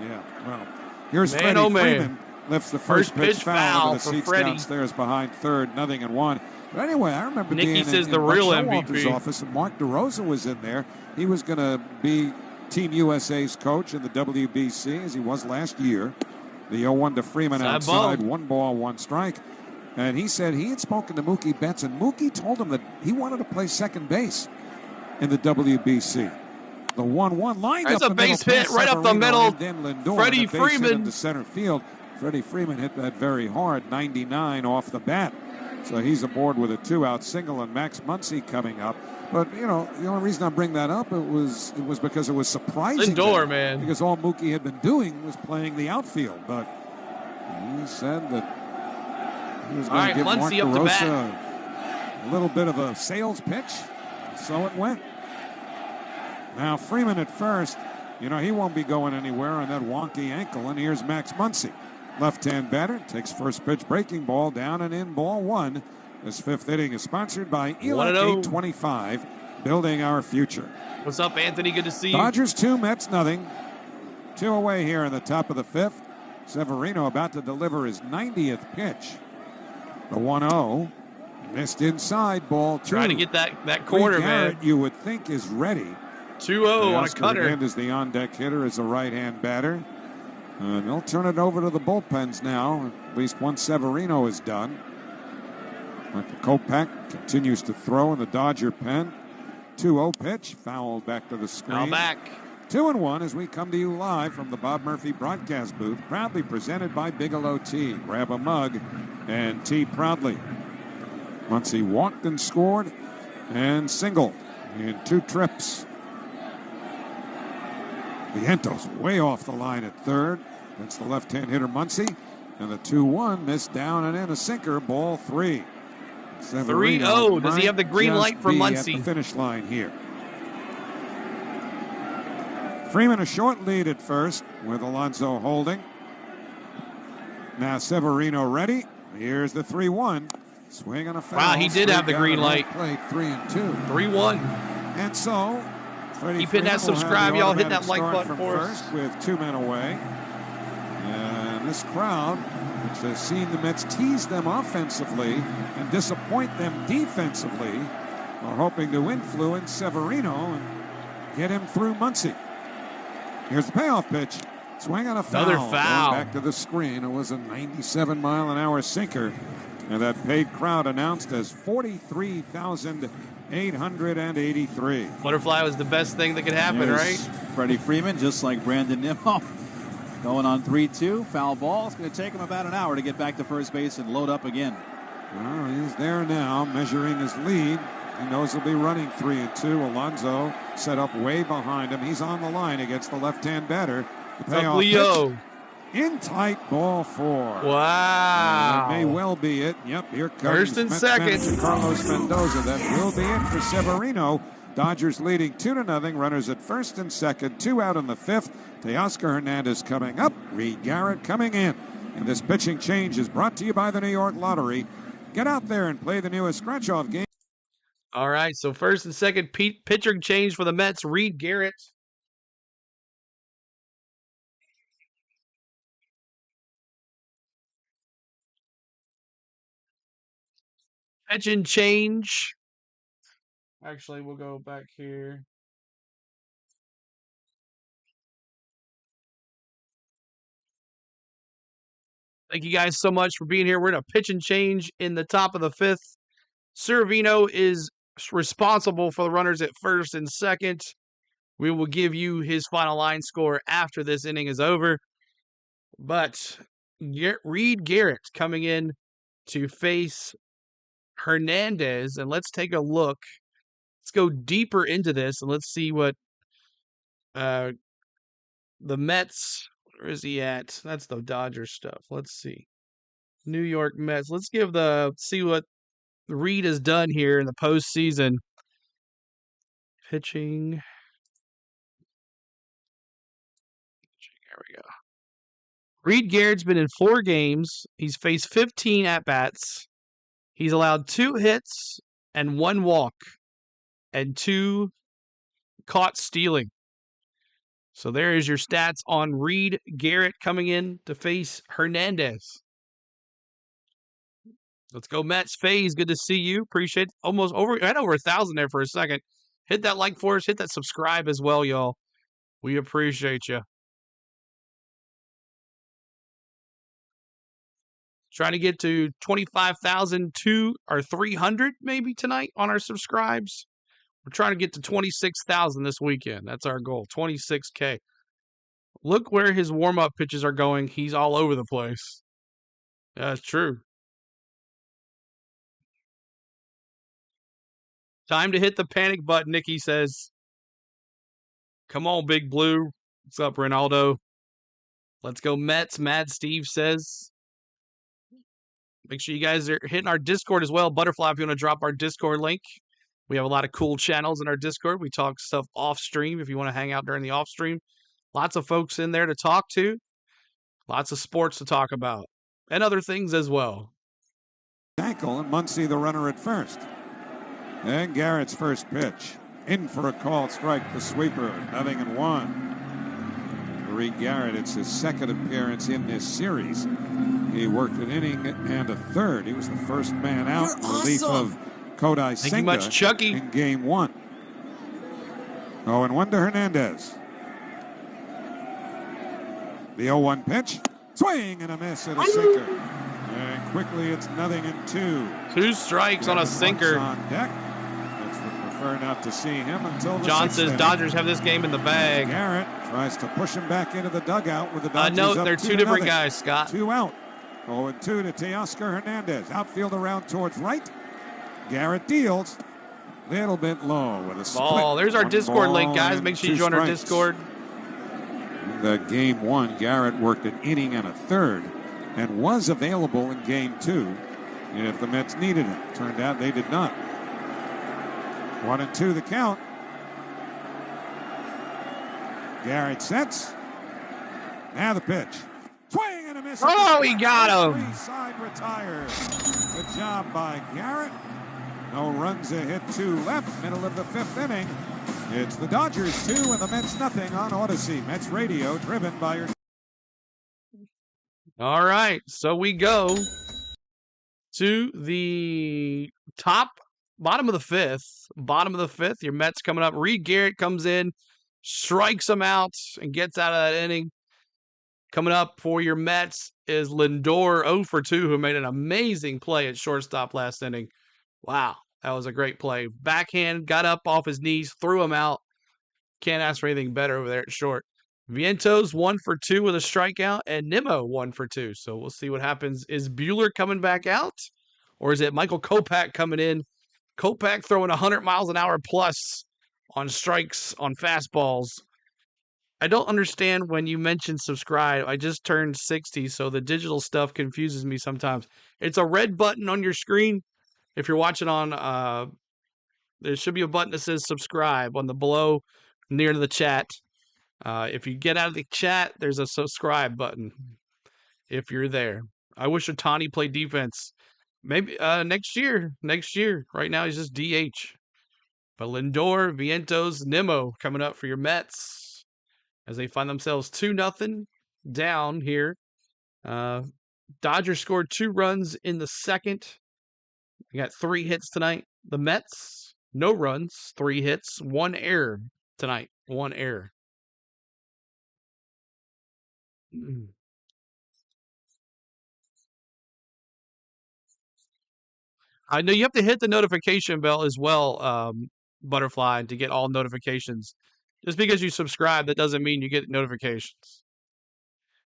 Yeah, well, here's Man, Freddie oh, man. Freeman. Lifts the first pitch foul into the seats Freddie. downstairs behind third, 0-1. But anyway, I remember Nicky being says in the Buck real Showalter's MVP. office, and Mark DeRosa was in there. He was going to be Team USA's coach in the WBC, as he was last year. The 0-1 to Freeman Side outside, ball. 1 ball, 1 strike. And he said he had spoken to Mookie Betts, and Mookie told him that he wanted to play second base in the WBC. The 1-1 lined That's up a the middle base hit past right up the Severino, middle. and then Lindor, Freddie and a base hit Freeman. into center field. Freddie Freeman hit that very hard, 99 off the bat. So he's aboard with a 2-out single, and Max Muncy coming up. But, the only reason I bring that up, it was because it was surprising. Lindor, man. Because all Mookie had been doing was playing the outfield. But he said that he was going to give Mark Muncy up to bat. DeRosa a little bit of a sales pitch. So it went. Now Freeman at first, he won't be going anywhere on that wonky ankle. And here's Max Muncy. Left-hand batter takes first pitch, breaking ball down and in, ball 1. This 5th inning is sponsored by Elite 825, building our future. What's up, Anthony? Good to see you. Dodgers 2, Mets nothing. 2 away here in the top of the 5th. Severino about to deliver his 90th pitch. The 1-0 missed inside, ball 2. Trying to get that corner, man. You would think is ready. 2-0 on a cutter. Hernandez, the on-deck hitter, is a right-hand batter. And they'll turn it over to the bullpens now. At least one Severino is done. Michael Kopech continues to throw in the Dodger pen. 2-0 pitch, fouled back to the screen. Now back. 2-1 as we come to you live from the Bob Murphy broadcast booth, proudly presented by Bigelow Tea. Grab a mug and tea proudly. Muncy walked and scored and singled in 2 trips. Vientos way off the line at third. That's the left-hand hitter Muncy. And the 2-1 missed down and in, a sinker, ball 3. 3-0. Does he have the green light for Muncy? At the finish line here. Freeman a short lead at first with Alonso holding. Now Severino ready. Here's the 3-1. Swing on a foul. Wow, he did have the green light. Played 3-2. 3-1. And so keep hitting that subscribe, y'all. Hit that like button for us. With 2 men away. And this crowd, which has seen the Mets tease them offensively and disappoint them defensively, are hoping to influence Severino and get him through Muncy. Here's the payoff pitch. Swing on a foul. Another foul. Going back to the screen. It was a 97-mile-an-hour sinker. And that paid crowd announced as 43,883. Butterfly was the best thing that could happen, right? Freddie Freeman, just like Brandon Nimmo, going on 3-2. Foul ball. It's going to take him about an hour to get back to first base and load up again. Well, he's there now, measuring his lead. He knows he'll be running 3-2. Alonso set up way behind him. He's on the line against the left-hand batter. The payoff Leo. pitch. In tight, ball 4. Wow. That may well be it. Yep, here comes First and Mets second. manager Carlos Mendoza. That will be it for Severino. Dodgers leading 2-0. Runners at first and second. 2 out in the 5th. Teoscar Hernandez coming up. Reed Garrett coming in. And this pitching change is brought to you by the New York Lottery. Get out there and play the newest scratch-off game. All right, so first and second pitching change for the Mets. Reed Garrett. Pitching change. Actually, we'll go back here. Thank you guys so much for being here. We're in a pitch and change in the top of the 5th. Servino is responsible for the runners at first and second. We will give you his final line score after this inning is over. But Reed Garrett coming in to face Hernandez. And let's take a look. Let's go deeper into this and let's see what the Mets, where is he at? That's the Dodgers stuff. Let's see. New York Mets. Let's see what Reed has done here in the postseason. Pitching. There we go. Reed Garrett's been in 4 games. He's faced 15 at-bats. He's allowed 2 hits and 1 walk and 2 caught stealing. So there is your stats on Reed Garrett coming in to face Hernandez. Let's go Mets. FaZe, good to see you. Appreciate it. I had over 1,000 there for a second. Hit that like for us. Hit that subscribe as well, y'all. We appreciate you. Trying to get to 25,000 or 300 maybe tonight on our subscribes. We're trying to get to 26,000 this weekend. That's our goal, 26K. Look where his warm-up pitches are going. He's all over the place. That's true. Time to hit the panic button, Nikki says. Come on, Big Blue. What's up, Ronaldo? Let's go Mets, Mad Steve says. Make sure you guys are hitting our Discord as well. Butterfly, if you want to drop our Discord link. We have a lot of cool channels in our Discord. We talk stuff off stream if you want to hang out during the off stream. Lots of folks in there to talk to. Lots of sports to talk about. And other things as well. Ankle and Muncy the runner at first. And Garrett's first pitch. In for a called strike, the sweeper. 0-1. Reed Garrett, it's his second appearance in this series. He worked an inning and a third. He was the first man out in relief of Kodai Senga. Thank you much, Chucky. In game 1. 0-1 to Hernandez. The 0-1 pitch. Swing and a miss at a sinker. And quickly it's 0-2. 2 strikes on a sinker. On deck. It's would prefer not to see him until the John 6th says inning. Dodgers have this game in the bag. Garrett tries to push him back into the dugout with the Dodgers No, up they're 2 different 2-0. guys, Scott. 2 out. 0-2 to Teoscar Hernandez. Outfield around towards right. Garrett deals. Little bit low with a split. Ball. There's our 1 Discord ball link, guys. and Make sure you 2 join our strikes. Discord. In the game 1, Garrett worked an inning and a third and was available in game 2 if the Mets needed him. Turned out they did not. 1-2 the count. Garrett sets. Now the pitch. Swing and a miss. Oh, he got him. Side retired. Good job by Garrett. No runs, a hit, 2 left. Middle of the 5th inning. It's the Dodgers 2 and the Mets nothing on Odyssey. Mets Radio, driven by your... All right, so we go to the bottom of the 5th. Bottom of the 5th, your Mets coming up. Reed Garrett comes in, strikes them out, and gets out of that inning. Coming up for your Mets is Lindor 0 for 2, who made an amazing play at shortstop last inning. Wow, that was a great play. Backhand, got up off his knees, threw him out. Can't ask for anything better over there at short. Vientos 1 for 2 with a strikeout, and Nimmo 1 for 2. So we'll see what happens. Is Buehler coming back out, or is it Michael Kopech coming in? Kopech throwing 100 miles an hour plus on strikes, on fastballs. I don't understand when you mention subscribe. I just turned 60, so the digital stuff confuses me sometimes. It's a red button on your screen. If you're watching on, there should be a button that says subscribe on the below near to the chat. If you get out of the chat, there's a subscribe button if you're there. I wish Otani played defense. Maybe next year. Right now, he's just DH. But Lindor, Vientos, Nimmo coming up for your Mets as they find themselves 2-0 down here. Dodgers scored 2 runs in the second. We got 3 hits tonight. The Mets, no runs, 3 hits, 1 error tonight. 1 error. I know you have to hit the notification bell as well, Butterfly, to get all notifications. Just because you subscribe, that doesn't mean you get notifications.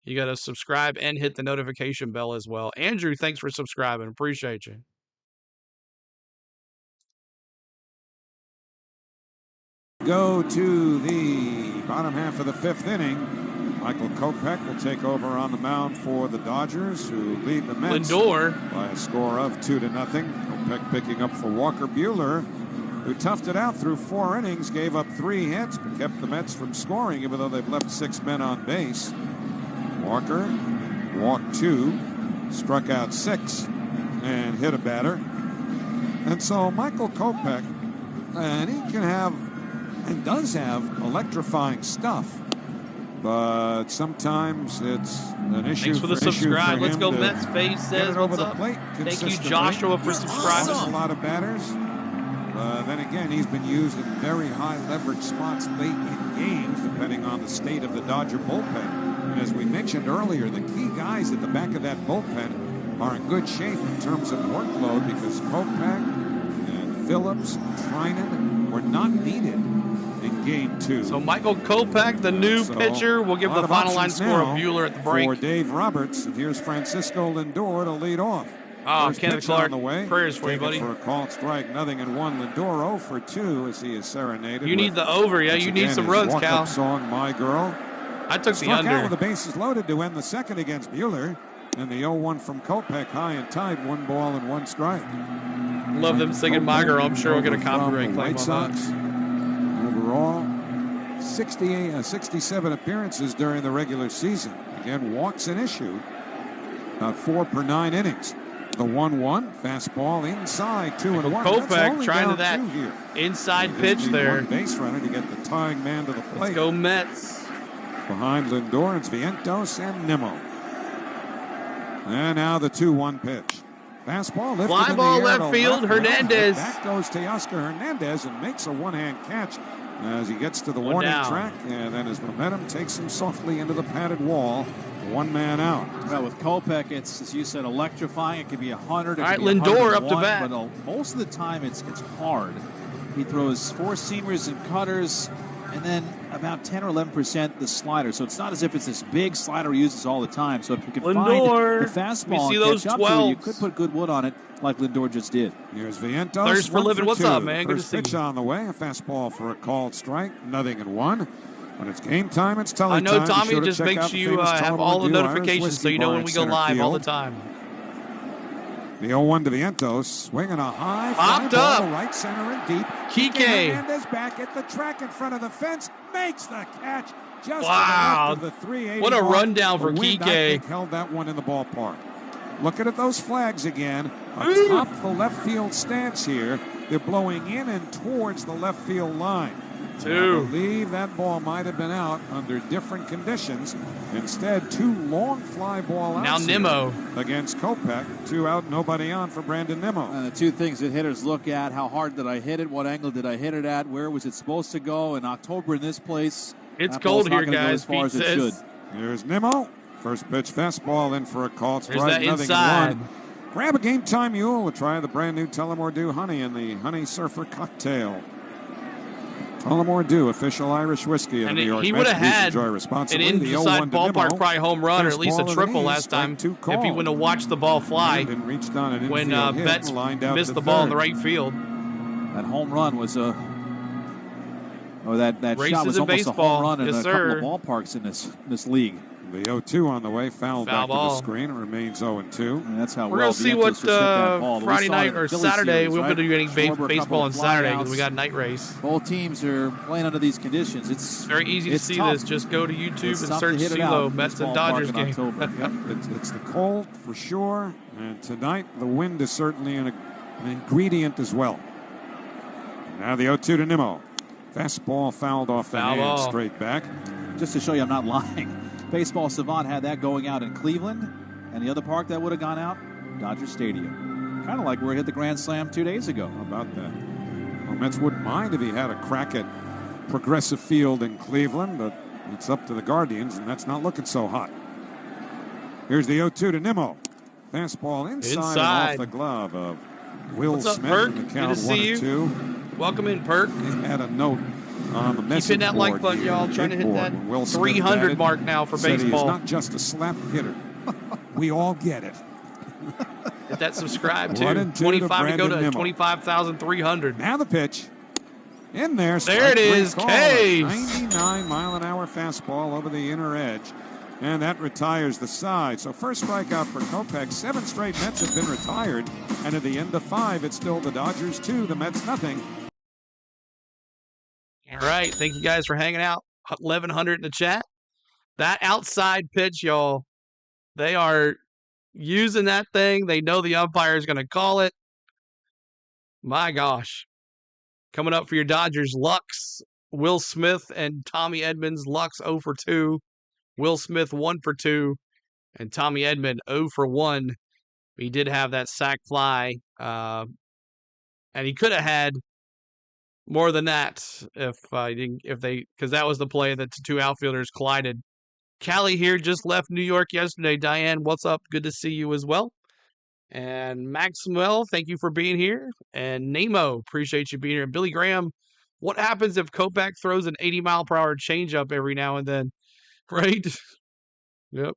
You got to subscribe and hit the notification bell as well. Andrew, thanks for subscribing. Appreciate you. Go to the bottom half of the 5th inning. Michael Kopech will take over on the mound for the Dodgers, who lead the Mets Lindor by a score of 2-0. Kopech picking up for Walker Buehler, who toughed it out through 4 innings, gave up 3 hits, but kept the Mets from scoring, even though they've left 6 men on base. Walker walked 2, struck out 6, and hit a batter. And so Michael Kopech, and he can have and does have electrifying stuff, but sometimes it's an issue. Thanks for the subscribe. Let's go Mets. Face says what's up. Thank you, Joshua, for subscribing. A lot of batters. Then again, he's been used in very high leverage spots late in games, depending on the state of the Dodger bullpen. And as we mentioned earlier, the key guys at the back of that bullpen are in good shape in terms of workload, because Kopech and Phillips, Trinan were not needed in game 2. So Michael Kopech, the new pitcher, will give the final line score of Buehler at the break. For Dave Roberts, and here's Francisco Lindor to lead off. Oh, Kenneth Clark, on the way. Prayers for you, buddy. For a called strike, 0-1. Lindor 0 for 2 as he is serenaded. You need the over, yeah. You need some runs, Cal. Song, My Girl. I took the under. Out with the bases loaded to end the second against Buehler. And the 0-1 from Kopech, high and tight, 1 ball and 1 strike. Love them singing My Girl. I'm sure we'll get a copyright claim on that. Overall, 67 appearances during the regular season. Again, walks an issue. About 4 per 9 innings. The 1-1 fastball inside, 2-1. Kopech trying to that inside pitch there. One base runner to get the tying man to the plate. Let's go Mets. Behind Lindor, it's Vientos and Nimmo. And now the 2-1 pitch. Fastball lifted fly ball left field. Hernandez. Back goes Teoscar Hernandez and makes a one-hand catch as he gets to the warning track, and then his momentum takes him softly into the padded wall. 1 man out. Well, with Kopech, it's, as you said, electrifying. It could be 100. All right, Lindor up to bat. But most of the time, it's hard. He throws 4 seamers and cutters, and then about 10 or 11% the slider. So it's not as if it's this big slider he uses all the time. So if you can find the fastball and catch up to it, you could put good wood on it, like Lindor just did. Here's Vientos. Thirst for living. What's up, man? Good to see you. First pitch on the way. A fastball for a called strike. 0-1. When it's game time, it's telling time. I know, Tommy, just make sure you have all the notifications so you know when we go live all the time. The 0-1 to Vientos, swinging a high fly ball to right center and deep. Kike Hernandez back at the track in front of the fence, makes the catch just wow. to the 380. What a rundown for Kike. Held that one in the ballpark. Looking at those flags again, atop the left field stance here. They're blowing in and towards the left field line. I believe that ball might have been out under different conditions. Instead, 2 long fly ball outs. Now Nimmo against Kopech. 2 out, nobody on for Brandon Nimmo. And the 2 things that hitters look at: how hard did I hit it? What angle did I hit it at? Where was it supposed to go? In October in this place, it's cold here, guys. As far as it should. Here's Nimmo. First pitch fastball in for a called strike. There's that inside. 0-1. Grab a game time mule. We'll try the brand new Tullamore Dew Honey and the Honey Surfer cocktail. Tullamore Dew, official Irish whiskey of the New York Mets. He would have had an inside ballpark probably home run, or at least a triple last time if he wouldn't have watched the ball fly when Betts missed the ball in the right field. That home run was that shot was almost a home run in a couple of ballparks in this league. The 0-2 on the way, foul back ball. to the screen. It remains 0-2. And that's how we're going to see what Friday night or Saturday. We won't do any baseball on Saturday because we got night race. Both teams are playing under these conditions. It's very easy to see tough. this. Just go to YouTube and search CeeLo Mets and Dodgers game. It's the cold for sure. And tonight, the wind is certainly an ingredient as well. Now the 0-2 to Nimmo. Fastball fouled off the hand, straight back. Just to show you I'm not lying. Baseball Savant had that going out in Cleveland, and the other park that would have gone out, Dodger Stadium. Kind of like where it hit the Grand Slam 2 days ago. How about that? Well, Mets wouldn't mind if he had a crack at Progressive Field in Cleveland, but it's up to the Guardians, and that's not looking so hot. Here's the 0-2 to Nimmo. Fastball inside. And off the glove of Will What's up, Smith Perk? in the Good count, to see you. 1-2. Welcome in, Perk. They had a note on the message Keep hitting that like board button, here, y'all. the Trying to big hit board, that when Will Smith 300 batted, mark now for said baseball. He is not just a slap hitter. We all get it. Hit that subscribe too. 1-2 to 25 to go to Brandon Nimmo. 25,300. Now the pitch. In there. There it is. Case. 99-mile-an-hour fastball over the inner edge. And that retires the side. So first strikeout for Kopech. 7 straight Mets have been retired. And at the end of 5, it's still the Dodgers 2, the Mets nothing. All right. Thank you guys for hanging out. 1,100 in the chat. That outside pitch, y'all. They are using that thing. They know the umpire is going to call it. My gosh. Coming up for your Dodgers, Lux, Will Smith, and Tommy Edmonds. Lux 0 for 2. Will Smith 1 for 2. And Tommy Edmond 0 for 1. He did have that sac fly. And he could have had more than that because that was the play that the 2 outfielders collided. Callie here just left New York yesterday. Diane, what's up? Good to see you as well. And Maxwell, thank you for being here. And Nemo, appreciate you being here. And Billy Graham, what happens if Kopech throws an 80-mile-per-hour changeup every now and then? Right? Yep.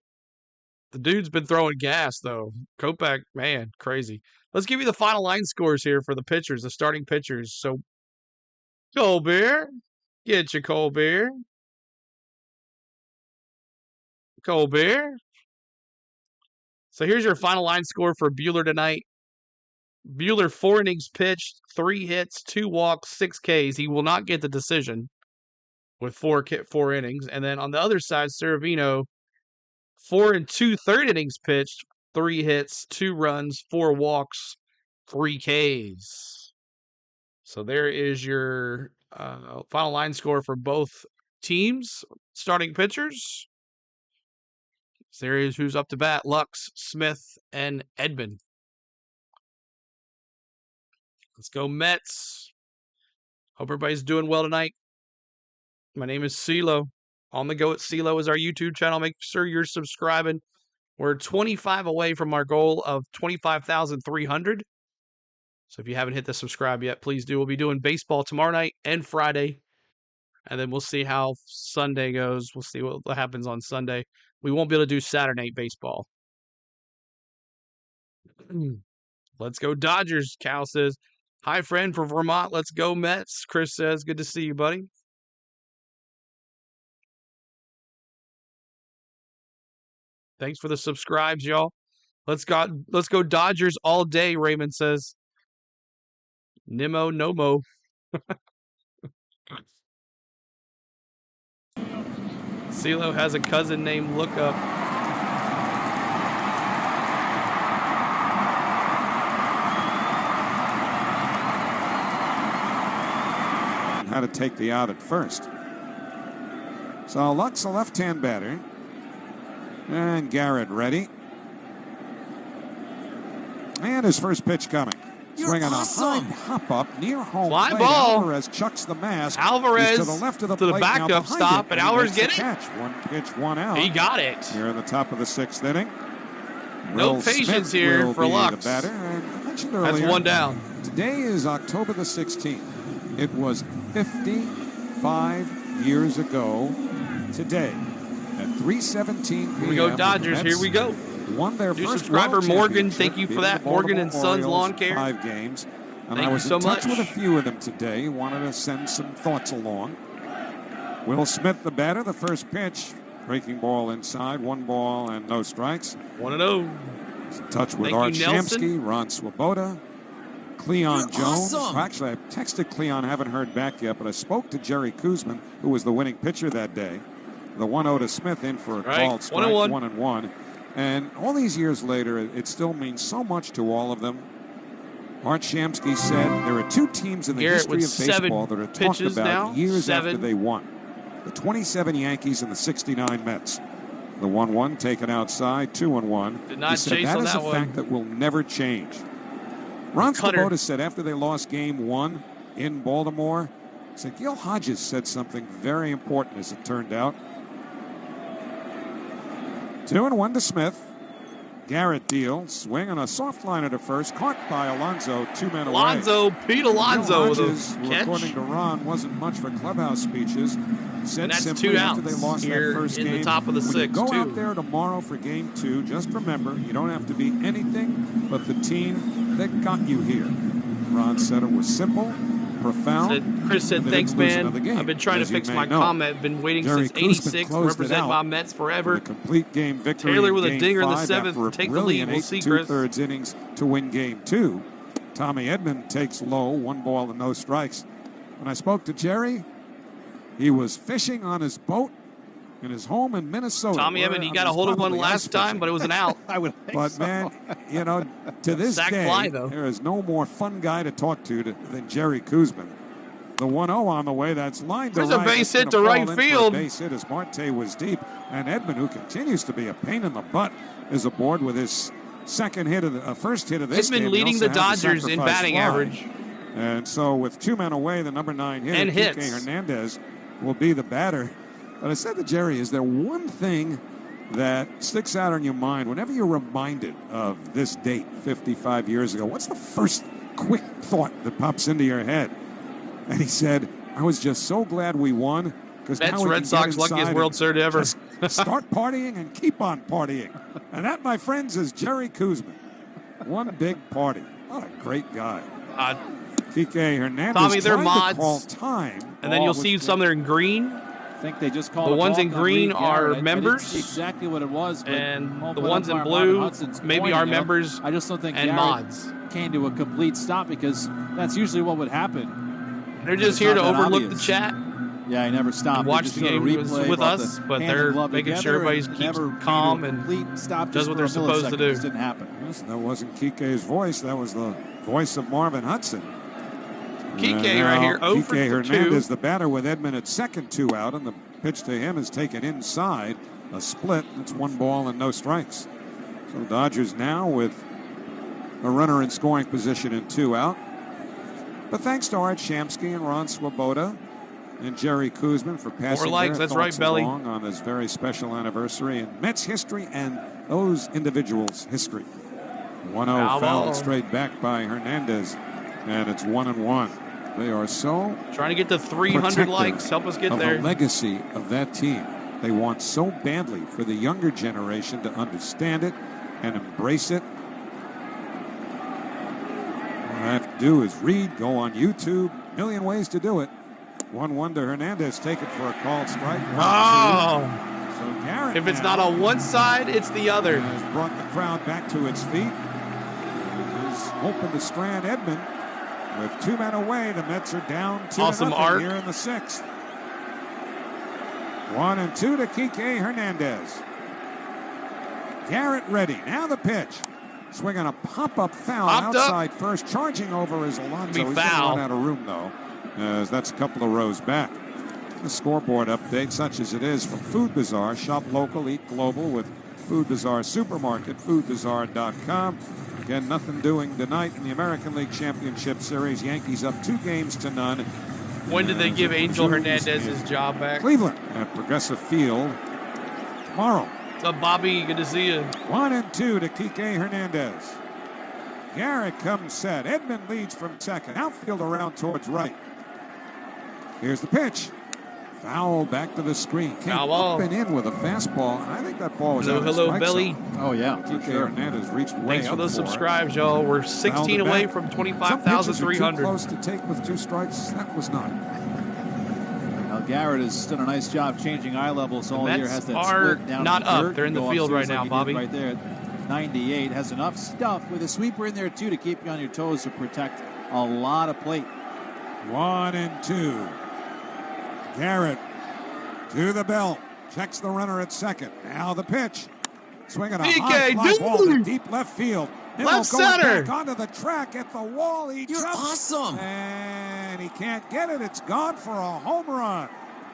The dude's been throwing gas, though. Kopech, man, crazy. Let's give you the final line scores here for the pitchers, the starting pitchers. So, Colbert, get your Colbert. Colbert. So here's your final line score for Buehler tonight. Buehler, 4 innings pitched, 3 hits, 2 walks, 6 Ks. He will not get the decision with 4 innings. And then on the other side, Severino, 4 2/3 innings pitched, 3 hits, 2 runs, 4 walks, 3 Ks. So there is your final line score for both teams, starting pitchers. So there is who's up to bat: Lux, Smith, and Edmond. Let's go Mets. Hope everybody's doing well tonight. My name is CeeLo. On the Go at CeeLo is our YouTube channel. Make sure you're subscribing. We're 25 away from our goal of 25,300. So if you haven't hit the subscribe yet, please do. We'll be doing baseball tomorrow night and Friday. And then we'll see how Sunday goes. We'll see what happens on Sunday. We won't be able to do Saturday night baseball. Let's go Dodgers, Cal says. Hi, friend from Vermont. Let's go Mets. Chris says, good to see you, buddy. Thanks for the subscribes, y'all. Let's go Dodgers all day, Raymond says. Nemo, no-mo. CeeLo has a cousin named Lookup. How to take the out at first. So Lux, a left-hand batter. And Garrett ready. And his first pitch coming. Swinging awesome. A high hop-up near home Fly plate. ball. Alvarez chucks the mask. Alvarez to the left of the to the plate, backup stop, and Alvarez get it? Catch. 1 pitch, 1 out. He got it. Here in the top of the 6th inning. No Will patience Smith here will for be Lux. The batter. And I mentioned earlier, that's 1 down. Today is October the 16th. It was 55 years ago today at 3:17 p.m. Here we go, Dodgers. Here we go. Won their New first subscriber World Morgan, Championship, thank you for that. beating the Morgan and Baltimore Sons Orioles Lawn Care. 5 games. And Thank I was you so in touch much. with a few of them today. Wanted to send some thoughts along. Will Smith, the batter, the first pitch. Breaking ball inside, 1 ball and no strikes. 1-0. He's in touch with Thank Art you, Nelson. Shamsky, Ron Swoboda, Cleon Jones. awesome. Actually, I texted Cleon, haven't heard back yet, but I spoke to Jerry Kuzman, who was the winning pitcher that day. The 1-0 to Smith in for a called strike, 1-1. And all these years later, it still means so much to all of them. Art Shamsky said there are 2 teams in the Garrett history with of baseball that are talked pitches about now. years 7. after they won. The 27 Yankees and the 69 Mets. The 1-1 taken outside, 2-1. Did not he said chase that on is that a one. fact that will never change. Ron Cutter. Swoboda said after they lost Game 1 in Baltimore, he said Gil Hodges said something very important as it turned out. 2-1 to Smith. Garrett deals, swing on a soft liner to first, caught by Alonso, 2 men away. Pete Alonso with Hodges, a who, catch. according to Ron, wasn't much for clubhouse speeches, said And that's simply 2 after outs they lost here that first in game, the top of the when you 6th, go too. out there tomorrow for game 2, just remember, you don't have to be anything but the team that got you here. Ron said it was simple, profound. Chris said, thanks, man. I've been trying to fix my comment. Been waiting since 86 to represent my Mets forever. A complete game victory. Taylor with in a game dinger in the 5 7th. after a Take the lead. brilliant We'll 8 see, Chris. 2/3 innings to win game 2. Tommy Edman takes low, 1 ball and no strikes. When I spoke to Jerry, he was fishing on his boat in his home in Minnesota. Tommy Edman, he got a hold of one last time, but it was an out. I would think But, so. man, you know, to this Sack day, fly, though. there is no more fun guy to talk to than Jerry Koosman. The 1-0 on the way, that's lined to There's right. a base It's hit gonna to fall right in for a field. base hit as Marte was deep. And Edman, who continues to be a pain in the butt, is aboard with his second hit of the first hit of this game. Edman He leading also the has a Dodgers in sacrifice batting fly. average. And so with 2 men away, the number 9 hitter, And Kike hits. Hernandez, will be the batter. But I said to Jerry, is there one thing that sticks out in your mind whenever you're reminded of this date 55 years ago? What's the first quick thought that pops into your head? And he said, I was just so glad we won. Because Mets, Red Sox, luckiest World Series ever. Start partying and keep on partying. And that, my friends, is Jerry Koosman. One big party. What a great guy. Kike Hernandez Tommy, they're tried mods. to call time. And then you'll see some that are in green. I think they just called The a ones balk in on green Reed are Garrett. I members. didn't see exactly what it was, but And home the plate ones in umpire blue Marvin Hudson's maybe pointing are at him. members I just don't think and Garrett mods. came to a complete stop because that's usually what would happen. They're just It's here not to that overlook obvious. the chat. Yeah, he never stopped. And They watch just the showed a game replay with about us, the but hand they're and glove making sure together everybody and keeps never came to calm a and complete stop does just what for they're a supposed to millisecond. do. It just didn't happen. Yes, that wasn't Kike's voice. That was the voice of Marvin Hudson. Kike And right now here, 0 for Kike 2. Hernandez, the batter with Edman at second, 2 out, and the pitch to him is taken inside. A split. It's 1 ball and no strikes. So Dodgers now with a runner in scoring position and 2 out. But thanks to Art Shamsky and Ron Swoboda and Jerry Koosman for passing likes, their that's right, thoughts Belly. along on this very special anniversary in Mets history and those individuals' history. 1-0 Foul ball. fouled straight back by Hernandez, and it's 1-1. They are so Trying to get to 300 protective likes. Help us get of there. the legacy of that team. They want so badly for the younger generation to understand it and embrace it. All I have to do is read, go on YouTube. Million ways to do it. 1-1 to Hernandez. Take it for a called strike. 1-2. So Garrett, If it's now not on one side, it's the other. has brought the crowd back to its feet. Is hoping to strand Edman. With 2 men away, the Mets are down 2-0 Awesome arc. here in the 6th. 1-2 to Kike Hernandez. Garrett ready. Now the pitch. Swinging a pop-up foul Popped up. outside first. Charging over is Alonso. Be He's going to foul. run out of room, though, as that's a couple of rows back. The scoreboard update, such as it is, from Food Bazaar. Shop local, eat global with Food Bazaar Supermarket, foodbazaar.com. Again, nothing doing tonight in the American League Championship Series. Yankees up 2-0. When did they As give it Angel resumes Hernandez in his job back? Cleveland at Progressive Field tomorrow. What's up, Bobby? Good to see you. 1-2 to Kike Hernandez. Garrett comes set. Edman leads from second. Outfield around towards right. Here's the pitch. Foul back to the screen. Came Foul ball. up and in with a fastball. And I think that ball was Hello, out of hello, strike Belly. zone. Oh, yeah. Kike Hernandez reached way Thanks for up those for it. subscribes, y'all. We're 16 Fouled it away back. from Some pitches are 25,300. too close to take with 2 strikes. That was not. Now Garrett has done a nice job changing eye levels all year. Mets Has that are split down not in the up. dirt. They're in the Go field upstairs right now, like he did Bobby. Right there at 98. Has enough stuff with a sweeper in there, too, to keep you on your toes to protect a lot of plate. 1-2. Garrett to the belt. Checks the runner at second. Now the pitch. Swinging a high fly ball to deep left field. Left Going center. back onto the track at the wall. He You're jumps, awesome. and he can't get it. It's gone for a home run.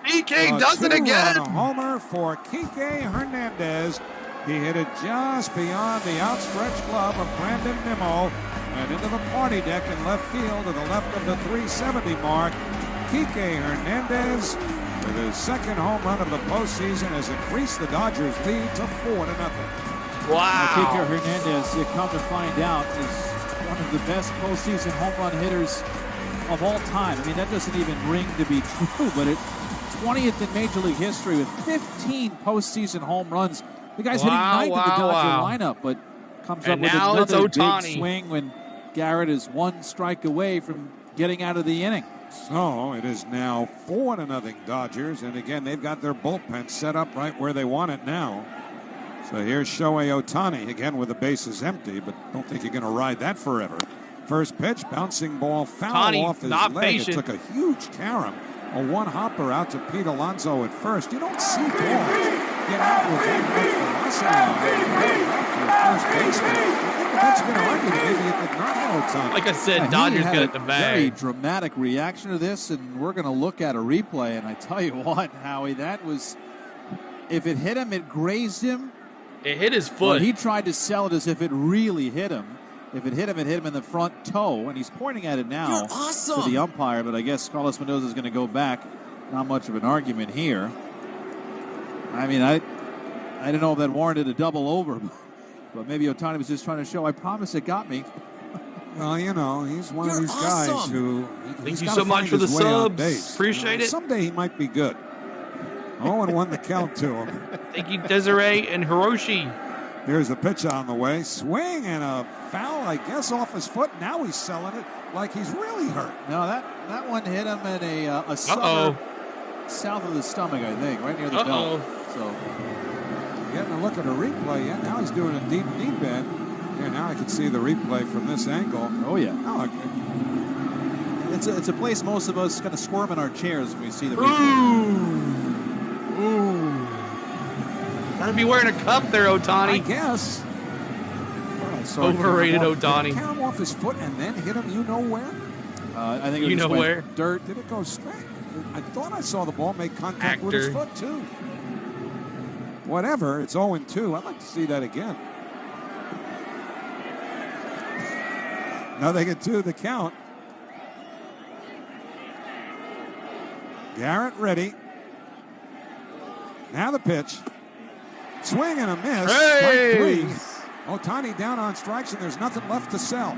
PK A does it again. 2-run homer for Kike Hernandez. He hit it just beyond the outstretched glove of Brandon Nimmo and into the party deck in left field to the left of the 370 mark. Kike Hernandez with his second home run of the postseason has increased the Dodgers' lead to 4-0. Wow. Kike Hernandez, you come to find out, is one of the best postseason home run hitters of all time. I mean, that doesn't even ring to be true, but it 20th in Major League history with 15 postseason home runs. The guy's hitting ninth in the Dodger lineup, but comes up with another big swing when Garrett is one strike away from getting out of the inning. So it is now 4-0 Dodgers, and again, they've got their bullpen set up right where they want it now. So here's Shohei Otani again with the bases empty, but don't think you're going to ride that forever. First pitch, bouncing ball, foul off his leg. Patient. It took a huge carom. A one-hopper out to Pete Alonso at first. You don't see balls get out with that much velocity to first baseman. That's going to argue that maybe it did not have Otani. Like I said, Dodgers got it the bag. Very dramatic reaction to this, and we're going to look at a replay. And I tell you what, Howie, that was, if it hit him, it grazed him. It hit his foot. Well, he tried to sell it as if it really hit him. If it hit him in the front toe, and he's pointing at it now to the umpire, but I guess Carlos Mendoza is going to go back. Not much of an argument here. I mean, I didn't know if that warranted a double over, but maybe Otani was just trying to show, I promise it got me. Well, you know, he's one of these guys who... Thank you so much for the subs. Appreciate it. Someday he might be good. 0-1 the count to him. Thank you, Desiree and Hiroshi. Here's the pitch on the way. Swing and a foul, I guess, off his foot. Now he's selling it like he's really hurt. No, that one hit him in a south of the stomach, I think, right near the belt. So getting a look at a replay. Yeah, now he's doing a deep knee bend. Yeah, now I can see the replay from this angle. Oh, yeah. It's a place most of us kind of squirm in our chairs when we see the replay. Ooh. Gotta be wearing a cup there, Otani. I guess. Overrated Otani. Carry him off his foot and then hit him, you know where? I think it was where? Dirt. Did it go straight? I thought I saw the ball make contact with his foot, too. Whatever, it's 0-2. I'd like to see that again. Now they get 2 the count. Garrett ready. Now the pitch. Swing and a miss. Strike 3. Otani down on strikes, and there's nothing left to sell.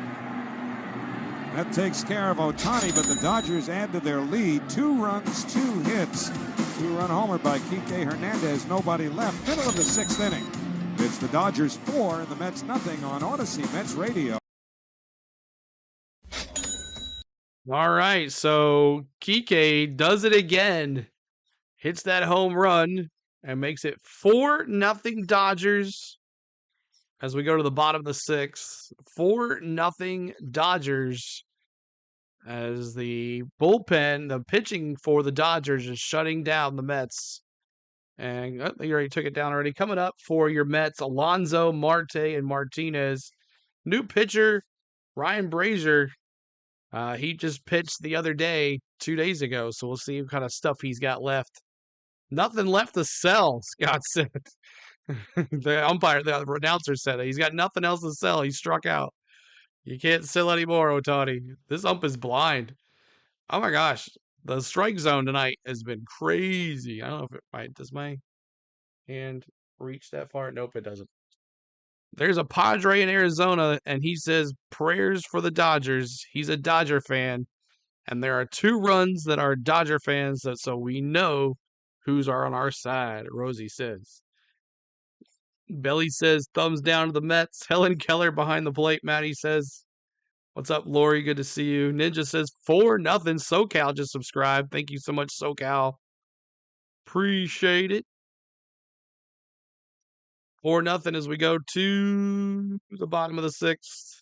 That takes care of Otani, but the Dodgers add to their lead. 2 runs, 2 hits. 2-run homer by Kike Hernandez. Nobody left. Middle of the 6th inning. It's the Dodgers 4 and the Mets nothing on Odyssey Mets Radio. All right, so Kike does it again. Hits that home run and makes it 4-0 Dodgers. As we go to the bottom of the 6th, 4-0 Dodgers. As the bullpen, the pitching for the Dodgers is shutting down the Mets. And you already took it down already. Coming up for your Mets, Alonso, Marte, and Martinez. New pitcher, Ryan Brazier. He just pitched the other day, 2 days ago. So we'll see what kind of stuff he's got left. Nothing left to sell, Scott said. The announcer said it. He's got nothing else to sell. He struck out. You can't sell anymore, Otani. This ump is blind. Oh my gosh. The strike zone tonight has been crazy. I don't know if it might. Does my hand reach that far? Nope, it doesn't. There's a Padre in Arizona, and he says prayers for the Dodgers. He's a Dodger fan. And there are 2 runs that are Dodger fans, so we know who's are on our side, Rosie says. Belly says, thumbs down to the Mets. Helen Keller behind the plate. Maddie says, what's up, Lori? Good to see you. Ninja says, 4-0. SoCal just subscribed. Thank you so much, SoCal. Appreciate it. 4-0 as we go to the bottom of the 6th.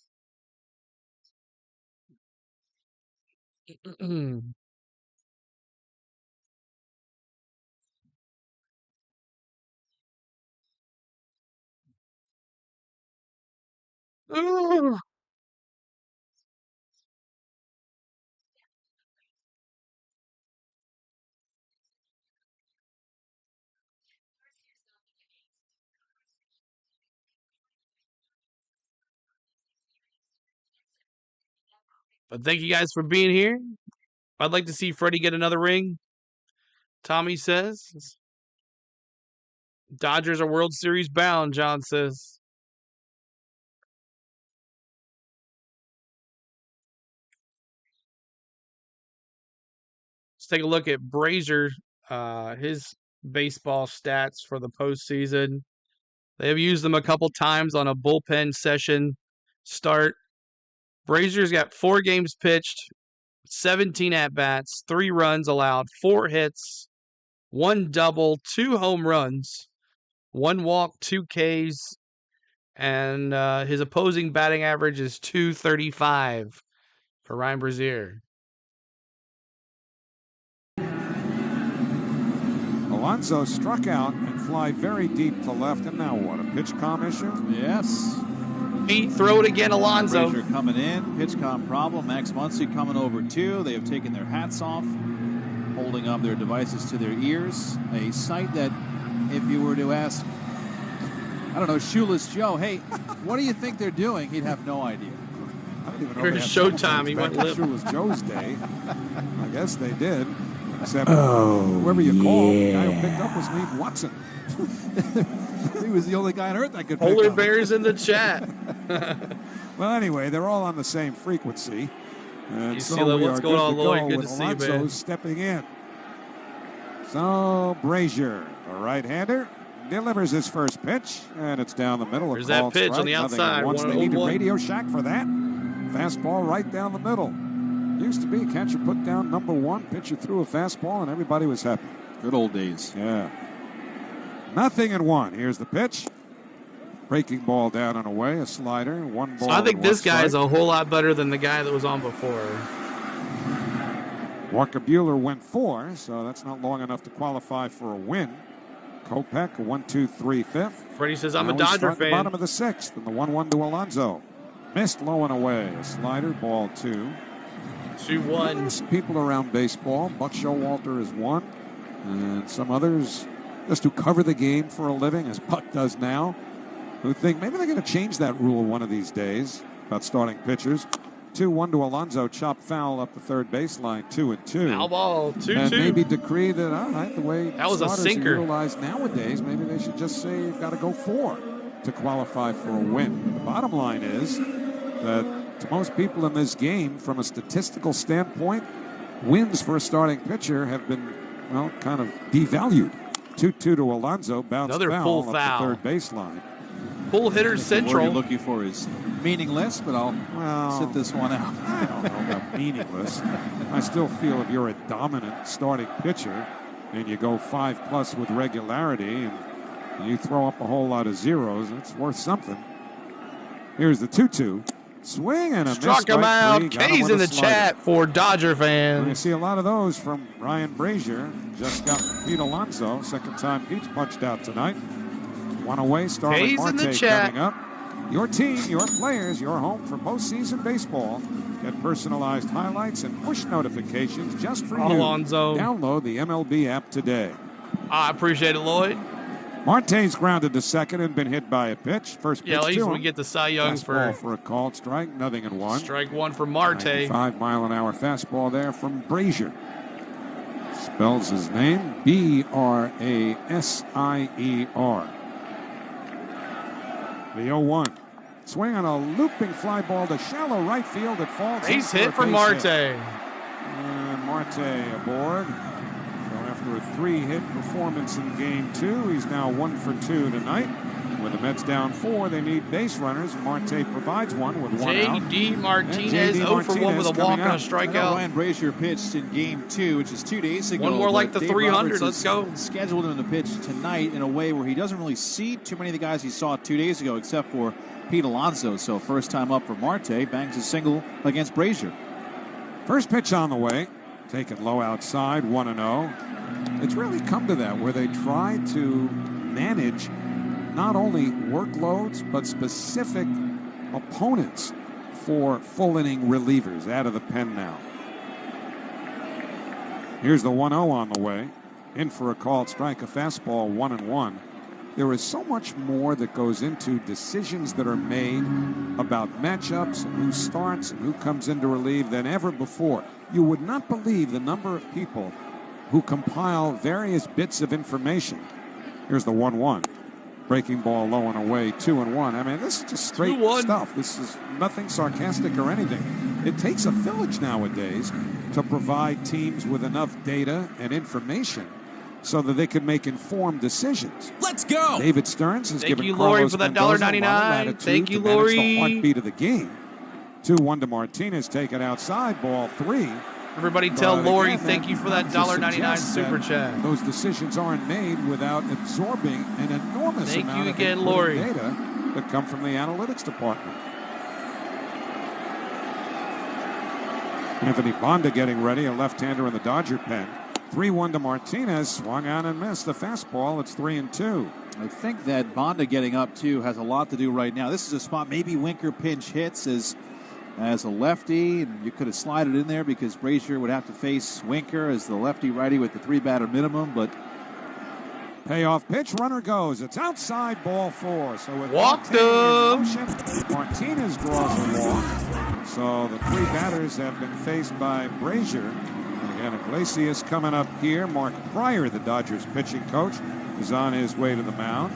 But thank you guys for being here. I'd like to see Freddie get another ring. Tommy says. Dodgers are World Series bound, John says. take a look at Brazier, his baseball stats for the postseason. They have used them a couple times on a bullpen session start. Brazier's got 4 games pitched, 17 at-bats, 3 runs allowed, 4 hits, 1 double, 2 home runs, 1 walk, 2 Ks, and his opposing batting average is .235 for Ryan Brazier. Alonso struck out and flied very deep to left, and now what? A pitch comm issue? Yes. Pete, throw it again, Alonso. Brazier coming in, pitch comm problem. Max Muncy coming over too. They have taken their hats off, holding up their devices to their ears. A sight that, if you were to ask, I don't know, Shoeless Joe, hey, what do you think they're doing? He'd have no idea. I don't even know. Here's Showtime. He went live. Shoeless Joe's day. I guess they did. Except whoever you called, the guy who picked up was named Watson. He was the only guy on earth that could pick Polar up. Bears in the chat. Well, anyway, they're all on the same frequency. And You so see we what's are going good on, to Lloyd? go Good with to see you, Alonso man. stepping in. So Brazier, a right-hander, delivers his first pitch, and it's down the middle. There's that pitch on the outside. Once they need a 1-0-1. Radio Shack for that. Fastball right down the middle. Used to be catcher put down number 1, pitcher threw a fastball, and everybody was happy. Good old days. Yeah. 0-1. Here's the pitch. Breaking ball down and away, a slider, 1 ball. So I think and this 1 guy is strike. a whole lot better than the guy that was on before. Walker Buehler went 4, so that's not long enough to qualify for a win. Kopech, 1-2-3 fifth. Freddie says, I'm Now a we Dodger start at the fan. bottom of the 6th, and the 1-1 to Alonso. Missed low and away, a slider, ball 2. 2-1. People around baseball. Buck Showalter is 1, and some others just who cover the game for a living, as Buck does now, who think maybe they're going to change that rule one of these days about starting pitchers. 2-1 to Alonso, chop foul up the third baseline, 2-2. Foul ball, 2-2. And maybe decree that, all right, the way That was a starters are sinker. utilized nowadays, maybe they should just say you've got to go 4 to qualify for a win. The bottom line is that to most people in this game, from a statistical standpoint, wins for a starting pitcher have been, well, kind of devalued. 2-2 to Alonso, bounced Another foul pull up foul. the third baseline. Pull hitter The word central. you're looking for is meaningless, but I'll sit this one out. I don't know about meaningless. I still feel if you're a dominant starting pitcher and you go 5+ with regularity and you throw up a whole lot of zeros, it's worth something. Here's the 2-2. Swing and a miss. Struck him strike out. 3. Got him K's with in a the slider. chat for Dodger You fans. see a lot of those from Ryan Brazier. Just got Pete Alonso. Second time Pete's punched out tonight. 1 away, Starling K's in the Marte chat. coming up. Your team, your players, your home for postseason baseball. Get personalized highlights and push notifications just for you. Alonso. Download the MLB app today. I appreciate it, Lloyd. Marte's grounded to second and been hit by a pitch. First pitch Yeah, at least to we him. get the Cy Young Fastball for for a called strike, 0-1. strike 1 for Marte. 5-mile-an-hour fastball there from Brazier. Spells his name Brasier. The 0-1. Swing on a looping fly ball to shallow right field. It falls. Base in hit for for a base Marte. hit. And Marte aboard. So after a 3-hit performance in Game 2, he's now 1 for 2 tonight. With the Mets down 4, they need base runners. Marte provides one with 1 out. J.D. Martinez, And J.D. 0 for 1 with a Martinez walk coming and a up. strikeout. Ryan Brazier pitched in Game 2, which is 2 days ago. One more like but the Dave 300. Roberts Let's has go. Scheduled him to pitch tonight in a way where he doesn't really see too many of the guys he saw 2 days ago, except for Pete Alonso. So first time up for Marte, bangs a single against Brazier. First pitch on the way. Taken low outside, 1-0. It's really come to that where they try to manage not only workloads but specific opponents for full inning relievers out of the pen now. Here's the 1-0 on the way. In for a called strike, a fastball, 1-1. There is so much more that goes into decisions that are made about matchups and who starts and who comes in to relieve than ever before. You would not believe the number of people who compile various bits of information. Here's the 1-1. Breaking ball low and away, 2-1. I mean, this is just straight 2-1. stuff. This is nothing sarcastic or anything. It takes a village nowadays to provide teams with enough data and information so that they can make informed decisions. Let's go! David Stearns has given you, Lori, Carlos for that Mendoza a lot of $1.99. latitude Thank you, to manage Lori. the heartbeat of the game. 2-1 to Martinez, taken outside, ball 3. Everybody tell Lori again, thank you for that $1.99 super chat. Those decisions aren't made without absorbing an enormous Thank amount you of again, input Lori. and data that come from the analytics department. Anthony Bonda getting ready, a left-hander in the Dodger pen. 3-1 to Martinez, swung on and missed the fastball. It's 3-2. I think that Bonda getting up, too, has a lot to do right now. This is a spot maybe Winker pinch hits as a lefty, and you could have slided in there because Brazier would have to face Winker as the lefty-righty with the 3-batter minimum, but payoff pitch, runner goes. It's outside, ball 4. So with walked him. Martinez draws a walk. So the 3 batters have been faced by Brazier. Again, Iglesias coming up here. Mark Pryor, the Dodgers pitching coach, is on his way to the mound.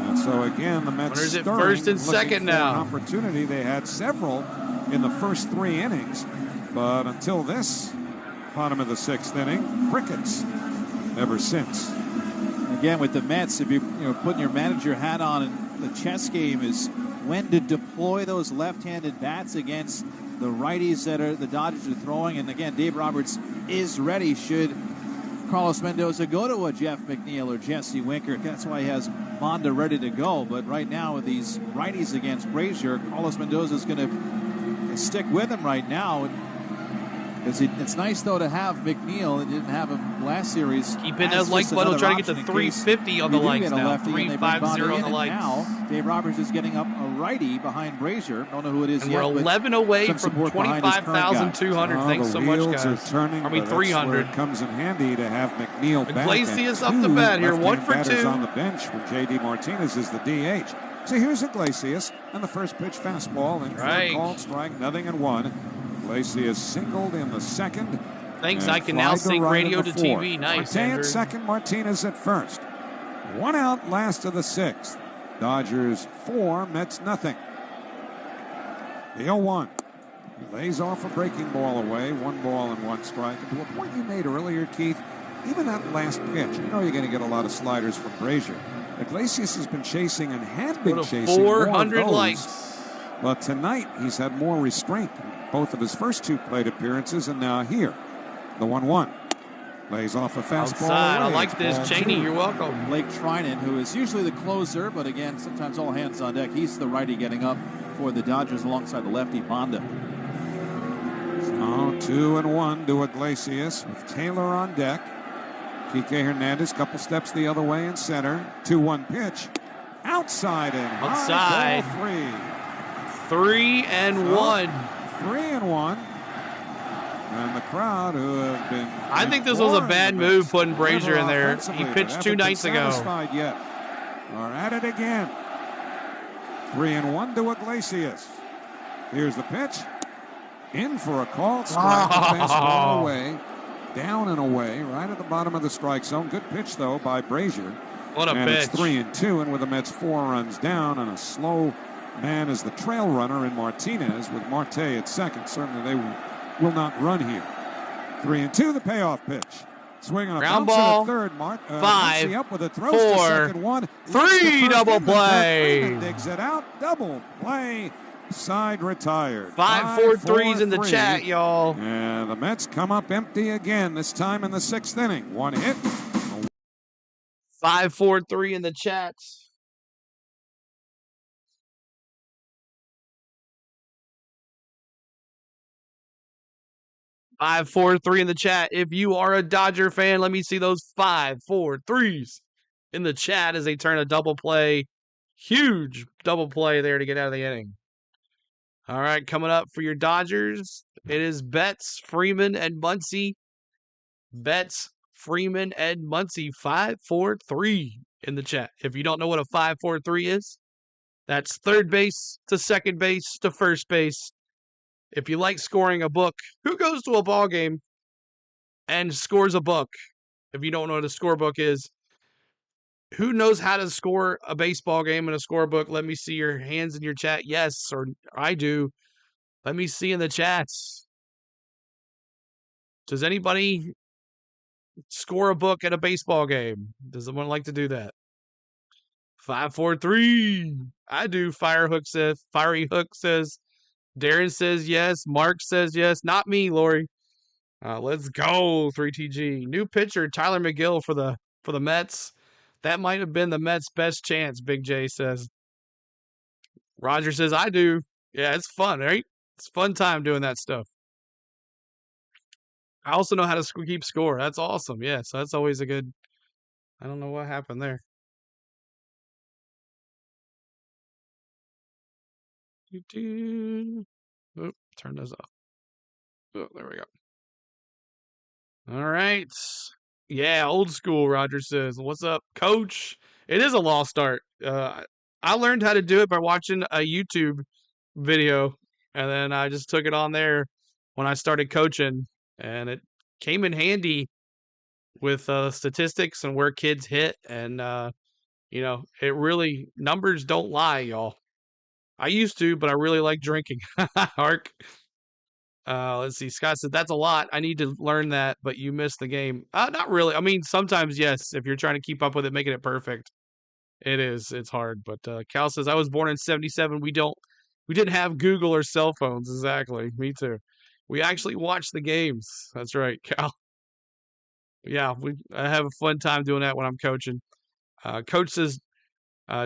And so again, the Mets Runners at first and second now. An opportunity. They had several in the first 3 innings, but until this bottom of the 6th inning, crickets ever since. Again, with the Mets, if you're putting your manager hat on, and the chess game is when to deploy those left-handed bats against the righties that the Dodgers are throwing. And again, Dave Roberts is ready should Carlos Mendoza go to a Jeff McNeil or Jesse Winker. That's why he has Bonda ready to go. But right now with these righties against Brazier, Carlos Mendoza is going to stick with him right now. It's nice, though, to have McNeil. It didn't have him last series. Keep in that like button, trying to get to 350 on the likes now. 350 on the likes. Now, Dave Roberts is getting up a righty behind Brazier. Don't know who it is and yet. We're 11 away from 25,200. Thanks so much, guys. Are turning, 300. It comes in handy to have McNeil back. Iglesias up the bat here, 1 for 2. On the bench when J.D. Martinez is the DH. So here's Iglesias and the first pitch fastball and called strike, 0-1. Iglesias singled in the 2nd. Thanks, I can now sync radio to TV. Nice, Marte Andrew. at 2nd, Martinez at 1st. 1 out, last of the 6th. Dodgers 4, Mets nothing. The 0-1. Lays off a breaking ball away. 1 ball and 1 strike. And to a point you made earlier, Keith, even that last pitch, you know you're going to get a lot of sliders from Brazier. Iglesias has been chasing and had been chasing 400 more likes. But tonight he's had more restraint. Both of his first 2 plate appearances and now here. The 1-1. Lays off a fastball. Outside. I like this. Cheney, you're welcome. Blake Trinan, who is usually the closer, but again, sometimes all hands on deck. He's the righty getting up for the Dodgers alongside the lefty Bonda. So 2-1 to Iglesias with Taylor on deck. Kike Hernandez, couple steps the other way in center. 2-1 pitch. Outside and outside. High, 3-1. 3-1. And the crowd who have been... I think this was a bad move putting Brazier in there. He pitched 2 nights ago. Yet. Are at it again. 3-1 to Iglesias. Here's the pitch. In for a call. Strike. Fastball away. Down and away. Right at the bottom of the strike zone. Good pitch, though, by Brazier. What a and pitch. It's 3-2. And with the Mets 4 runs down and a slow man as the trail runner in Martinez with Marte at 2nd. Certainly they will not run here. 3-2, the payoff pitch. Swing on a ground bounce ball. To the 3rd. 5, up with a throw 4, to 2nd. 1. 3 double play. Digs it out. Double play. Side retired. 5-4-3s in the chat, y'all. And the Mets come up empty again. This time in the 6th inning. 1 hit. 5-4-3 in the chat. Five, 4, 3 in the chat. If you are a Dodger fan, let me see those 5-4-3s in the chat as they turn a double play. Huge double play there to get out of the inning. All right, coming up for your Dodgers, it is Betts, Freeman, and Muncy. Betts, Freeman, and Muncy, 5-4-3 in the chat. If you don't know what a 5-4-3 is, that's 3rd base to 2nd base to 1st base. If you like scoring a book, who goes to a ball game and scores a book? If you don't know what a scorebook is, who knows how to score a baseball game in a scorebook? Let me see your hands in your chat. Yes, or I do. Let me see in the chats. Does anybody score a book at a baseball game? Does someone like to do that? 543. I do. Fiery Hook says. Darren says yes. Mark says yes. Not me, Lori. Let's go. 3TG. New pitcher Tyler McGill for the Mets. That might have been the Mets' best chance. Big J says. Roger says I do. Yeah, it's fun, right? It's a fun time doing that stuff. I also know how to keep score. That's awesome. Yeah, so that's always a good. I don't know what happened there. Oop, turn this off. Oh, there we go. All right. Yeah, old school, Roger says. What's up, coach? It is a lost art. I learned how to do it by watching a YouTube video, and then I just took it on there when I started coaching, and it came in handy with statistics and where kids hit, and it really, numbers don't lie, y'all. I used to, but I really like drinking. Ark. Let's see. Scott said, that's a lot. I need to learn that, but you missed the game. Not really. I mean, sometimes, yes, if you're trying to keep up with it, making it perfect. It is. It's hard. But Cal says, I was born in 77. We didn't have Google or cell phones. Exactly. Me too. We actually watched the games. That's right, Cal. Yeah, I have a fun time doing that when I'm coaching. Coach says,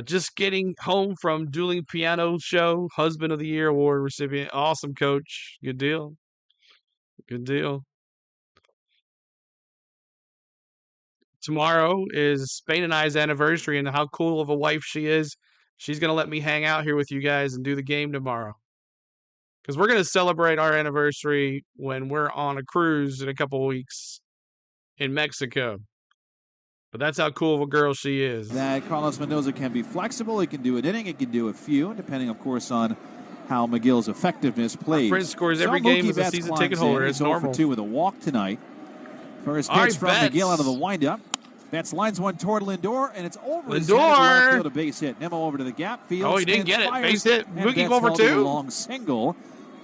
just getting home from dueling piano show, husband of the year award recipient. Awesome, coach. Good deal. Good deal. Tomorrow is Spain and I's anniversary, and how cool of a wife she is. She's going to let me hang out here with you guys and do the game tomorrow. Because we're going to celebrate our anniversary when we're on a cruise in a couple of weeks in Mexico. But that's how cool of a girl she is. That Carlos Mendoza can be flexible. He can do an inning. He can do a few, depending, of course, on how McGill's effectiveness plays. Prince scores every game as a season ticket holder. It's normal. 0-for-2 with a walk tonight. First pitch from McGill out of the windup. Betts lines one toward Lindor, and it's over. Lindor! Field, a base hit. Nemo over to the gap field. Oh, he didn't get it. Base hit. Mookie over two. Long single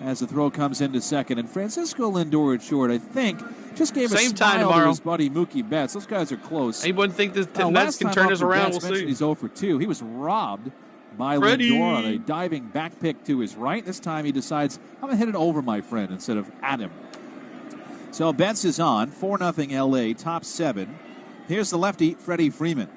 as the throw comes into second. And Francisco Lindor at short, I think, just gave a smile to his buddy Mookie Betts. Those guys are close. Anyone think the Mets can turn this around? We'll see. He's 0-for-2. He was robbed by Lindor on a diving back pick to his right. This time he decides, I'm going to hit it over my friend instead of at him. So Betts is on. 4-0 L.A., top 7. Here's the lefty, Freddie Freeman.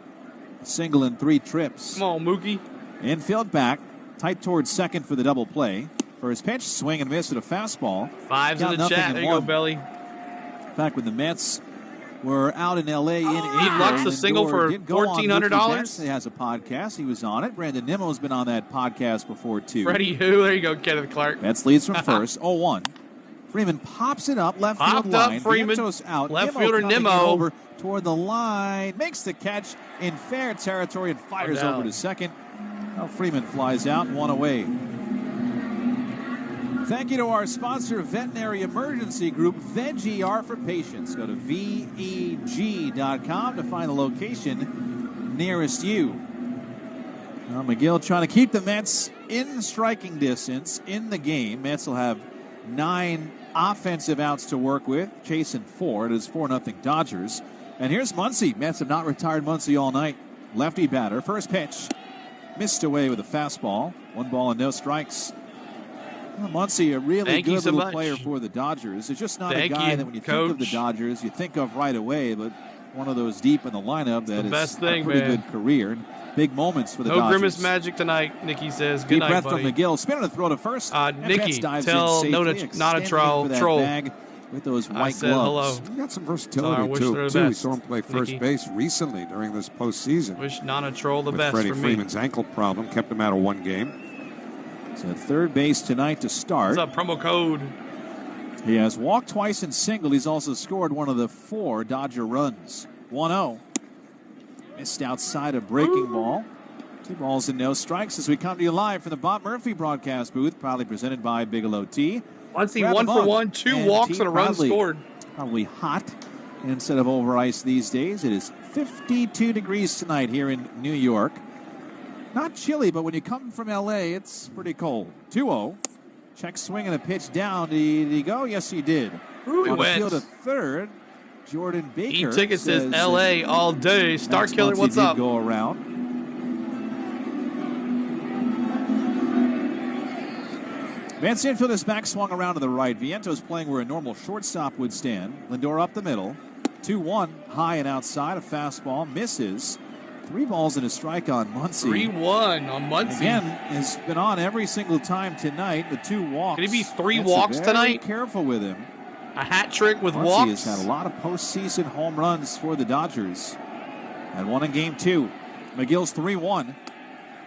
Single in 3 trips. Come on, Mookie. Infield back. Tight towards second for the double play. For his pitch, swing and miss at a fastball. Fives in the chat. There you go, Belly. In fact, when the Mets were out in L.A. in April, he lucks the single for $1,400. He has a podcast. He was on it. Brandon Nimmo's been on that podcast before, too. Freddie who? There you go, Kenneth Clark. Betts leads from first, 0-1. Freeman pops it up, left field line. Freeman, out. Left fielder Nimmo. Over toward the line. Makes the catch in fair territory and fires over to second. Well, Freeman flies out, 1 away. Thank you to our sponsor, Veterinary Emergency Group, VEGR for Patients. Go to VEG.com to find the location nearest you. Well, McGill trying to keep the Mets in striking distance in the game. Mets will have 9 offensive outs to work with, chasing 4. It is 4-0 Dodgers. And here's Muncy. Mets have not retired Muncy all night. Lefty batter. First pitch. Missed away with a fastball. 1 ball and no strikes. Well, Muncy, a really good little player for the Dodgers. It's just not a guy that when you think of the Dodgers, you think of right away, but one of those deep in the lineup that has a pretty good career. And big moments for the Dodgers. No Grimace magic tonight, Nicky says. Good night, breath buddy. from McGill. Spinning a throw to first. Nicky, tell not a troll. With those white Hello. gloves. He got some versatility, too. We saw him play first base recently during this postseason. Wish Nana Troll the best Freddie for me. Freeman's ankle problem kept him out of 1 game. So third base tonight to start. What's up, promo code? He has walked twice and singled. He's also scored one of the 4 Dodger runs. 1-0. Missed outside a breaking ball. 2 balls and no strikes as we come to you live from the Bob Murphy broadcast booth, proudly presented by Bigelow Tea. Let's see, 1 for 1, 2 walks and a run scored. Probably hot instead of over ice these days. It is 52 degrees tonight here in New York. Not chilly, but when you come from L.A., it's pretty cold. 2-0. Check swing and a pitch down. Did he go? Yes, he did. Ooh, he On the went. field of third, Jordan Baker. E-Ticket says L.A. all day. Star Killer, what's up? Go around. Vance infield is back, swung around to the right. Viento's playing where a normal shortstop would stand. Lindor up the middle. 2-1, high and outside. A fastball misses. 3 balls and a strike on Muncy. 3-1 on Muncy. Again, has been on every single time tonight. The 2 walks. Could he be 3 walks tonight? Careful with him. A hat trick with Muncy walks. has had a lot of postseason home runs for the Dodgers. Had one in game 2. McGill's 3-1.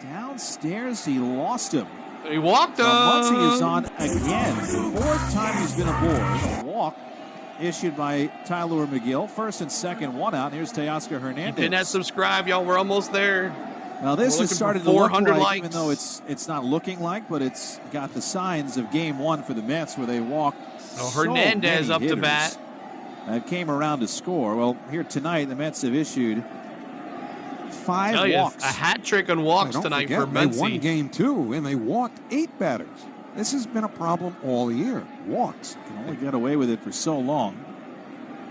Downstairs, he lost him. He walked him. Muncy is on again. 4th time he's been aboard. A walk issued by Tyler McGill. First and second, 1 out. Here's Teoscar Hernandez. Hit that subscribe, y'all. We're almost there. Now this has started to look like, likes. even though it's not looking like, but it's got the signs of game 1 for the Mets where they walk. Hernandez up to bat. That came around to score. Well, here tonight the Mets have issued 5 walks. A hat trick on walks tonight for Muncy. They won game 2 and they walked 8 batters. This has been a problem all year. Walks. Can only get away with it for so long.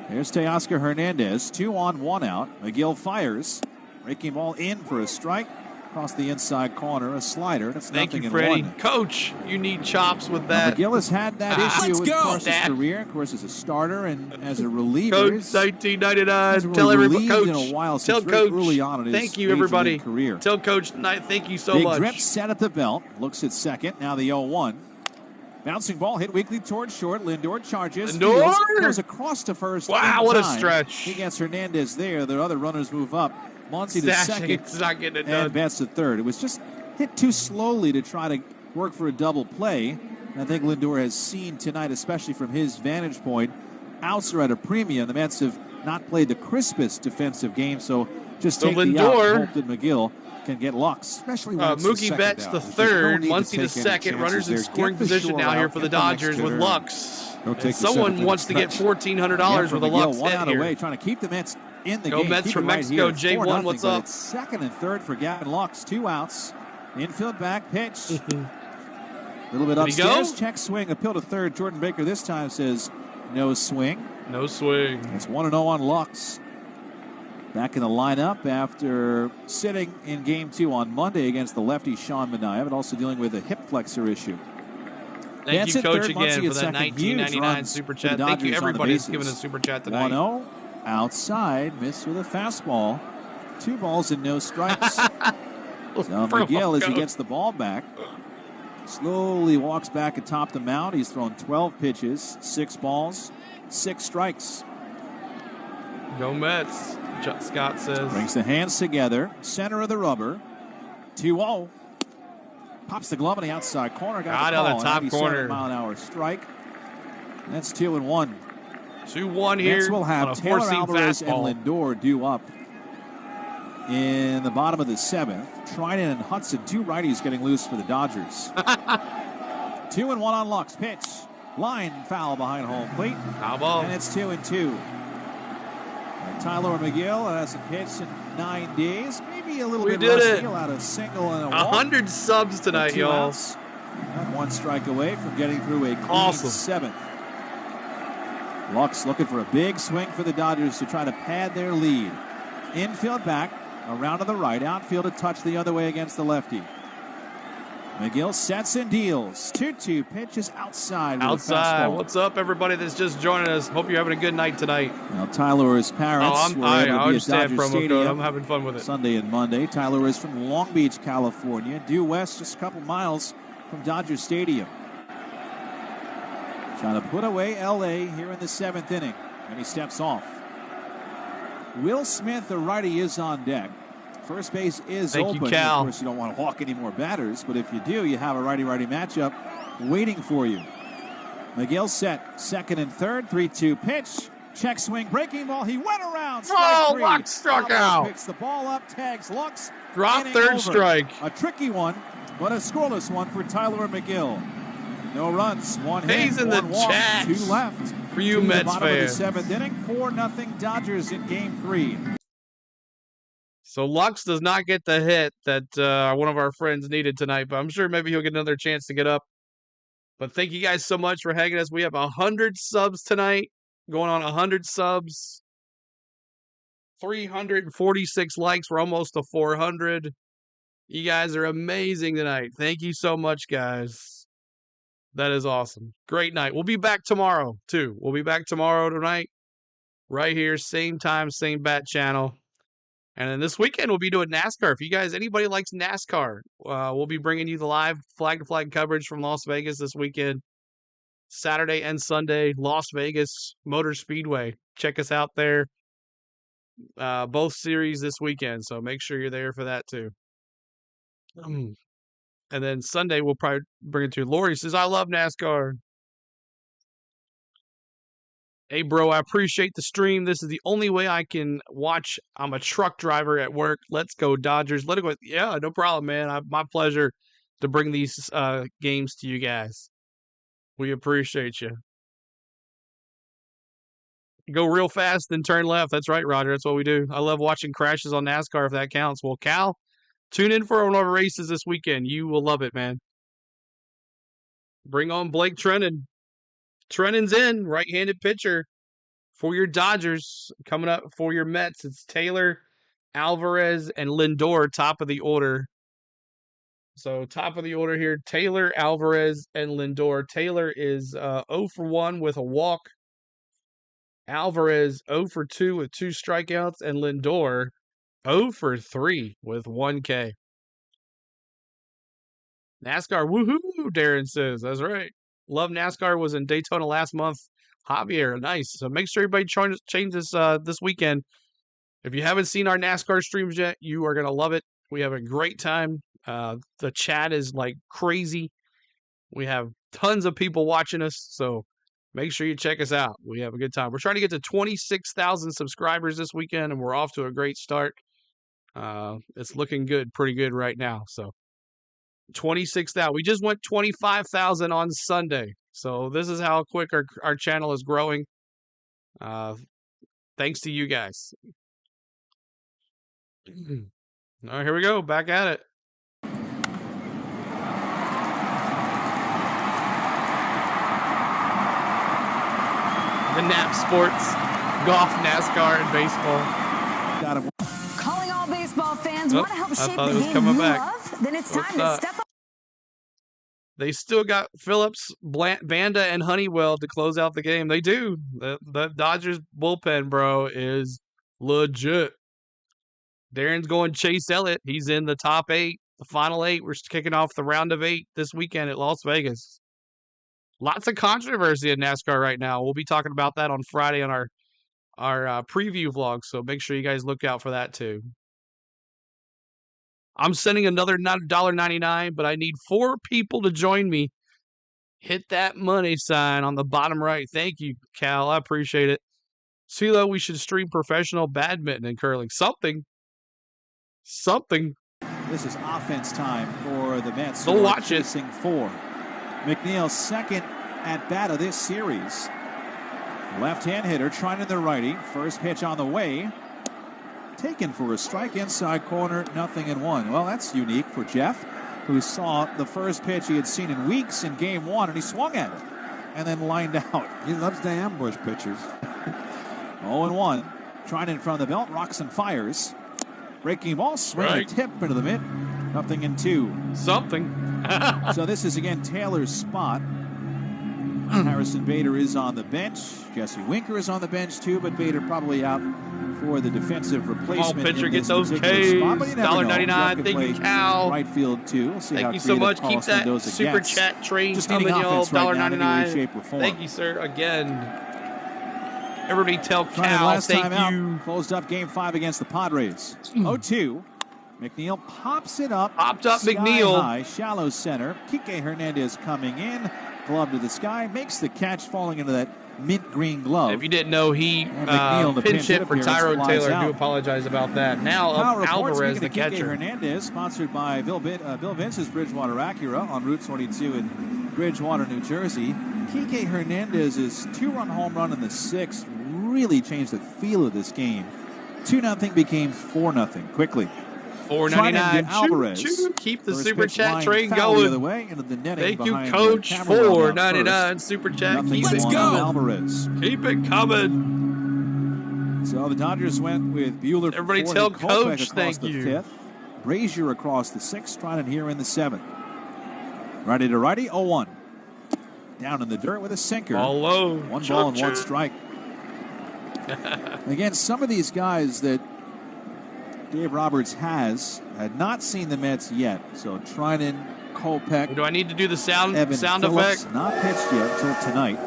Here's Teoscar Hernandez. 2 on, 1 out. McGill fires. Breaking ball in for a strike. Across the inside corner, a slider. That's Thank nothing you, in Freddie. 1. Coach, you need chops with that. McGill has had that issue with his Dad. career. Of course, as a starter and as a reliever. Coach, 1999. Tell everybody, Coach. In a while Tell since Coach. Early on in his Thank you, Major everybody. League career. Tell Coach tonight. Thank you so Big much. grip set at the belt. Looks at second. Now the 0-1. Bouncing ball hit weakly towards short. Lindor charges. Lindor! Goes across to first. Wow, what a stretch. He gets Hernandez there. The other runners move up. Muncy to second. It's not getting it done. And bats to third. It was just hit too slowly to try to work for a double play. And I think Lindor has seen tonight, especially from his vantage point, outs are at a premium. The Mets have not played the crispest defensive game, so just take the out and hope that McGill can get Lux. Especially when Mookie Betts the third, Muncy the second. Runners in scoring position now here for the Dodgers with Lux. And someone wants to get $1,400 with a Lux one hit out here. away, trying to keep the Mets in the Go game. Mets Keep from it right Mexico. here. J1, what's up? It's second and third for Gavin Lux. 2 outs. Infield back pitch. A little bit upstairs. Check swing. Appeal to third. Jordan Baker this time says no swing. No swing. It's 1-0 on Lux. Back in the lineup after sitting in game 2 on Monday against the lefty Sean Manaea, but also dealing with a hip flexor issue. Thank you, Coach, again for that 1999 super chat. Thank you, everybody who's given a super chat tonight. 1-0 outside, missed with a fastball. 2 balls and no strikes. Now McGill, as he gets the ball back, slowly walks back atop the mound. He's thrown 12 pitches, 6 balls, 6 strikes. Go Mets, Scott says. Brings the hands together, center of the rubber. 2-0. Pops the glove on the outside corner. Got on the top corner. Mile-an-hour strike. That's 2-1. 2-1 here. Mets will have Taylor Alvarez fastball. and Lindor due up in the bottom of the 7th. Trinan and Hudson, 2 righties getting loose for the Dodgers. 2-1 on Lux. Pitch. Line foul behind home plate. Foul ball. And it's 2-2. Tyler McGill hasn't pitched in 9 days. Maybe a little bit rusty. He'll out a single and a walk. 100 subs tonight, y'all. And 1 strike away from getting through a clean 7th. Lux looking for a big swing for the Dodgers to try to pad their lead. Infield back, around to the right. Outfield a touch the other way against the lefty. McGill sets and deals. 2-2 pitches outside. Outside. What's up, everybody that's just joining us? Hope you're having a good night tonight. Now, Tyler is parents. I understand promo code. I'm having fun with it. Sunday and Monday. Tyler is from Long Beach, California. Due west, just a couple miles from Dodger Stadium. Trying to put away L.A. here in the 7th inning. And he steps off. Will Smith, the righty, is on deck. First base is open. You, Cal. Of course, you don't want to walk any more batters, but if you do, you have a righty-righty matchup waiting for you. McGill set, second and third, 3-2 pitch. Check swing, breaking ball. He went around. Strike 3. Lux struck out. Picks the ball up, tags Lux. Drop third over. strike. A tricky one, but a scoreless one for Tyler McGill. No runs, 1 hit, He's in 1 the walk, chat. 2 left. For you Mets bottom fans. Of the 7th inning, 4-0 Dodgers in game 3. So Lux does not get the hit that one of our friends needed tonight, but I'm sure maybe he'll get another chance to get up. But thank you guys so much for hanging us. We have 100 subs tonight, going on 100 subs. 346 likes. We're almost to 400. You guys are amazing tonight. Thank you so much, guys. That is awesome. Great night. We'll be back tomorrow, too. We'll be back tomorrow tonight, right here, same time, same bat channel. And then this weekend, we'll be doing NASCAR. If you guys, anybody likes NASCAR, we'll be bringing you the live flag-to-flag coverage from Las Vegas this weekend. Saturday and Sunday, Las Vegas Motor Speedway. Check us out there. Both series this weekend, so make sure you're there for that too. And then Sunday, we'll probably bring it to Lori. Says, I love NASCAR. Hey, bro, I appreciate the stream. This is the only way I can watch. I'm a truck driver at work. Let's go, Dodgers. Let it go. Yeah, no problem, man. My pleasure to bring these games to you guys. We appreciate you. Go real fast, then turn left. That's right, Roger. That's what we do. I love watching crashes on NASCAR, if that counts. Well, Cal, tune in for one of our races this weekend. You will love it, man. Bring on Blake Treinen. Trennen's in, right-handed pitcher for your Dodgers. Coming up for your Mets, it's Taylor, Alvarez, and Lindor, top of the order. So top of the order here, Taylor, Alvarez, and Lindor. Taylor is 0 for 1 with a walk. Alvarez 0 for 2 with 2 strikeouts, and Lindor 0 for 3 with 1 K. NASCAR, woohoo, Darren says. That's right. Love NASCAR, was in Daytona last month. Javier, nice. So make sure everybody change this weekend. If you haven't seen our NASCAR streams yet, you are going to love it. We have a great time. The chat is like crazy. We have tons of people watching us, so make sure you check us out. We have a good time. We're trying to get to 26,000 subscribers this weekend, and we're off to a great start. It's looking good, pretty good right now. So 26,000. We just went 25,000 on Sunday. So this is how quick our channel is growing. Thanks to you guys. All right, here we go. Back at it. The Nap Sports, golf, NASCAR, and baseball. Got him. Calling all baseball fans, want to help shape the game you love? Then it's time to step up. They still got Phillips, Banda, and Honeywell to close out the game. They do. The Dodgers bullpen, bro, is legit. Darren's going Chase Elliott. He's in the top 8, the final 8. We're kicking off the round of 8 this weekend at Las Vegas. Lots of controversy in NASCAR right now. We'll be talking about that on Friday on our preview vlog, so make sure you guys look out for that too. I'm sending another $1.99, but I need 4 people to join me. Hit that money sign on the bottom right. Thank you, Cal. I appreciate it. CeeLo, we should stream professional badminton and curling. Something. This is offense time for the Mets. They'll watch it. 4. McNeil's second at bat of this series. Left-hand hitter trying to the righty. First pitch on the way. Taken for a strike inside corner, 0-1. Well, that's unique for Jeff, who saw the first pitch he had seen in weeks in game 1, and he swung at it and then lined out. He loves to ambush pitchers. 0-1. Trying in front of the belt, rocks and fires. Breaking ball, swing a tip into the mid. 0-2. Something. So this is again Taylor's spot. Harrison Bader is on the bench. Jesse Winker is on the bench too, but Bader probably out for the defensive replacement. Pitcher in gets this those Ks. $1.99. Thank you, Cal. Right field too. We'll see Thank how you so much. Keep that super against. chat train Just coming, y'all. $1.99. Thank you, sir. Again, everybody tell Cal last thank time you. Out, closed up game 5 against the Padres. 0-2. McNeil pops it up. Popped up sky McNeil. High, shallow center. Kike Hernandez coming in. Glove to the sky. Makes the catch, falling into that mint green glove. If you didn't know, he pinch hit for Tyrone Taylor. I do apologize about that. Now Alvarez, the catcher. Kike Hernandez, sponsored by Bill Vince's Bridgewater Acura on Route 22 in Bridgewater, New Jersey. Kike Hernandez's 2-run home run in the 6th really changed the feel of this game. 2-0 became 4-0 quickly. $4.99. Alvarez. Keep the super chat train going. The other way into the netting. Thank you, Coach. $4.99 super chat. Keep it coming. Alvarez. Keep it coming. So the Dodgers went with Buehler. Everybody tell Coach thank you. 5th. Brazier across the 6th. Trinan here in the 7th. Righty to righty, 0-1. Down in the dirt with a sinker. Ball low. One ball and one strike. Again, some of these guys that Dave Roberts had not seen the Mets yet. So Trinan, Kopech. Do I need to do the sound Phillips, effect? Not pitched yet until tonight.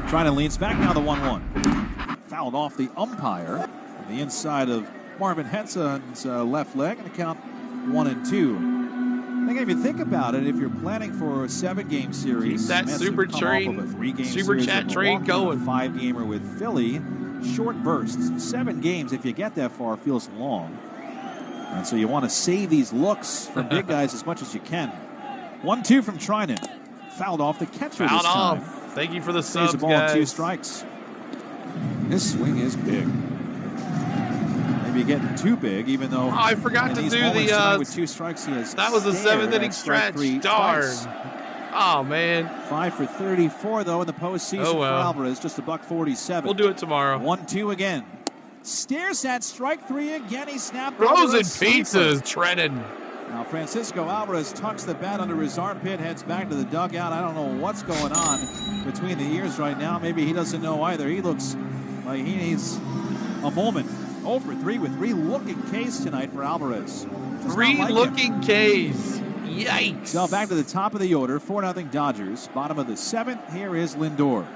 Trinan leans back now, the 1-1. Fouled off the umpire on the inside of Marvin Henson's left leg, and the count 1-2. I think if you think about it, if you're planning for a 7-game series, keep that Mets super come train, off of a 3-game super chat train going. 5-gamer with Philly, short bursts. 7 games, if you get that far, feels long. And so you want to save these looks from big guys as much as you can. 1-2 from Trinan. Fouled off the catcher Fouled this time. off. Thank you for the subs, the ball guys. 2 strikes. This swing is big. Maybe getting too big, even though I forgot to do the with 2 strikes. He has that was the 7th inning stretch. Darn. Oh man. 5 for 34 though in the postseason for Alvarez, just $147. We'll do it tomorrow. 1-2 again. Stares at strike 3 again. He snapped. Frozen pizzas, Trennan. Now Francisco Alvarez tucks the bat under his armpit, heads back to the dugout. I don't know what's going on between the ears right now. Maybe he doesn't know either. He looks like he needs a moment. 0 for 3 with 3 looking Ks tonight for Alvarez. 3 looking Ks. Yikes. So back to the top of the order. 4-0 Dodgers. Bottom of the 7th. Here is Lindor.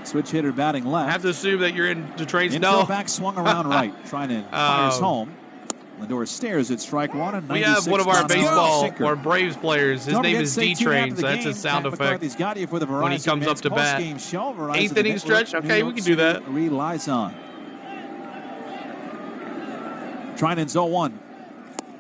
Switch hitter batting left. I have to assume that you're in the train. Infield back swung around right. Trinan fires home. Lindor stares at strike 1 and 96. We have one of our baseball or Braves players. His name is D-Train, so that's his sound effect got you for the when he comes up to bat. 8th inning stretch? Okay, we can do that. Relies on. Trinan's 0-1.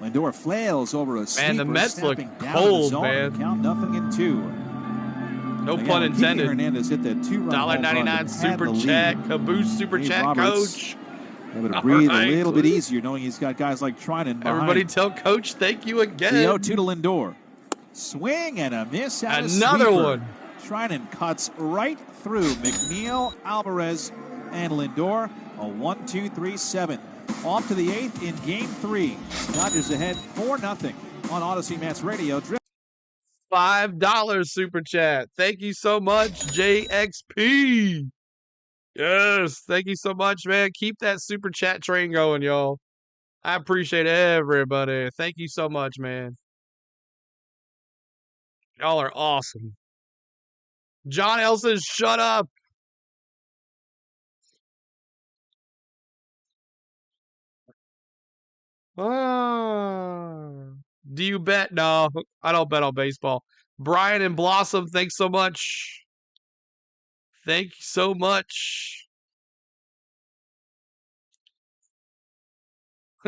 Lindor flails over a sweeper. Man, the Mets look cold, man. Count 0-2. No pun intended. Hernandez hit that 2-run $1.99 super chat. Caboose super chat, Coach. Able to breathe a little bit easier knowing he's got guys like Trinan behind. Everybody tell Coach thank you again. The 0-2 to Lindor. Swing and a miss out of another sweeper. One. Trinan cuts right through McNeil, Alvarez, and Lindor. A 1-2-3-7. Off to the 8th in Game 3. Dodgers ahead 4-0 on Odyssey Mets Radio. $5 super chat. Thank you so much, JXP. Yes, thank you so much, man. Keep that super chat train going, y'all. I appreciate everybody. Thank you so much, man. Y'all are awesome. John L says, shut up. Do you bet? No, I don't bet on baseball. Brian and Blossom, thanks so much. Thank you so much.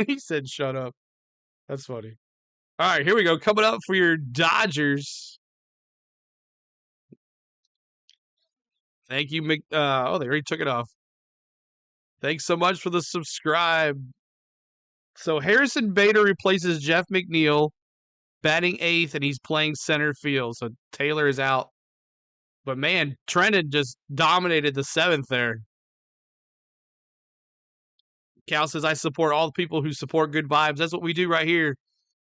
He said, shut up. That's funny. All right, here we go. Coming up for your Dodgers. Thank you, oh, they already took it off. Thanks so much for the subscribe. So Harrison Bader replaces Jeff McNeil, batting 8th, and he's playing center field. So Taylor is out. But man, Trennan just dominated the 7th there. Cal says, I support all the people who support good vibes. That's what we do right here.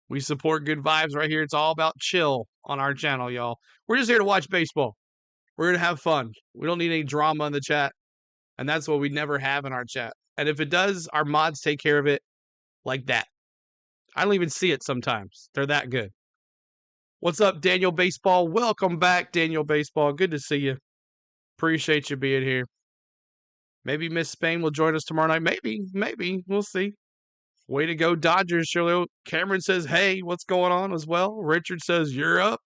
We support good vibes right here. It's all about chill on our channel, y'all. We're just here to watch baseball. We're here to have fun. We don't need any drama in the chat. And that's what we never have in our chat. And if it does, our mods take care of it like that. I don't even see it sometimes. They're that good. What's up, Daniel Baseball? Welcome back, Daniel Baseball. Good to see you. Appreciate you being here. Maybe Miss Spain will join us tomorrow night. Maybe. We'll see. Way to go, Dodgers. Shirley. Cameron says, hey, what's going on as well? Richard says, you're up.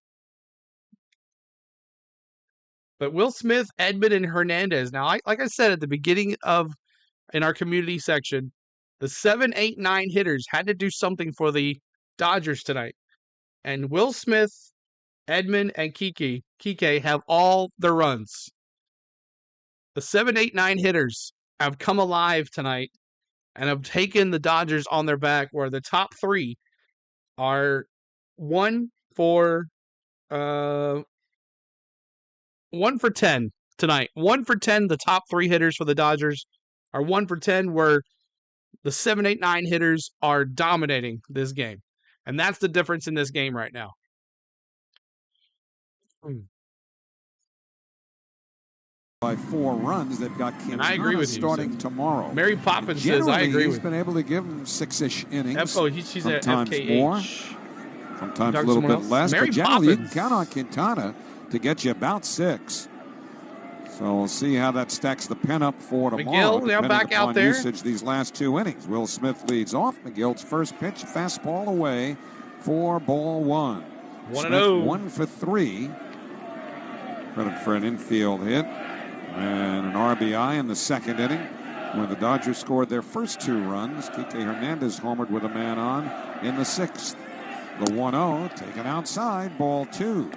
But Will Smith, Edman, and Hernandez. Now, like I said at the beginning in our community section, the 7, 8, 9 hitters had to do something for the Dodgers tonight. And Will Smith, Edman, and Kike have all their runs. The 7, 8, 9 hitters have come alive tonight and have taken the Dodgers on their back, where the top three are 1 for 10 tonight. 1 for 10. The top three hitters for the Dodgers are 1 for 10, where the 7, 8, 9 hitters are dominating this game. And that's the difference in this game right now. By 4 runs, they've got Quintana starting tomorrow. Mary Poppins says, I agree with you. He's been able to give them 6-ish innings. She's at sometimes FKH. More, sometimes a little bit less. Mary but generally, you can Poppins. count on Quintana to get you about 6. So we'll see how that stacks the pen up for tomorrow. McGill now back out there. Usage these last 2 innings. Will Smith leads off. McGill's first pitch, fastball away for ball 1. 1-0. 1 for 3. Credit for an infield hit and an RBI in the second inning, when the Dodgers scored their first 2 runs. Kike Hernandez homered with a man on in the 6th. The 1-0 taken outside, ball 2.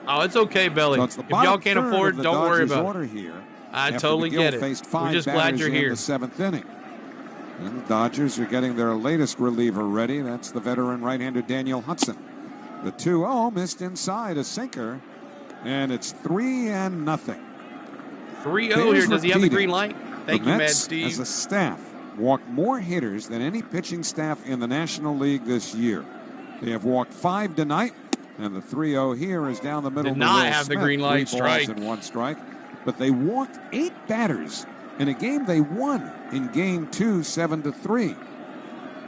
Oh, it's okay, Belly. So if y'all can't afford, don't worry about it. Here, I totally get it. We're just glad you're here. In the 7th inning. And the Dodgers are getting their latest reliever ready. That's the veteran right-hander Daniel Hudson. The 2-0 missed inside, a sinker, and it's 3-0. 3-0 here. Does he have the green light? Thank you, Mad Mets, Steve. as a staff, walked more hitters than any pitching staff in the National League this year. They have walked 5 tonight, and the 3-0 here is down the middle. Did not to Will have the Smith. green light. 3 balls strike. and 1 strike. But they walked 8 batters in a game they won in Game 2, 7-3.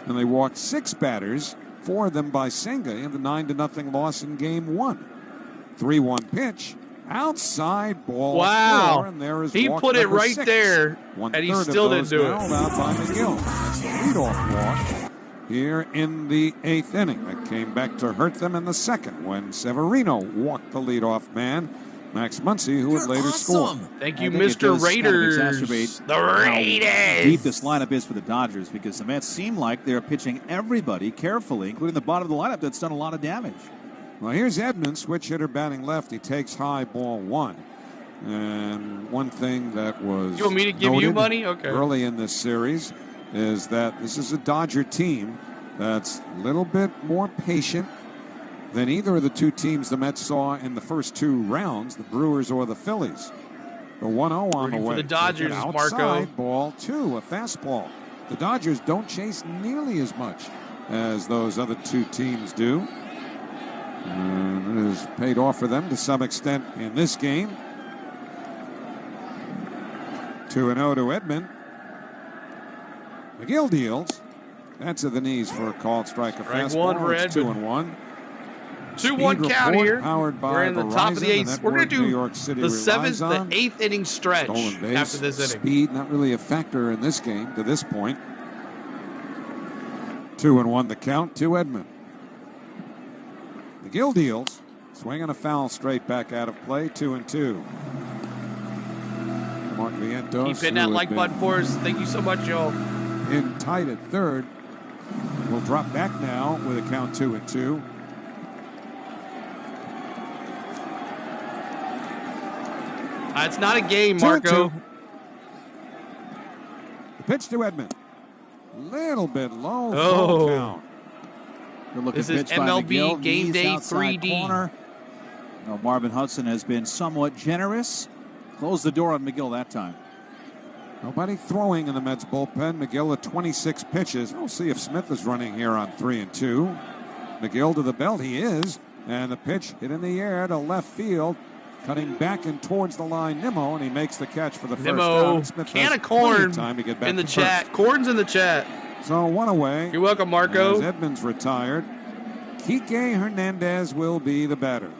And they walked 6 batters, 4 of them by Senga, in the 9-0 loss in Game 1. 3-1 pitch. Outside ball. Wow. 4, and there is he put it right 6. there, and he still didn't do it. Out by McGill. That's the leadoff walk here in the 8th inning. That came back to hurt them in the 2nd, when Severino walked the leadoff man, Max Muncy, who would later score. Thank you, Mr. Raiders. Kind of exacerbate the Raiders. How deep this lineup is for the Dodgers, because the Mets seem like they're pitching everybody carefully, including the bottom of the lineup that's done a lot of damage. Well, here's Edmonds, switch hitter batting left. He takes high, ball 1. And one thing that was You want me to give you money? Okay. Early in this series is that this is a Dodger team that's a little bit more patient than either of the 2 teams the Mets saw in the first 2 rounds, the Brewers or the Phillies. The 1-0 on the way. For the Dodgers, outside, Marco. ball 2, a fastball. The Dodgers don't chase nearly as much as those other 2 teams do. And it has paid off for them to some extent in this game. 2-0 to Edman. McGill deals. That's at the knees for a called strike. A fastball. It's 2-1. 2-1 count here. Powered by We're in the Verizon, top of the 8th. We're going to New York City do the 7th, on. the 8th inning stretch Stolen base, after this inning. Speed not really a factor in this game to this point. 2-1 the count to Edman. McGill deals. Swinging a foul straight back out of play. 2-2. Mark Vientos. Keep hitting that like button for us. Thank you so much, y'all. In tight at third. Will drop back now with a count 2-2. It's not a game, Marco. 2-2. The pitch to Edman. Little bit low. Full count. Good looking This is pitch by MLB McGill. Game Knees Day outside 3D. Corner. Marvin Hudson has been somewhat generous. Closed the door on McGill that time. Nobody throwing in the Mets bullpen. McGill at 26 pitches. We'll see if Smith is running here on 3-2. McGill to the belt. He is. And the pitch hit in the air to left field. Cutting back and towards the line, Nimmo, and he makes the catch for the first out. Smith can has of corn time to get back in the to chat. first. Corn's in the chat. So 1 away. You're welcome, Marco. As Edmonds retired, Kike Hernandez will be the batter.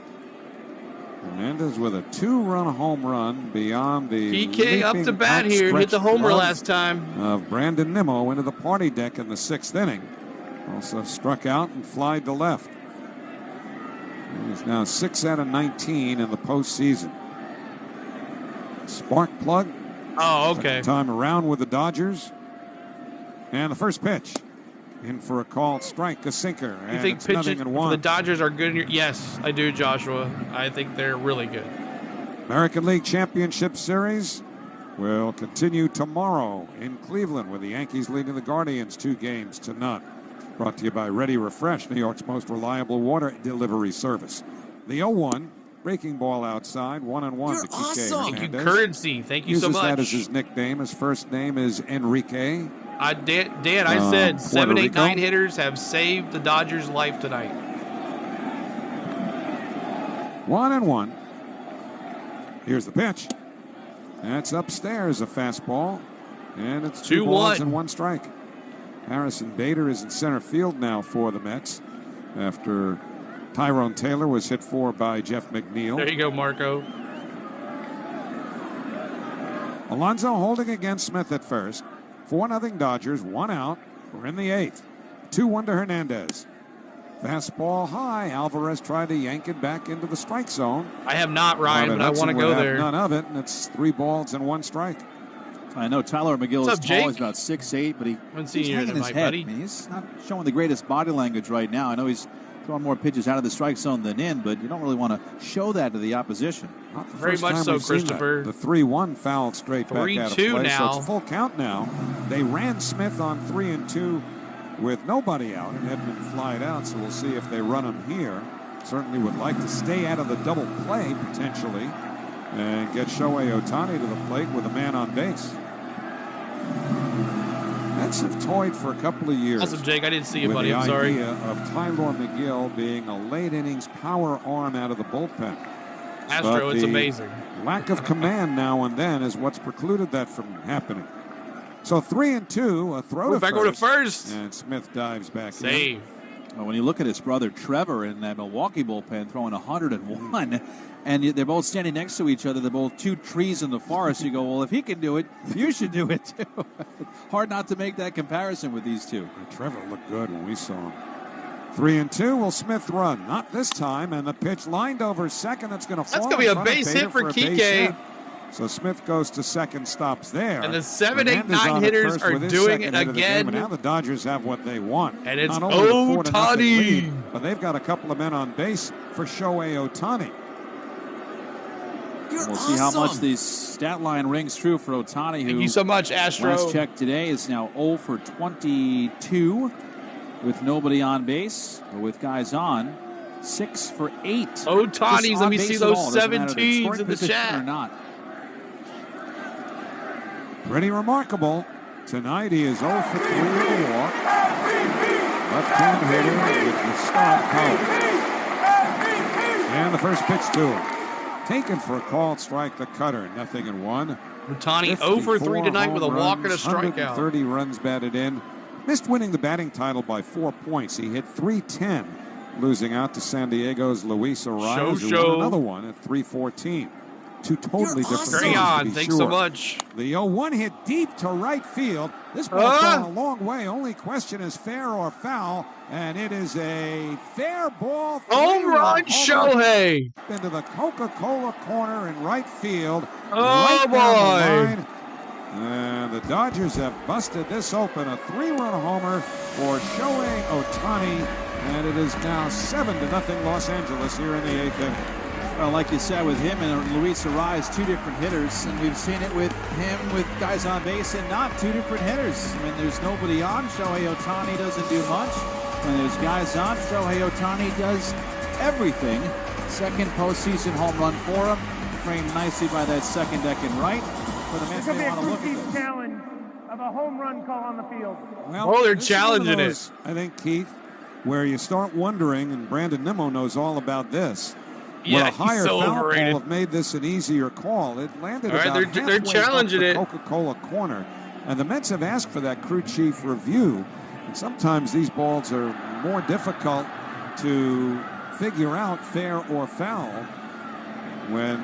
Hernandez with a 2-run home run beyond the Kike up to bat here. Hit the homer last time. Of Brandon Nimmo into the party deck in the 6th inning. Also struck out and flied to left. He's now 6 out of 19 in the postseason. Spark plug. Oh, okay. Second time around with the Dodgers. And the first pitch. In for a called strike, a sinker. You think pitches for the Dodgers are good? Yes, I do, Joshua. I think they're really good. American League Championship Series. will continue tomorrow in Cleveland with the Yankees leading the Guardians 2-0. Brought to you by Ready Refresh, New York's most reliable water delivery service. The 0-1, breaking ball outside, 1-1 to Kike Thank Hernandez. you, Currency. Thank you so Uses much. that as his nickname. His first name is Enrique. Dan, I said 7, 8, Rico. 9 hitters have saved the Dodgers' life tonight. 1-1. Here's the pitch. That's upstairs, a fastball. And it's 2 balls and 1 strike. Harrison Bader is in center field now for the Mets after Tyrone Taylor was hit for by Jeff McNeil. There you go, Marco. Alonso holding against Smith at first. 4-0 Dodgers, 1 out. We're in the 8th. 2-1 to Hernandez. Fastball high. Alvarez tried to yank it back into the strike zone. I have not, Ryan, but I want to go there. None of it, and it's 3 balls and 1 strike. I know Tyler McGill What's is up, tall. Jake? He's about 6'8", but he's you hanging his tonight, head. buddy. I mean, he's not showing the greatest body language right now. I know he's throwing more pitches out of the strike zone than in, but you don't really want to show that to the opposition. Very much so, Christopher. The 3-1 fouled straight back out of play, 3-2 now. so it's full count now. They ran Smith on 3-2 with nobody out, and Edmund flied out, so we'll see if they run him here. Certainly would like to stay out of the double play, potentially, and get Shohei Otani to the plate with a man on base. Mets have toyed for a couple of years. Awesome, Jake. I didn't see you, with buddy. the I'm sorry. idea of Tyler McGill being a late innings power arm out of the bullpen. Astro, But it's the amazing. Lack of command now and then is what's precluded that from happening. So 3-2, a throw to back over to first. And Smith dives back Save. in. Well, when you look at his brother Trevor in that Milwaukee bullpen throwing 101, and they're both standing next to each other, they're both 2 trees in the forest. You go, well, if he can do it, you should do it too. Hard not to make that comparison with these two. Trevor looked good when we saw him. 3-2. Will Smith run? Not this time. And the pitch lined over second. That's going to fall. That's going to be a base hit for Kike. So Smith goes to second, stops there. And the 7, 8, Hernandez 9 on hitters first are with his doing second it hit of the game, again. and now the Dodgers have what they want. And it's Not only the 4-0 Otani. lead, but they've got a couple of men on base for Shohei Otani. We'll see how much the stat line rings true for Otani, who Thank you so much, Astro. last check today is now 0 for 22 with nobody on base, or with guys on. 6 for 8. Otani's, let me see those 17s in the chat. Or not. Pretty remarkable. Tonight he is 0 for 3 with a walk. Left-hand hitter with the start power. And the first pitch to him. Taken for a called strike, the cutter. 0-1. Otani 0 for 3 tonight with a walk and a strikeout. 130 runs batted in. Missed winning the batting title by 4 points. He hit .310, losing out to San Diego's Luis Arias, who won another one at .314. 2 totally different Carry games, on. to be Thanks sure. so much. The 0-1 hit deep to right field. This ball's gone a long way. Only question is fair or foul, and it is a fair ball. Home run, Shohei. Into the Coca-Cola corner in right field. Oh, right down the boy. line. And the Dodgers have busted this open. A 3-run homer for Shohei Otani, and it is now 7-0 Los Angeles here in the 8th inning. Well, like you said, with him and Luis Arias, 2 different hitters, and we've seen it with him with guys on base and not 2 different hitters. When there's nobody on, Shohei Otani doesn't do much. When there's guys on, Shohei Otani does everything. Second postseason home run for him, framed nicely by that second deck in right. For the Mets, they want to look at this. Challenge of a home run call on the field. Well, they're this is one of challenging those, I think, Keith, where you start wondering, and Brandon Nimmo knows all about this. Yeah, Would a higher he's so foul overrated. call have made this an easier call? It landed All right, about they're halfway challenging up the it. Coca-Cola corner, and the Mets have asked for that crew chief review. And sometimes these balls are more difficult to figure out, fair or foul, when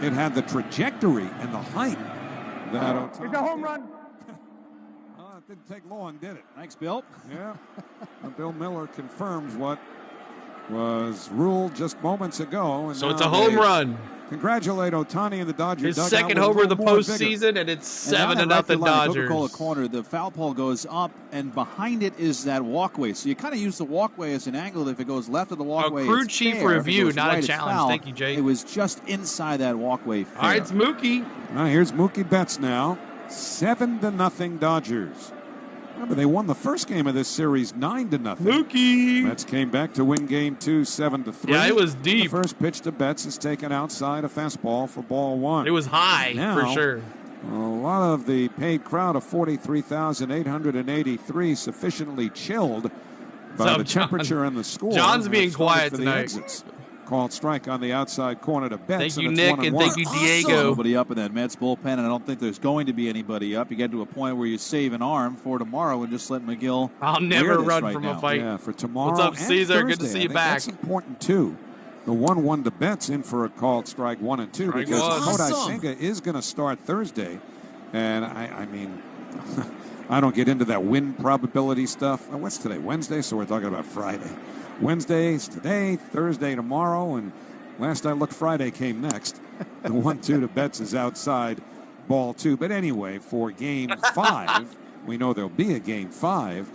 it had the trajectory and the height that Otani It's a home run. Well, it didn't take long, did it? Thanks, Bill. Yeah. Bill Miller confirms what was ruled just moments ago. And So it's a now home they run. Congratulate Otani and the Dodgers. His second homer of the postseason, and it's 7-0 Dodgers. Coca-Cola corner, the foul pole goes up, and behind it is that walkway. So you kind of use the walkway as an angle. If it goes left of the walkway, a crew chief review, not right, a challenge. Thank you, Jay. It was just inside that walkway. Fair. All right, it's Mookie. Now here's Mookie Betts now. 7-0 Dodgers. Remember, they won the first game of this series 9-0. Mookie. Mets came back to win game 2, 7-3. Yeah, it was deep. The first pitch to Betts is taken outside a fastball for ball 1. It was high, now, for sure. A lot of the paid crowd of 43,883 sufficiently chilled by the temperature and the score. John's being quiet tonight. Exits. Called strike on the outside corner to Betts. Thank you, Nick, and thank you, Diego. Nobody up in that Mets bullpen, and I don't think there's going to be anybody up. You get to a point where you save an arm for tomorrow and just let McGill. I'll never run from a fight. Yeah, for tomorrow. What's up, Caesar? Thursday. Good to see you back. That's important too. The 1-1 to Betts in for a called strike 1 and 2 because Kodai Senga is going to start Thursday, and I mean. I don't get into that win probability stuff. What's today? Wednesday, so we're talking about Friday. Wednesday's today, Thursday tomorrow, and last I looked, Friday came next. The 1-2 to Betts is outside, ball 2. But anyway, for game 5, we know there'll be a game 5.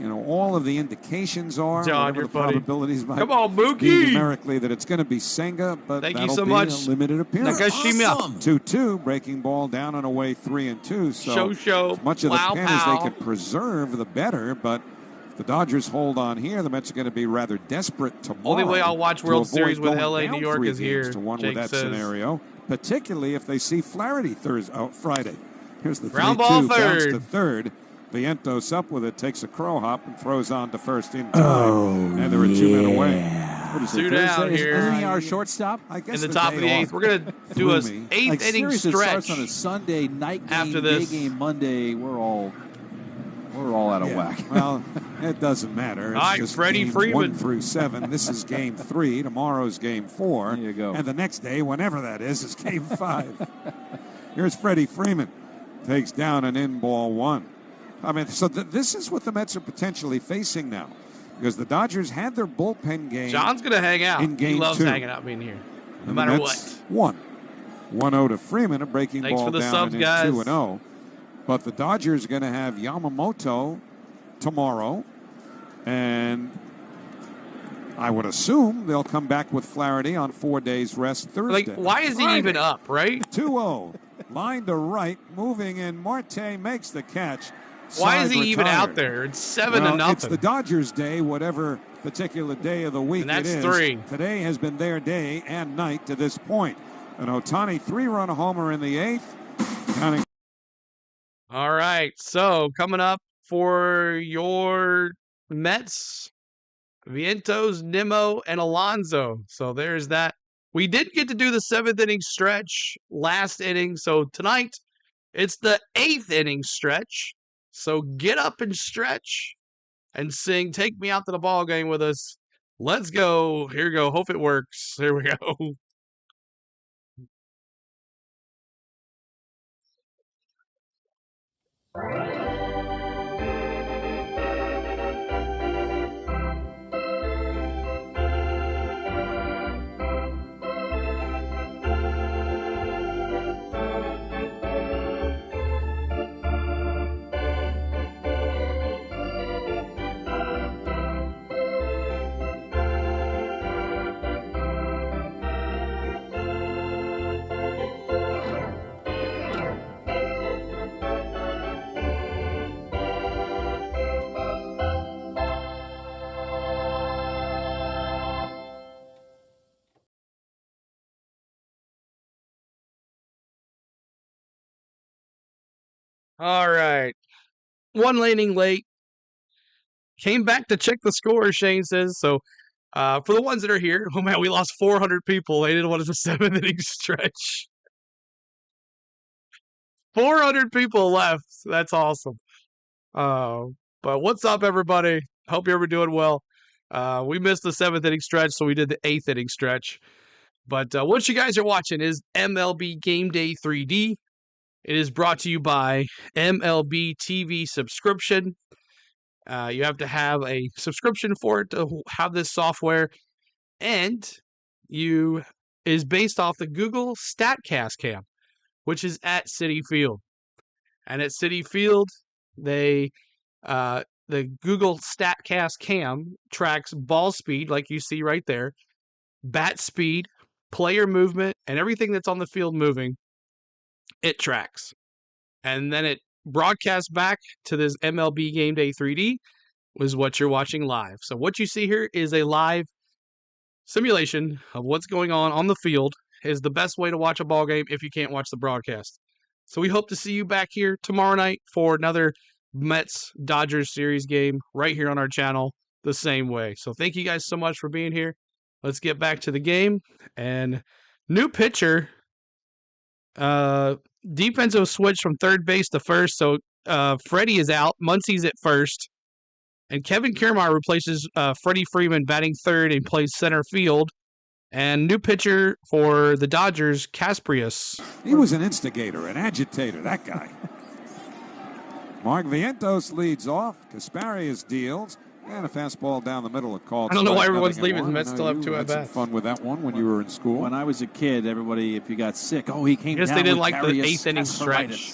You know, all of the indications are, John, the probabilities might come on, Mookie. be numerically that it's going to be Senga, but thank that'll you so be much. a limited appearance. Awesome. 2-2, breaking ball down and away 3-2. So show. As much of the Plow, pen as they can preserve, the better. But if the Dodgers hold on here, the Mets are going to be rather desperate tomorrow. Only way I'll watch World Series with LA, New York is here. To one Jake with that says. scenario, particularly if they see Flaherty Friday. Here's the 3-2 ball bounce third. to third. Vientos up with it, takes a crow hop and throws on to first in time. And there are 2 men away. What is Suit it, out here. Isn't he our shortstop? I guess in the top of the 8th. We're going to do a 8th inning stretch. It starts stretch on a Sunday, night game, after this. day game, Monday. We're all out of whack. Well, it doesn't matter. It's all right, just Freddie games Freeman. 1 through 7. This is game 3. Tomorrow's game 4. There you go. And the next day, whenever that is game 5. Here's Freddie Freeman. Takes down an in ball 1. I mean, so this is what the Mets are potentially facing now. Because the Dodgers had their bullpen game. John's going to hang out. In game he loves 2. hanging out being here, no And matter the what. Mets won. 1-0 to Freeman, a breaking Thanks ball for the down subs, and guys. 2-0. But the Dodgers are going to have Yamamoto tomorrow. And I would assume they'll come back with Flaherty on 4 days rest Thursday. Like, why is he even up, right? 2-0. Line to right, moving in. Marte makes the catch. Why is he Side even retired. out there? It's 7-0. It's the Dodgers' day, whatever particular day of the week And that's it is. 3. Today has been their day and night to this point. An Otani 3-run homer in the 8th. Counting. All right, so coming up for your Mets, Vientos, Nimmo, and Alonso. So there's that. We did get to do the 7th inning stretch last inning. So tonight, it's the 8th inning stretch. So get up and stretch and sing Take Me Out to the Ball Game with us. Let's go. Here we go. Hope it works. Here we go. All right. 1 inning late. Came back to check the score, Shane says. So for the ones that are here, oh man, we lost 400 people. They didn't want us a 7th inning stretch. 400 people left. That's awesome. But what's up, everybody? Hope you're doing well. We missed the 7th inning stretch, so we did the 8th inning stretch. But what you guys are watching is MLB Game Day 3D. It is brought to you by MLB TV subscription. You have to have a subscription for it to have this software. And you is based off the Google StatCast cam, which is at Citi Field. And at Citi Field, the Google StatCast cam tracks ball speed, like you see right there, bat speed, player movement, and everything that's on the field moving. It tracks. And then it broadcasts back to this MLB Game Day 3D, is what you're watching live. So what you see here is a live simulation of what's going on the field. Is the best way to watch a ball game if you can't watch the broadcast. So we hope to see you back here tomorrow night for another Mets-Dodgers series game right here on our channel the same way. So thank you guys so much for being here. Let's get back to the game. And new pitcher, defensive switch from third base to first. So Freddie is out. Muncy's at first. And Kevin Kiermaier replaces Freddie Freeman batting third and plays center field. And new pitcher for the Dodgers, Casprius. He was an instigator, an agitator, that guy. Mark Vientos leads off. Casparius deals. And a fastball down the middle of called. I don't know why everyone's leaving. The Mets still have two at bats. Fun with that one when you were in school. When I was a kid, everybody, if you got sick, he came down. I guess they didn't like the Carius eighth inning stretch.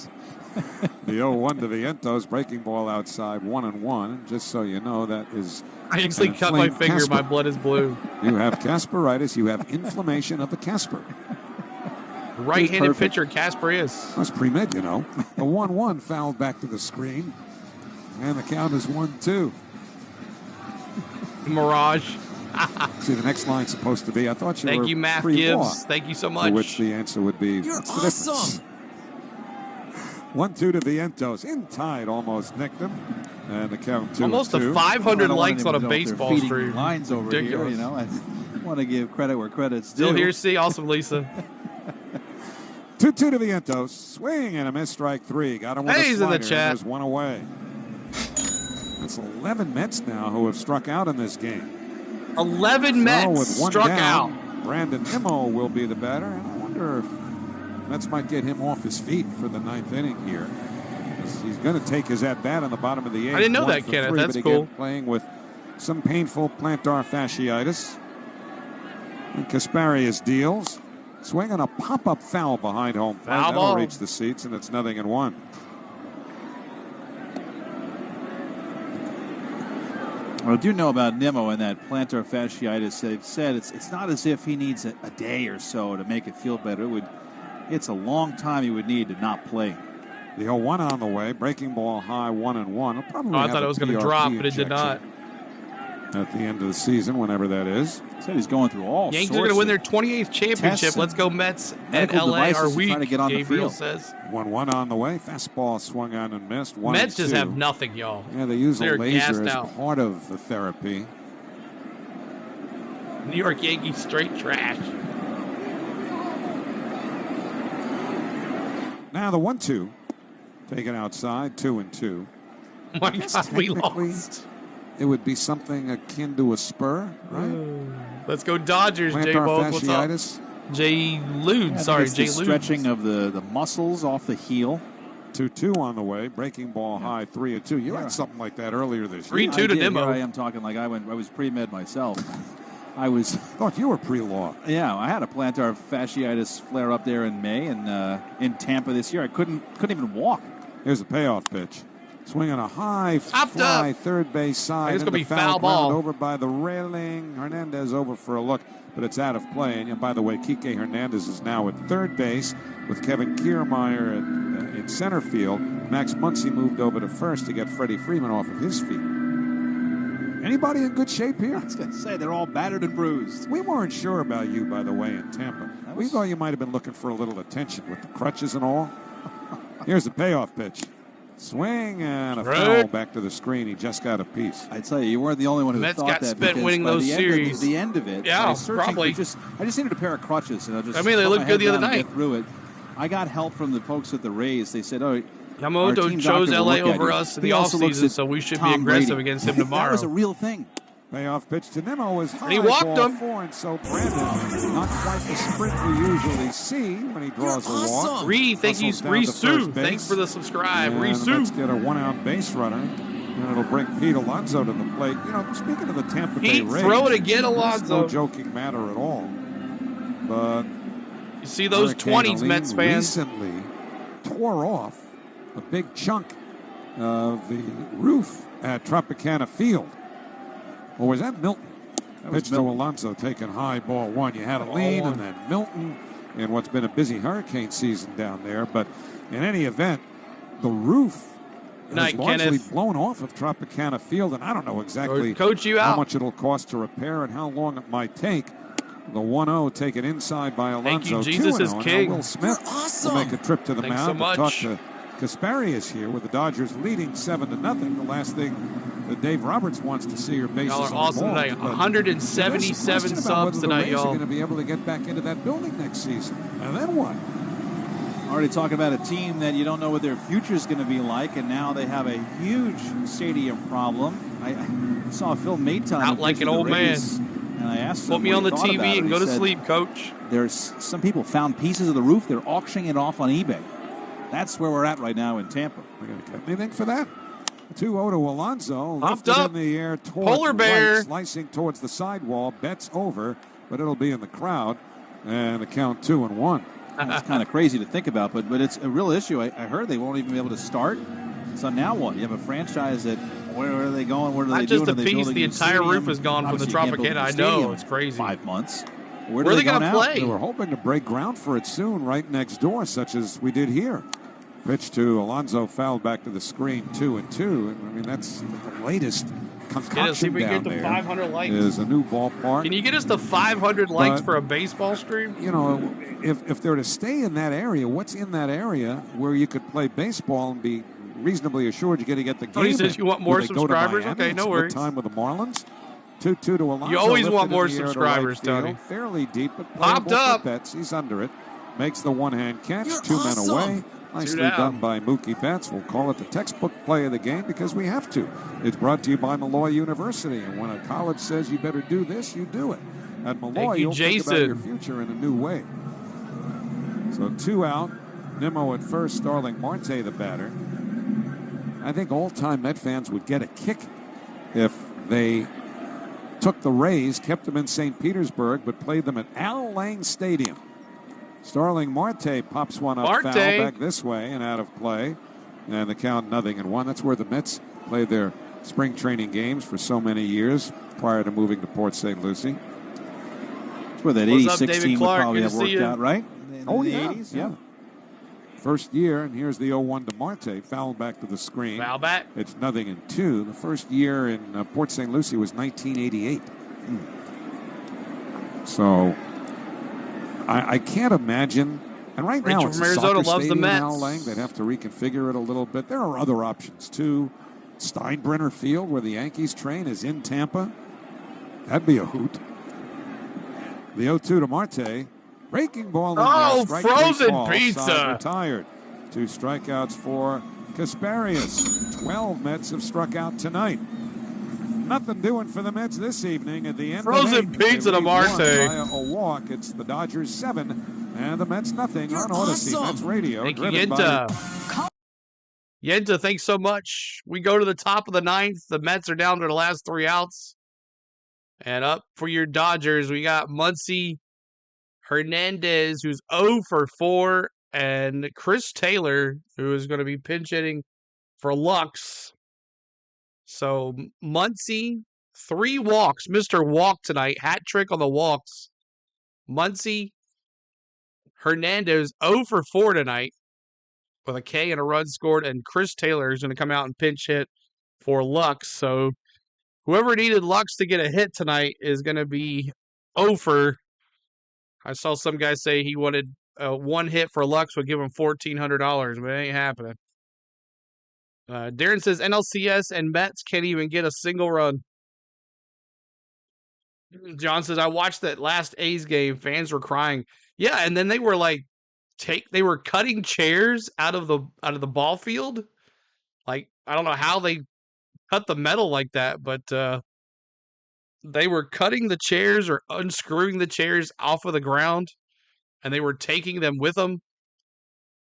The 0-1 to Vientos, breaking ball outside, 1-1. Just so you know, that is. I actually cut my finger. Casper. My blood is blue. You have Casperitis. You have inflammation of the Casper. Right-handed pitcher, Casprius. That's pre-med, you know. The 1-1 fouled back to the screen. And the count is 1-2. Mirage. See, the next line's supposed to be, I thought you were Thank you, Matt pre-law. Gibbs. Thank you so much. To which the answer would be, You're what's the awesome. 1-2 to Vientos. In tied, almost nicked him. And the count 2-2. Almost a 500 likes on a baseball stream. Lines over Ridiculous. here, you know. I want to give credit where credit's due. Still here, see. Awesome, Lisa. 2-2 to Vientos. Swing and a miss, strike 3. Got him with a He's slider. in the chat. There's one away. That's 11 Mets now who have struck out in this game. 11 Mets struck out. Brandon Nimmo will be the batter. And I wonder if Mets might get him off his feet for the 9th inning here. He's going to take his at-bat on the bottom of the 8th. I didn't know that, Kenneth. That's cool. Playing with some painful plantar fasciitis. And Casparius deals. Swing on a pop-up foul behind home plate. That'll reach the seats, and it's 0-1. Well, I do know about Nimmo and that plantar fasciitis. They've said it's not as if he needs a day or so to make it feel better. It's a long time he would need to not play. The 0-1 on the way. Breaking ball high, 1-1. I thought it was going to drop, but it did not. At the end of the season, whenever that is. Said he's going through all Yankees are going to win their 28th championship. Let's go Mets and LA are weak, Gabriel says. 1-1 on the way. Fastball swung on and missed. Mets just have nothing, y'all. Yeah, they use a laser as out. part of the therapy. New York Yankees straight trash. Now the 1-2. Taken outside, 2-2. Oh my God, we lost. It would be something akin to a spur, right? Let's go Dodgers, Jay Bowles. What's up? Jay Lude, sorry, Jay Lude. Stretching of the muscles off the heel. 2-2 on the way. Breaking ball high, 3-2. You had something like that earlier this year. 3-2 to Nimmo. I am talking like I was pre-med myself. I thought you were pre-law. Yeah, I had a plantar fasciitis flare up there in May, and in Tampa this year, I couldn't even walk. Here's a payoff pitch. Swing on a high fly, third base side. It's going to be foul ball. Over by the railing. Hernandez over for a look, but it's out of play. And by the way, Kike Hernandez is now at third base with Kevin Kiermaier in center field. Max Muncy moved over to first to get Freddie Freeman off of his feet. Anybody in good shape here? I was going to say, they're all battered and bruised. We weren't sure about you, by the way, in Tampa. We thought you might have been looking for a little attention with the crutches and all. Here's the payoff pitch. Swing and a foul back to the screen. He just got a piece. I tell you weren't the only one who Mets thought got that. spent winning those series. The end of it. Yeah, probably. I just needed a pair of crutches, and I mean, they looked good the other night. Get through it. I got help from the folks at the Rays. They said, "Oh, Yamamoto chose LA over us in the offseason, so we should be aggressive against him tomorrow." That was a real thing. Payoff pitch to Nimmo was high. And he walked him. 4, and so Brandon, not quite the sprint we usually see when he draws a walk. Thank you, Risu. Thanks for the subscribe, Risu. Let's get a one-out base runner, and it'll bring Pete Alonso to the plate. You know, speaking of the Tampa Bay Rays, throw it again, it's Alonso. no joking matter at all. but you see those 20s, Mets fans recently tore off a big chunk of the roof at Tropicana Field. Or was that Milton? Pitch to Alonso taking high, ball one. You had a lead, and then Milton in what's been a busy hurricane season down there. But in any event, the roof has largely blown off of Tropicana Field, and I don't know exactly how much it'll cost to repair and how long it might take. The 1-0 taken inside by Alonso. 2-0. Now Will Smith will make a trip to the mound to talk to Kasparius here with the Dodgers leading 7-0. The last thing that Dave Roberts wants to see are bases on the ball. Awesome tonight. 177 subs tonight, y'all. Going to be able to get back into that building next season. And then what? Already talking about a team that you don't know what their future is going to be like, and now they have a huge stadium problem. I saw Phil Maton out like an old man. And I asked him, put me on the TV and go to sleep, coach. There's some people found pieces of the roof. They're auctioning it off on eBay. That's where we're at right now in Tampa. We're going to get anything for that. 2-0 to Alonso. Popped lifted up in the air towards Polar bear, right, slicing towards the sidewall. Bet's over, but it'll be in the crowd. And the count 2-1. That's kind of crazy to think about, but it's a real issue. I heard they won't even be able to start. So now what? You have a franchise that, where are they going? What are they doing? Not just a piece, the entire roof is gone from the Tropicana. I know, it's crazy. 5 months. Where are they going to play? They were hoping to break ground for it soon, right next door, such as we did here. Pitch to Alonso, fouled back to the screen, 2-2. I mean, that's the latest concoction down there. 500 likes. Is a new ballpark. Can you get us to 500 likes for a baseball stream? You know, if they're to stay in that area, what's in that area where you could play baseball and be reasonably assured you're going to get the game? Oh, he says you want more subscribers? Okay, no worries. Time with the Marlins. 2-2 to Alonso. You always want more subscribers, Tony. Fairly deep, but popped up. Betts. He's under it. Makes the one-hand catch. Two men away. Nicely done by Mookie Betts. We'll call it the textbook play of the game because we have to. It's brought to you by Malloy University. And when a college says you better do this, you do it. At Malloy, you'll think about your future in a new way. So 2 out. Nimmo at first, Starling Marte the batter. I think all-time Met fans would get a kick if they took the Rays, kept them in St. Petersburg, but played them at Al Lang Stadium. Starling Marte pops one up, foul back this way and out of play. And the count 0-1. That's where the Mets played their spring training games for so many years prior to moving to Port St. Lucie. That's where that 86 team would probably have worked out, right? In the 80s? Yeah. First year, and here's the 0-1 to Marte, foul back to the screen. Foul back. It's 0-2. The first year in Port St. Lucie was 1988. So I can't imagine. And right now, it's a soccer stadium in Al Lang. They'd have to reconfigure it a little bit. There are other options, too. Steinbrenner Field, where the Yankees train, is in Tampa. That'd be a hoot. The 0-2 to Marte. Breaking ball in there. Strike frozen pizza. Side retired. 2 strikeouts for Kasparius. 12 Mets have struck out tonight. Nothing doing for the Mets this evening. At the end frozen of pizza to Marte. Via a walk. It's the Dodgers 7 and the Mets nothing on Odyssey. Mets Radio. Thank you, Yenta. Yenta, thanks so much. We go to the top of the 9th. The Mets are down to the last 3 outs. And up for your Dodgers, we got Muncy, Hernandez, who's 0 for 4, and Chris Taylor, who is going to be pinch hitting for Lux. So Muncy, 3 walks. Mr. Walk tonight. Hat trick on the walks. Muncy, Hernandez, 0 for 4 tonight with a K and a run scored, and Chris Taylor is going to come out and pinch hit for Lux. So whoever needed Lux to get a hit tonight is going to be 0 for. I saw some guy say he wanted 1 hit for Lux would give him $1,400, but it ain't happening. Darren says NLCS and Mets can't even get a single run. John says, I watched that last A's game. Fans were crying. Yeah, and then they were like, they were cutting chairs out of the ball field. Like, I don't know how they cut the metal like that, but they were cutting the chairs or unscrewing the chairs off of the ground, and they were taking them with them.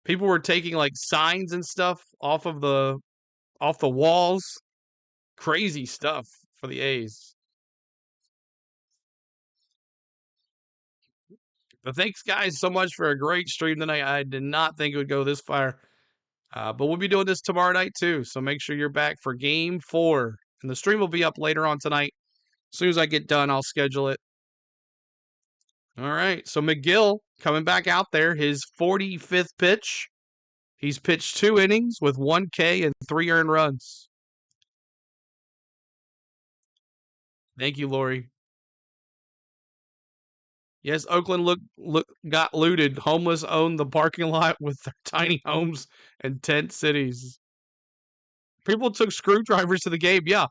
People were taking like signs and stuff off the walls. Crazy stuff for the A's. But thanks, guys, so much for a great stream tonight. I did not think it would go this far. But we'll be doing this tomorrow night, too. So make sure you're back for Game 4. And the stream will be up later on tonight. As soon as I get done, I'll schedule it. All right. So McGill coming back out there, his 45th pitch. He's pitched 2 innings with 1 K and 3 earned runs. Thank you, Lori. Yes, Oakland got looted. Homeless owned the parking lot with their tiny homes and tent cities. People took screwdrivers to the game. Yeah,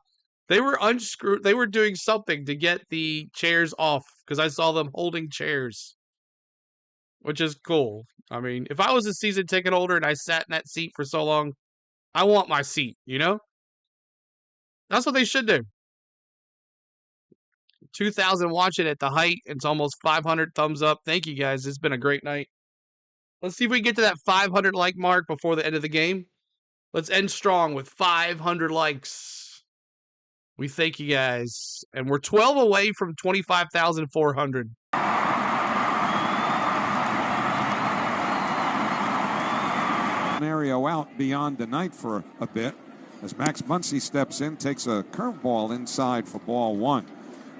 they were unscrewed. They were doing something to get the chairs off because I saw them holding chairs, which is cool. I mean, if I was a season ticket holder and I sat in that seat for so long, I want my seat, you know? That's what they should do. 2,000 watching at the height. It's almost 500 thumbs up. Thank you, guys. It's been a great night. Let's see if we can get to that 500 like mark before the end of the game. Let's end strong with 500 likes. We thank you guys. And we're 12 away from 25,400. Scenario out beyond the night for a bit as Max Muncy steps in, takes a curveball inside for ball 1.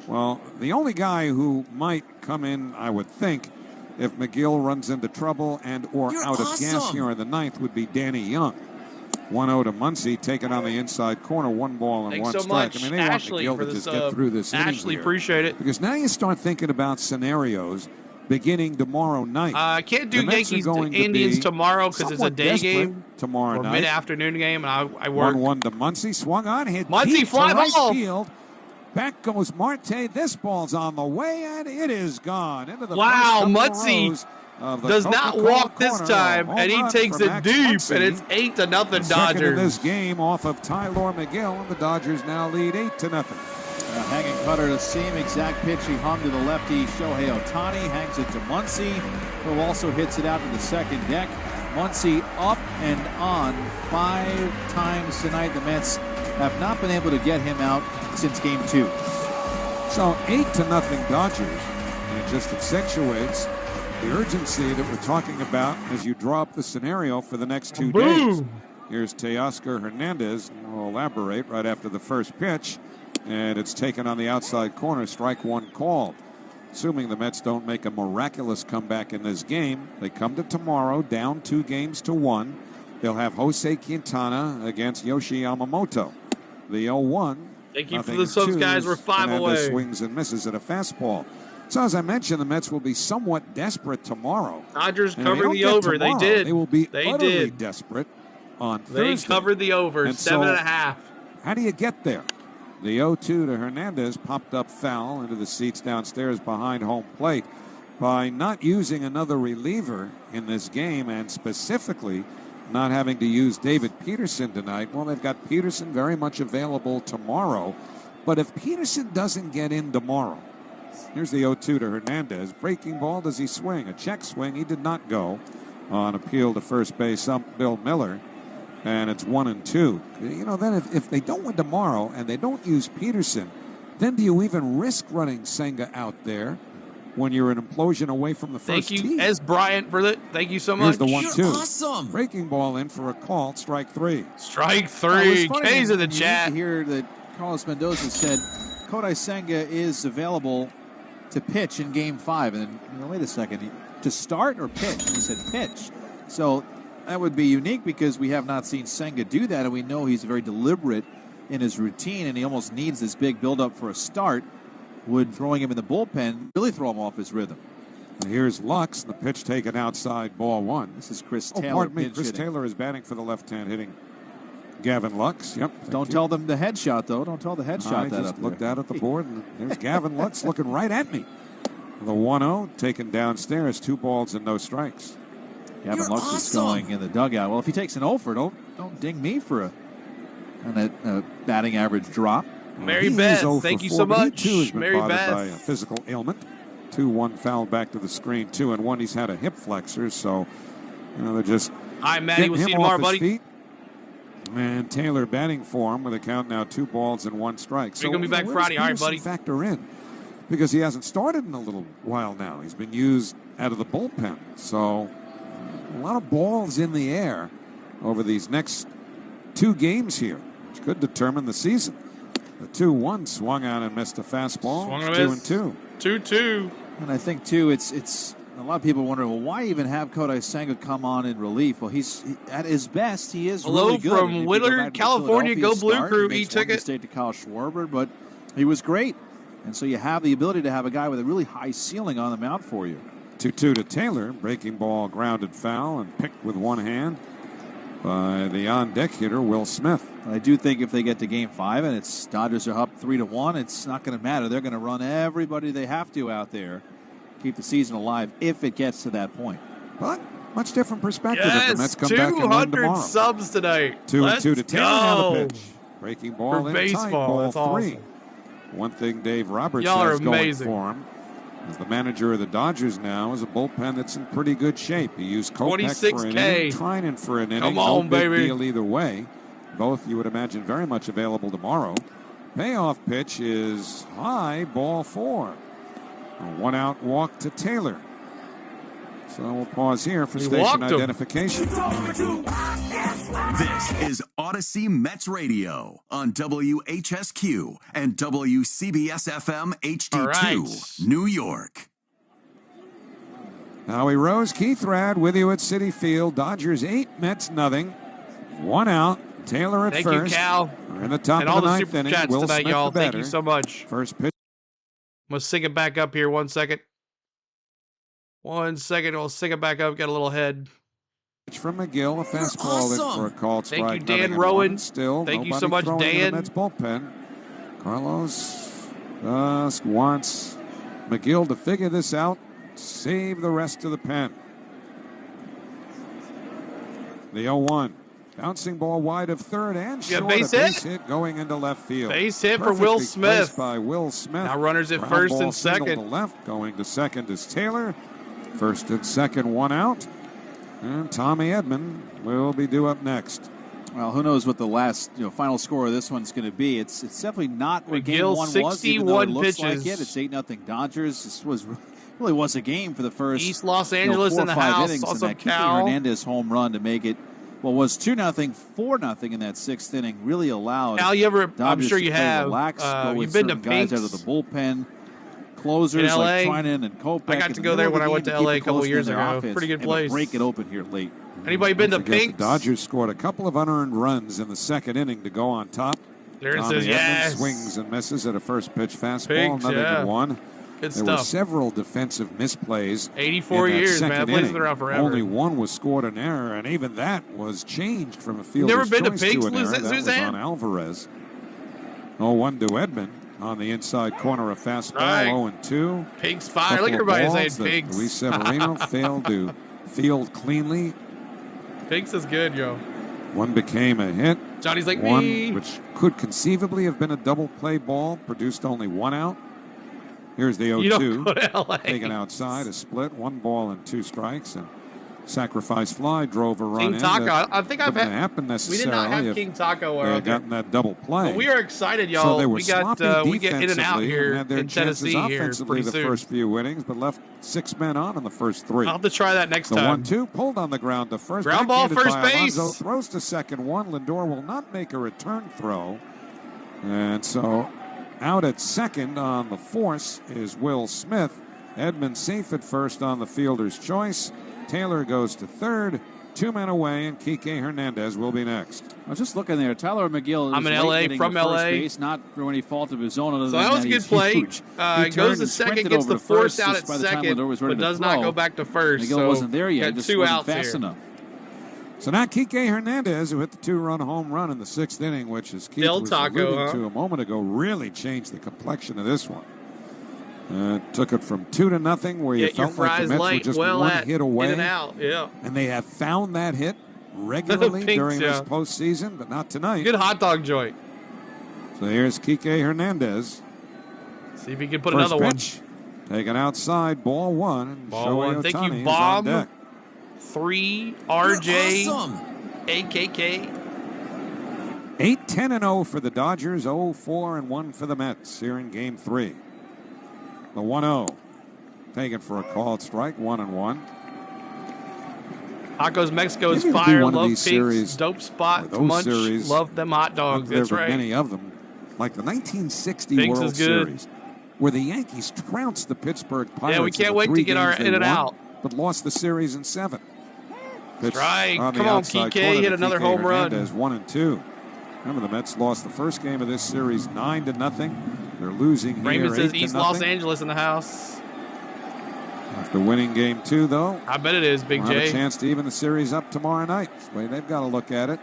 Well, the only guy who might come in, I would think, if McGill runs into trouble and or out of gas here in the ninth would be Danny Young. 1-0 to Muncy, taken on the inside corner, 1 ball and Thanks 1 so strike. much, I mean, they Ashley, want McGill to this, just get through this inning Ashley, here. appreciate it. Because now you start thinking about scenarios beginning tomorrow night. I can't do Yankees Indians tomorrow because it's a day game tomorrow night. Mid-afternoon game, and I work. 1-1 to Muncy, swung on, hit Muncy deep fly to right ball. field. Back goes Marte. This ball's on the way, and it is gone. Into the wow, Muncy does not walk this time, and he takes it deep, and it's 8-0 Dodgers. Second of this game off of Tyler McGill, and the Dodgers now lead 8-0. Hanging cutter, the same exact pitch he hung to the lefty Shohei Otani, hangs it to Muncy, who also hits it out to the second deck. Muncy up and on 5 times tonight. The Mets have not been able to get him out since game 2. So 8-0 Dodgers, and it just accentuates the urgency that we're talking about as you draw up the scenario for the next 2 days. Here's Teoscar Hernandez. We'll elaborate right after the first pitch, and it's taken on the outside corner, strike 1 called. Assuming the Mets don't make a miraculous comeback in this game, they come to tomorrow down 2-1. They'll have Jose Quintana against Yoshi Yamamoto. The 0-1. Thank you for the subs, guys. We're 5 away. Swings and misses at a fastball. So as I mentioned, the Mets will be somewhat desperate tomorrow. Dodgers covered the over. They did. They will be utterly desperate on Thursday. They covered the over, 7.5. How do you get there? The 0-2 to Hernandez popped up foul into the seats downstairs behind home plate. By not using another reliever in this game, and specifically not having to use David Peterson tonight, well, they've got Peterson very much available tomorrow. But if Peterson doesn't get in tomorrow, here's the 0-2 to Hernandez. Breaking ball, does he swing? A check swing. He did not go on appeal to first base ump Bill Miller. And it's 1-2. You know, then if they don't win tomorrow and they don't use Peterson, then do you even risk running Senga out there when you're an implosion away from the first tee? Thank you, S. Bryant, for that. Thank you so much. Here's the 1-2. You're awesome. Breaking ball in for a call. Strike 3. Strike 3. K's in the chat. Here that Carlos Mendoza said Kodai Senga is available to pitch in Game 5. And then, wait a second, to start or pitch? He said pitch. So that would be unique because we have not seen Senga do that, and we know he's very deliberate in his routine, and he almost needs this big buildup for a start. Would throwing him in the bullpen really throw him off his rhythm? And here's Lux, the pitch taken outside, ball 1. This is Chris Taylor. Pardon me, Chris Taylor is batting for the left-hand hitting Gavin Lux. Yep. Don't tell them the headshot, though. Don't tell the headshot that up there. I just looked out at the board, and there's Gavin Lux looking right at me. The 1-0 taken downstairs, 2 balls and no strikes. Gavin Lux is going in the dugout. Well, if he takes an offer, don't ding me for a batting average drop. Mary Beth, thank you so much. He too has been Mary bothered Beth. by a physical ailment. 2-1 foul back to the screen. 2-1. He's had a hip flexor, so they're just. Hi, Matty. We'll see you tomorrow, buddy. Feet. And Taylor batting for him with a count now 2 balls and 1 strike. You're gonna be back Friday, all right, buddy. Factor in because he hasn't started in a little while now. He's been used out of the bullpen. So a lot of balls in the air over these next 2 games here, which could determine the season. The 2-1 swung out and missed a fastball. 2-2. 2-2. And I think, too, it's a lot of people wondering, well, why even have Kodai Senga come on in relief? Well, at his best, he is really good. Hello from Willard, California. Go Blue Crew. E-ticket. State to Kyle Schwarber, but he was great. And so you have the ability to have a guy with a really high ceiling on the mound for you. 2-2 to Taylor. Breaking ball, grounded foul, and picked with one hand by the on-deck hitter, Will Smith. I do think if they get to Game 5 and it's Dodgers are up 3-1, it's not going to matter. They're going to run everybody they have to out there, keep the season alive if it gets to that point. But much different perspective yes, if the Mets come back and win tomorrow. 200 subs tonight. 2-2 to Taylor. Now the pitch. Breaking ball for in baseball. tight. Ball That's 3. awesome. One thing Dave Roberts Y'all has are going amazing. for him as the manager of the Dodgers now is a bullpen that's in pretty good shape. He used Kopech for an inning, Trinan for an inning. Come on, no big baby. deal either way. Both, you would imagine, very much available tomorrow. Payoff pitch is high, ball 4. A 1-out walk to Taylor. So we'll pause here for station identification. This is Odyssey Mets Radio on WHSQ and WCBS-FM HD2, New York. Howie Rose, Keith Rad with you at Citi Field. Dodgers 8, Mets nothing. 1 out. Taylor at Thank first. you, Cal. We're in the top and of all the the 9th super inning. chats Will tonight, Smith y'all. the Thank batter. you so much. First pitch. I'm going to sing it back up here 1 second. 1 second. We'll sing it back up. Got a little head. From McGill, a fastball in for a called strike. Thank you, Dan Rowan. Still, thank you so much, Dan. The Mets bullpen. Carlos just wants McGill to figure this out, save the rest of the pen. The 0-1. Bouncing ball wide of third and short. Base hit going into left field. Base hit for Will Smith. By Will Smith. Now runners at first and second. To left, going to second is Taylor. First and second, 1 out. And Tommy Edman will be due up next. Well, who knows what the last, final score of this one's going to be. It's definitely not what Game 1 was, even though it looks like it. It's 8-0 Dodgers. This really was a game for the first East Los Angeles 4 or in the 5 house. innings. Also, and that Kike Hernandez home run to make it, was 2-0, 4-0 in that 6th inning. Really allowed Cal, you ever? Dodgers I'm sure you to play have. relax, go with you've been to guys Pink's out of the bullpen. Closers in LA. like Trinan and Kopech. I got to go there when I went to LA a couple years ago. Pretty good place. Break it open here late. Anybody been to Pink's? The Dodgers scored a couple of unearned runs in the 2nd inning to go on top. There it Tommy is. Yes. Swings and misses at a first pitch fastball. Pink's, another one. Good there stuff. were several defensive misplays. 84 in that years, man. second Plays inning. been around forever. Only one was scored an error, and even that was changed from a fielder's Never been to choice Pink's, to an error. That was Suzanne? on Alvarez. 0-1 to Edman on the inside corner of fastball. Right. 0-2. Pink's fire. Look at everybody saying Pink's. Luis Severino failed to field cleanly. Pink's is good, yo. One became a hit. Johnny's like one, me. Which could conceivably have been a double play ball, produced only 1 out. Here's the 0-2. You don't go to LA. Taken outside, a split, 1 ball and 2 strikes, and sacrifice fly drove a run King in. Taco. I think I've had. Happen We necessarily did not have if King Taco. they had gotten that double play. But we are excited, y'all. So they were we get in and out here had their in Tennessee here offensively pretty the soon. first few innings, but left 6 men on in the first 3. I'll have to try that next the time. 1-2 pulled on the ground to first. Ground ball, backhanded first by base. Alonso, throws to second. Lindor will not make a return throw, and so out at second on the force is Will Smith. Edman safe at first on the fielder's choice. Taylor goes to third. 2 men away, and Kike Hernandez will be next. I was just looking there. Tyler McGill. I'm in LA, from LA. Base, not through any fault of his own. Other So than that was a good play. He Goes to second, gets the force out at second, but does not throw. go back to first. McGill so wasn't there yet. Got Just 2 wasn't outs fast here. enough. So now Kike Hernandez, who hit the 2-run home run in the 6th inning, which is Keith Del was Taco, alluding to a moment ago, really changed the complexion of this one. Took it from 2-0, where you felt like the Mets were just one hit away. In and out, yeah. And they have found that hit regularly Pinks, during this yeah. postseason, but not tonight. Good hot dog joint. So here's Kike Hernandez. See if he can put First another pitch, taken outside, ball 1. Ball 1. Thank you, Otani Bob. is on deck. 3, RJ, AKK. 8-10-0 for the Dodgers, 0-4-1 for the Mets here in Game 3. The 1-0. Taken for a called strike, 1-1. Tacos Mexico is fire. Love Pete's dope spot. Munch. Love them hot dogs. That's right. Many of them, like the 1960 World Series, where the Yankees trounced the Pittsburgh Pirates. Yeah, we can't wait to get our in and out. But lost the series in 7. That's right. Come on, Kike. Hit another home run. Hernandez, 1-2. Remember, the Mets lost the first game of this series 9-0. They're losing Raymond here says East Los Angeles in the house. After winning game 2, though, I bet it is, Big we'll J. have a chance to even the series up tomorrow night. That's the way they've got to look at it.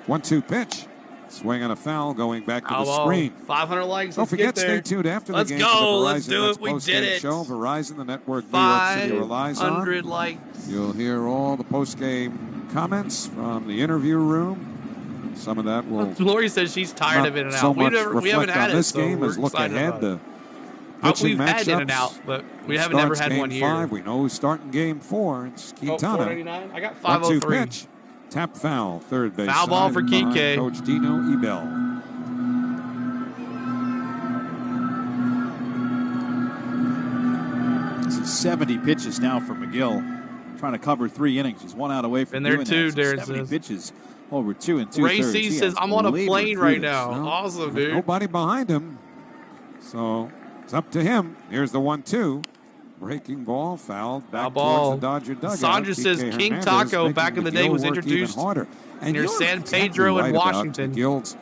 1-2 pitch. Swing and a foul going back to the screen. 500 likes. Don't forget, stay tuned after the game. Let's do it. We did it. Show. Verizon, the network New York City relies on. 500 likes. You'll hear all the post-game comments from the interview room. Some of that will. Lori says she's tired of in and out. So much we haven't had on this it, game so as look ahead to pitching we've had matchups. in and out, but we haven't never had one here. 5. We know who's starting game 4. It's Quintana. 489. I got 503. 1-2 pitch. Tap foul. Third base. Foul ball for Kike. Coach Dino Ebel. This is 70 pitches now for McGill, trying to cover 3 innings. He's 1 out away from doing that. Darren 70 says. Pitches over 2 2/3. Racy says, I'm on a plane right now. No, awesome, dude. Nobody behind him. So it's up to him. Here's the 1-2. Breaking ball, fouled back towards the Dodger dugout. Sandra says King Hernandez Taco back in the day was introduced near San Pedro in Washington. McGill's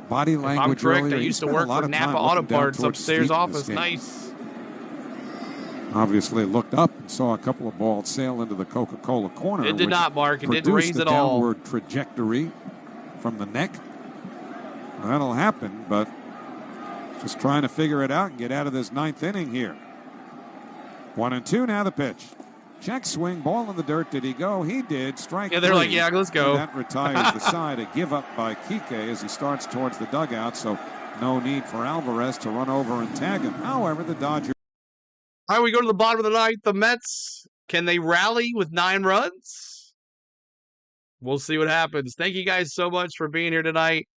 body language. If I'm correct, earlier, I used to work for Napa Auto Parts upstairs office. Nice. Obviously looked up and saw a couple of balls sail into the Coca-Cola corner. It did not, Mark. It didn't raise at all. Downward trajectory from the neck. That'll happen, but just trying to figure it out and get out of this 9th inning here. 1-2 now the pitch. Check swing, ball in the dirt. Did he go? He did. Strike 3. Yeah, they're like, yeah, let's go. And that retires the side. A give up by Kike as he starts towards the dugout, so no need for Alvarez to run over and tag him. However, the Dodgers. All right, we go to the bottom of the 9th. The Mets, can they rally with 9 runs? We'll see what happens. Thank you guys so much for being here tonight.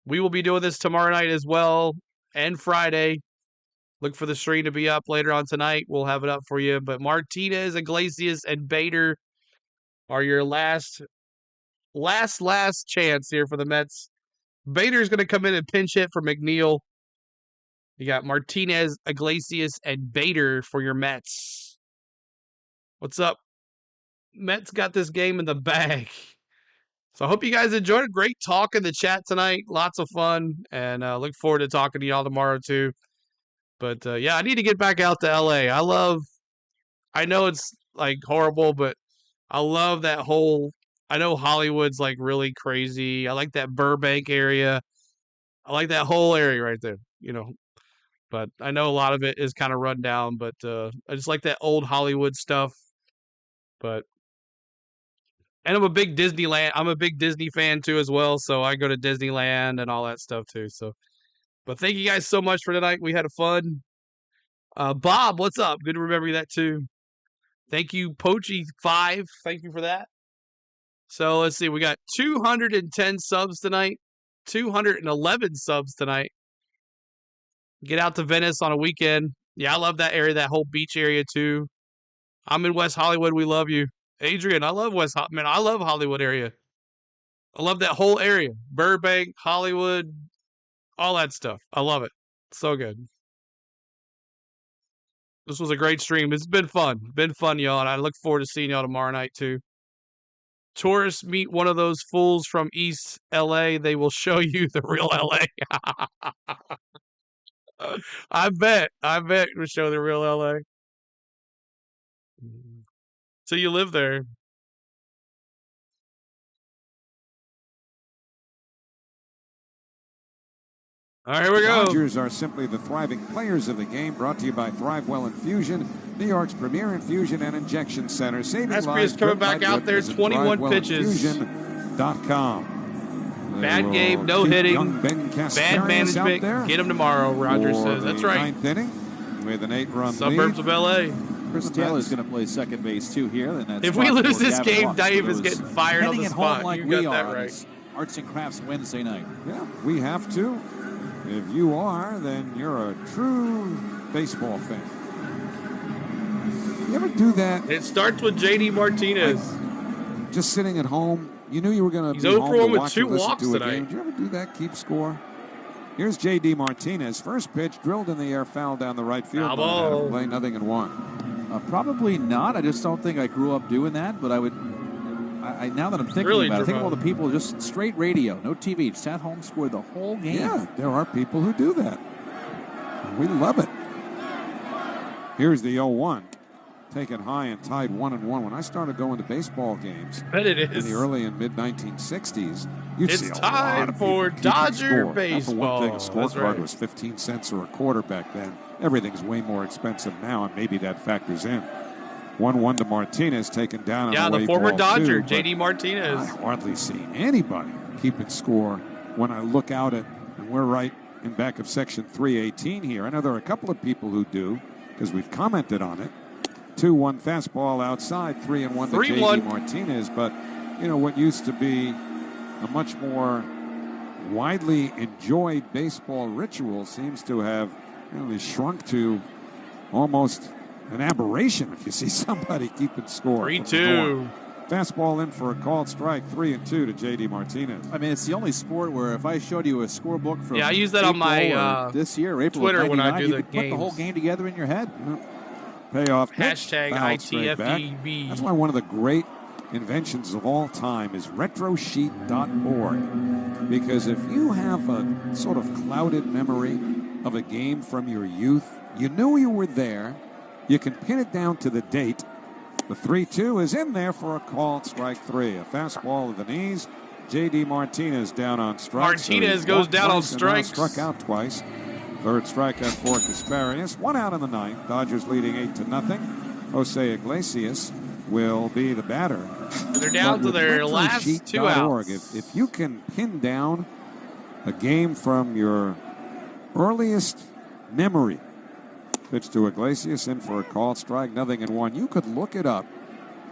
We will be doing this tomorrow night as well and Friday. Look for the stream to be up later on tonight. We'll have it up for you. But Martinez, Iglesias, and Bader are your last chance here for the Mets. Bader's going to come in and pinch hit for McNeil. You got Martinez, Iglesias, and Bader for your Mets. What's up? Mets got this game in the bag. So I hope you guys enjoyed it. Great talk in the chat tonight. Lots of fun. And look forward to talking to y'all tomorrow too. But yeah, I need to get back out to LA. I know it's like horrible, but I love that whole, I know Hollywood's like really crazy. I like that Burbank area. I like that whole area right there, you know. But I know a lot of it is kind of run down, but I just like that old Hollywood stuff. But, and I'm a big Disney fan too as well. So I go to Disneyland and all that stuff too. So, but thank you guys so much for tonight. We had fun. Bob, what's up? Good to remember that too. Thank you, Poachy5. Thank you for that. So let's see. We got 210 subs tonight. 211 subs tonight. Get out to Venice on a weekend. Yeah, I love that area, that whole beach area too. I'm in West Hollywood. We love you. Adrian, I love I love Hollywood area. I love that whole area. Burbank, Hollywood, all that stuff. I love it. So good. This was a great stream. It's been fun. Been fun, y'all. And I look forward to seeing y'all tomorrow night, too. Tourists meet one of those fools from East LA. They will show you the real LA. I bet we'll show the real LA. So you live there. All right, here we go. Dodgers are simply the thriving players of the game, brought to you by ThriveWell Infusion, New York's premier infusion and injection center. Saving lives. Asprey is coming back out there, 21 pitches. Bad game, no hitting, bad management. Get him tomorrow, Roger says. That's right. 9th inning with an 8-run Suburbs lead. of LA. Chris Taylor's going to play second base too here. And if we lose this game, Dave is getting fired on the spot. Like you got that right. Arts and Crafts Wednesday night. Yeah, we have to. If you are, then you're a true baseball fan. You ever do that? It starts with J.D. Martinez. Just sitting at home. You knew you were going to be home to watch or listen to a game. Did you ever do that? Keep score? Here's J.D. Martinez. First pitch, drilled in the air, foul down the right field. Out of play, 0-1. Probably not. I just don't think I grew up doing that, but I would. Now that I'm thinking about it, think of all the people just straight radio, no TV, just at home, scored the whole game. Yeah, there are people who do that. We love it. Here's the 0-1. Taken high and tied 1-1. When I started going to baseball games in the early and mid 1960s, you'd see a lot of people for Dodger baseball. For one thing, a scorecard was 15 cents or a quarter back then. Everything's way more expensive now, and maybe that factors in. 1-1 to Martinez, taken down on the way. Yeah, the former Dodger, too, J.D. Martinez. I hardly see anybody keeping score when I look out at, and we're right in back of section 318 here. I know there are a couple of people who do, because we've commented on it. 2-1 fastball outside, 3-1 to J.D. Martinez. But, you know, what used to be a much more widely enjoyed baseball ritual seems to have really shrunk to almost an aberration if you see somebody keeping score. 3-2. Fastball in for a called strike, 3-2 to J.D. Martinez. I mean, it's the only sport where if I showed you a scorebook from I use that on my this year, April Twitter, when I do you the could games. put the whole game together in your head. Payoff pitch. Hashtag ITFDB. That's why one of the great inventions of all time is retrosheet.org. Because if you have a sort of clouded memory of a game from your youth, you knew you were there, you can pin it down to the date. The 3-2 is in there for a called strike 3. A fastball to the knees. J.D. Martinez down on strikes. Martinez goes down on strikes. Struck out twice. Third strikeout for Casparius. 1 out in the ninth. Dodgers leading 8-0. Jose Iglesias will be the batter. They're down to their last 2 outs. If you can pin down a game from your earliest memory, pitch to Iglesias in for a called strike, 0-1. You could look it up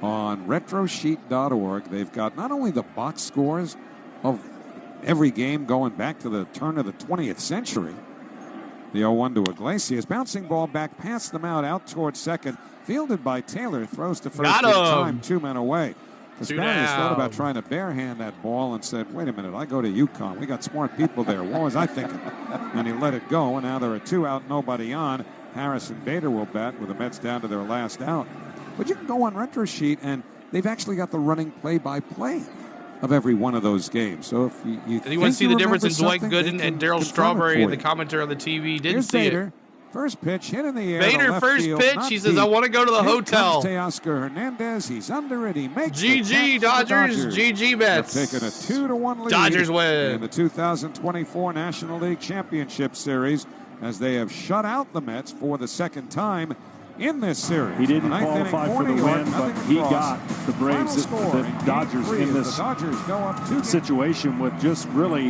on retrosheet.org. They've got not only the box scores of every game going back to the turn of the 20th century. The 0-1 to Iglesias. Bouncing ball back past them out towards second. Fielded by Taylor. Throws to first in time. 2 men away. Casparius thought about trying to barehand that ball and said, wait a minute, I go to UConn. We got smart people there. What was I thinking? And he let it go, and now there are 2 out, nobody on. Harrison Bader will bat with the Mets down to their last out. But you can go on Retro Sheet, and they've actually got the running play-by-play of every one of those games. So if you and you want to see the difference in Dwight Gooden and Darryl Strawberry and the commentator on the TV, didn't see Bader. it. First pitch, hit in the air. Bader, first field, pitch. He says, I want to go to the hotel. Teoscar Hernandez. He's under it. He makes GG Dodgers. GG Mets. They're taking a 2-1 lead. Dodgers win. In the 2024 National League Championship Series as they have shut out the Mets for the second time in this series. He didn't qualify for the win, but he got the Braves, the Dodgers in this situation with just really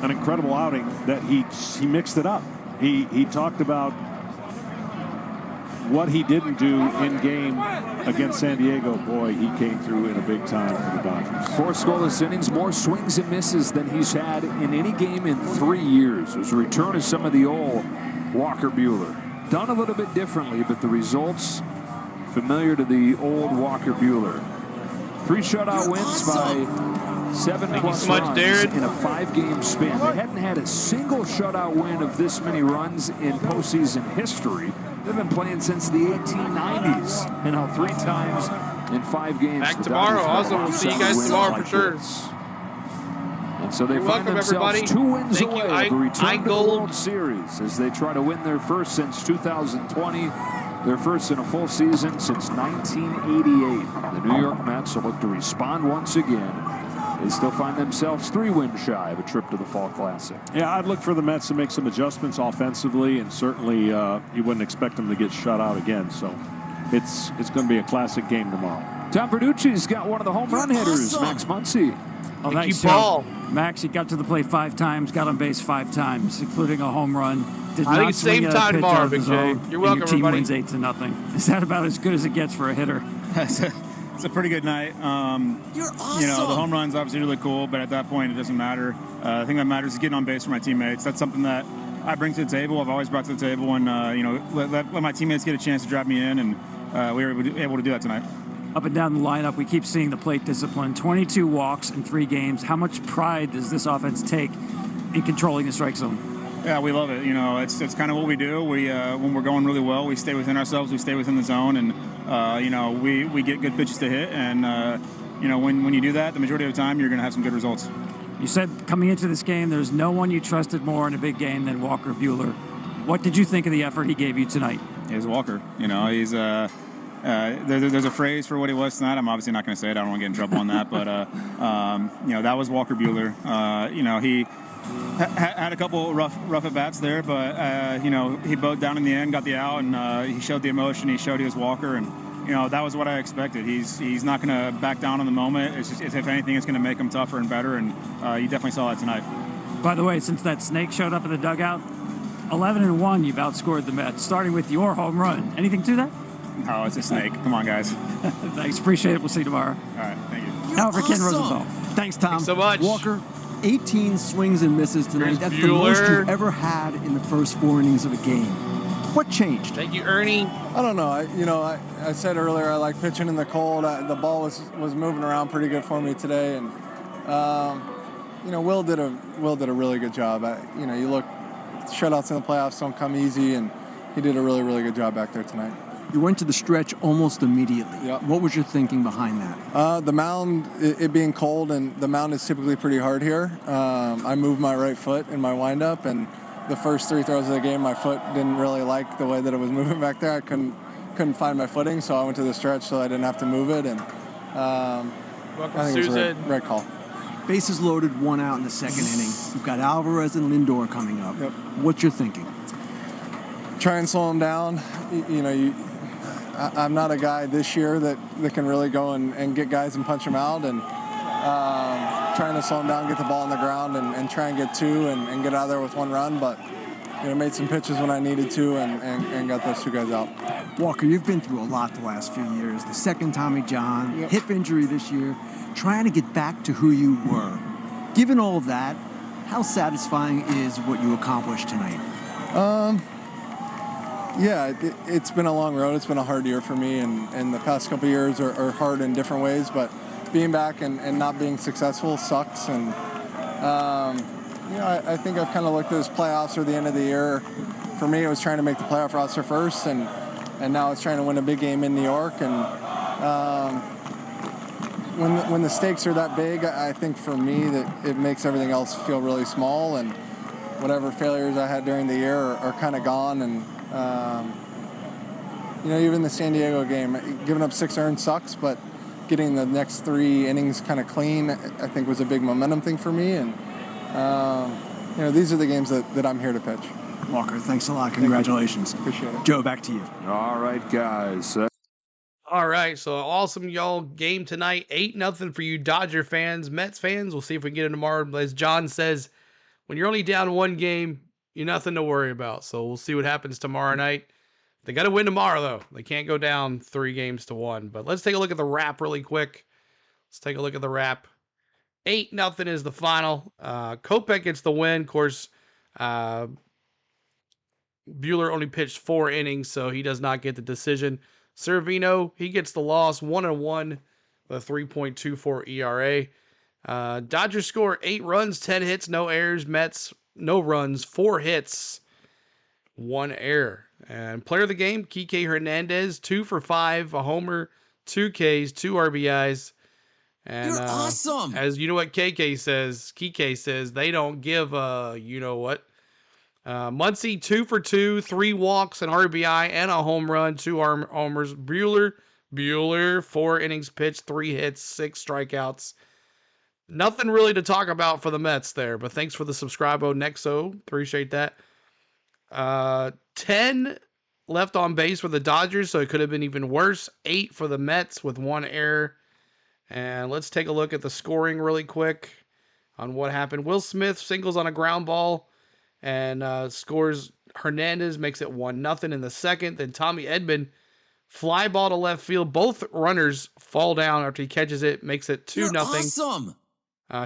an incredible outing that he mixed it up. He talked about what he didn't do in game against San Diego. Boy, he came through in a big time for the Dodgers. 4 scoreless innings, more swings and misses than he's had in any game in 3 years. There's a return of some of the old Walker Buehler. Done a little bit differently, but the results familiar to the old Walker Buehler. 3 shutout wins by 7+ runs in a 5-game span. They hadn't had a single shutout win of this many runs in postseason history. They've been playing since the 1890s, and now 3 times in 5 games. Back tomorrow. Also, we'll see you guys tomorrow for sure. And so they find themselves 2 wins away of a return to the World Series as they try to win their first since 2020, their first in a full season since 1988. The New York Mets will look to respond once again. They still find themselves 3 wins shy of a trip to the Fall Classic. Yeah, I'd look for the Mets to make some adjustments offensively, and certainly you wouldn't expect them to get shut out again. So it's going to be a classic game tomorrow. Tom Verducci's got one of the home run hitters, Max Muncy. Oh, thanks, Paul. Max, he got to the plate 5 times, got on base 5 times, including a home run. Did I not think swing same a time pitch tomorrow, out of the Big J. zone, You're welcome, and your team everybody. wins 8-0. Is that about as good as it gets for a hitter? It's a pretty good night. You're awesome. You know, the home run's obviously really cool, but at that point, it doesn't matter. The thing that matters is getting on base for my teammates. That's something that I bring to the table. I've always brought to the table, and let my teammates get a chance to drive me in, and we were able to do that tonight. Up and down the lineup, we keep seeing the plate discipline. 22 walks in 3 games. How much pride does this offense take in controlling the strike zone? Yeah, we love it. It's kind of what we do. We when we're going really well, we stay within ourselves. We stay within the zone, and we get good pitches to hit. And when you do that, the majority of the time, you're going to have some good results. You said coming into this game, there's no one you trusted more in a big game than Walker Buehler. What did you think of the effort he gave you tonight? He's Walker. He's there's a phrase for what he was tonight. I'm obviously not going to say it. I don't want to get in trouble on that. But that was Walker Buehler. He had a couple rough at bats there, but he bowed down in the end, got the out, and he showed the emotion. He showed he was Walker, and that was what I expected. He's not going to back down on the moment. It's just, if anything, it's going to make him tougher and better, and you definitely saw that tonight. By the way, since that snake showed up in the dugout, 11-1, you've outscored the Mets, starting with your home run. Anything to that? Oh, it's a snake. Come on, guys. Thanks. Appreciate it. We'll see you tomorrow. All right. Thank you. Now for Ken Rosenthal. Thanks, Tom. Thanks so much. Walker, 18 swings and misses tonight. Here's That's Buehler. the most you've ever had in the first 4 innings of a game. What changed? Thank you, Ernie. I don't know. I said earlier I like pitching in the cold. The ball was moving around pretty good for me today, and Will did a really good job. You look, shutouts in the playoffs don't come easy, and he did a really, really good job back there tonight. You went to the stretch almost immediately. Yep. What was your thinking behind that? The mound, it being cold, and the mound is typically pretty hard here. I moved my right foot in my windup, and the first 3 throws of the game, my foot didn't really like the way that it was moving back there. I couldn't find my footing, so I went to the stretch so I didn't have to move it, and I think it was a right call. Bases loaded, 1 out in the second inning. You've got Alvarez and Lindor coming up. Yep. What's your thinking? Try and slow him down. I'm not a guy this year that can really go and get guys and punch them out, and trying to slow him down, get the ball on the ground, and try and get 2 and get out of there with 1 run. But made some pitches when I needed to and got those 2 guys out. Walker, you've been through a lot the last few years. The second Tommy John, Yep. hip injury this year, trying to get back to who you were. Given all of that, how satisfying is what you accomplished tonight? Yeah, it's been a long road. It's been a hard year for me, and the past couple of years are hard in different ways, but being back and not being successful sucks. And I think I've kind of looked at this playoffs or the end of the year. For me, it was trying to make the playoff roster first, and now it's trying to win a big game in New York. And when the stakes are that big, I think for me that it makes everything else feel really small, and whatever failures I had during the year are kind of gone. And even the San Diego game, giving up 6 earned sucks, but getting the next 3 innings kind of clean, I think was a big momentum thing for me. And these are the games that I'm here to pitch. Walker, thanks a lot. Congratulations. Appreciate it. Joe, back to you. All right, guys. All right, so awesome, y'all. Game tonight, 8-0 for you Dodger fans. Mets fans, we'll see if we can get it tomorrow. As John says, when you're only down 1 game, you're nothing to worry about. So we'll see what happens tomorrow night. They got to win tomorrow, though. They can't go down 3-1. But let's take a look at the wrap really quick. Let's take a look at the wrap. 8-0 is the final. Kopech gets the win. Of course, Buehler only pitched 4 innings, so he does not get the decision. Cervino, he gets the loss, 1-1, with a 3.24 ERA. Dodgers score 8 runs, 10 hits, no errors. Mets, no runs, 4 hits, 1 error. And player of the game, Kike Hernandez, 2 for 5, a homer, 2 Ks, 2 RBIs. And, You're awesome. As you know what Kike says, they don't give you know what. Muncy, 2 for 2, 3 walks, an RBI, and a home run, 2 homers. Buehler, 4 innings pitched, 3 hits, 6 strikeouts. Nothing really to talk about for the Mets there, but thanks for the subscribo, Nexo. Appreciate that. 10 left on base for the Dodgers, so it could have been even worse. 8 for the Mets with 1 error. And let's take a look at the scoring really quick on what happened. Will Smith singles on a ground ball and scores. Hernandez makes it 1-0 in the second. Then Tommy Edman, fly ball to left field. Both runners fall down after he catches it, makes it 2-0. Awesome.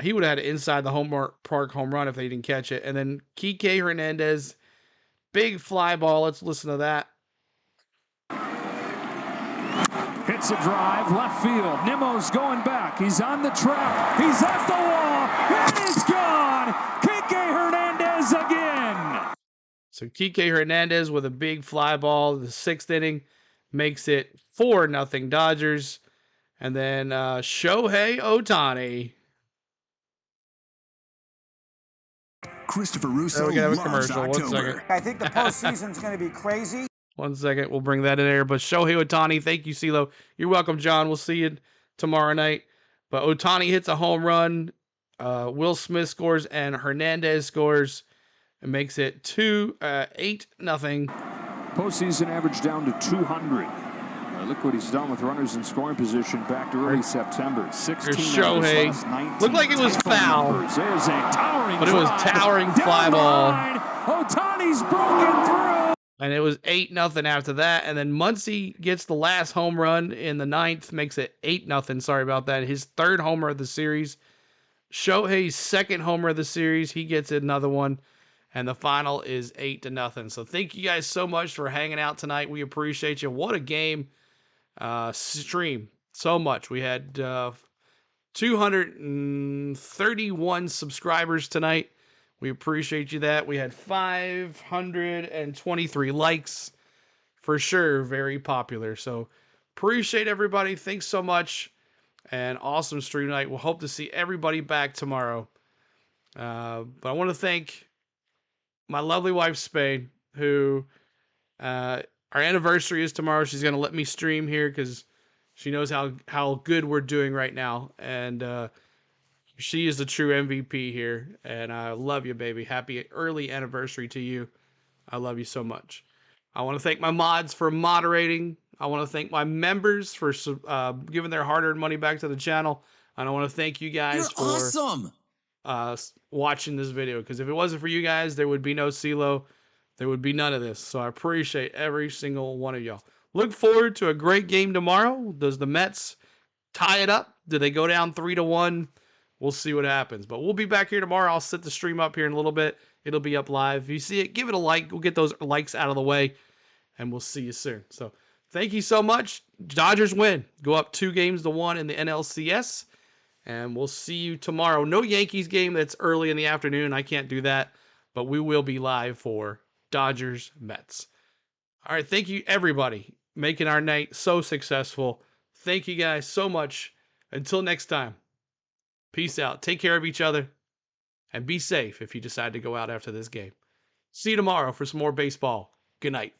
He would have had it inside the home park home run if they didn't catch it. And then Kike Hernandez big fly ball. Let's listen to that. Hits a drive, left field. Nimmo's going back. He's on the track. He's at the wall. It is gone. Kike Hernandez again. So Kike Hernandez with a big fly ball. The 6th inning makes it 4-0 Dodgers. And then Shohei Otani. Christopher Russo we have a loves commercial. October. 1 second. I think the postseason's going to be crazy. 1 second. We'll bring that in there. But Shohei Otani, thank you, CeeLo. You're welcome, John. We'll see you tomorrow night. But Otani hits a home run. Will Smith scores and Hernandez scores. It makes it 8-0. Postseason average down to 200. Look what he's done with runners in scoring position back to early September. 16 Shohei. Looked like it was foul. There's a towering but it was towering fly ball. Otani's broken through. And it was 8-0 after that. And then Muncy gets the last home run in the 9th, makes it 8-0. Sorry about that. His 3rd homer of the series. Shohei's 2nd homer of the series. He gets another one. And the final is 8-0. So thank you guys so much for hanging out tonight. We appreciate you. What a game. Stream. So much. We had 231 subscribers tonight. We appreciate you that. We had 523 likes. For sure, very popular. So appreciate everybody. Thanks so much. And awesome stream night. We'll hope to see everybody back tomorrow. But I want to thank my lovely wife, Spain, who our anniversary is tomorrow. She's going to let me stream here because she knows how good we're doing right now. And she is the true MVP here. And I love you, baby. Happy early anniversary to you. I love you so much. I want to thank my mods for moderating. I want to thank my members for giving their hard-earned money back to the channel. And I want to thank you guys for awesome. Watching this video. Because if it wasn't for you guys, there would be no CeeLo. There would be none of this. So I appreciate every single one of y'all. Look forward to a great game tomorrow. Does the Mets tie it up? Do they go down 3-1? We'll see what happens. But we'll be back here tomorrow. I'll set the stream up here in a little bit. It'll be up live. If you see it, give it a like. We'll get those likes out of the way. And we'll see you soon. So thank you so much. Dodgers win. Go up 2-1 in the NLCS. And we'll see you tomorrow. No Yankees game. That's early in the afternoon. I can't do that. But we will be live for Dodgers Mets. All right. Thank you, everybody, making our night so successful. Thank you guys so much. Until next time. Peace out. Take care of each other. And be safe if you decide to go out after this game. See you tomorrow for some more baseball. Good night.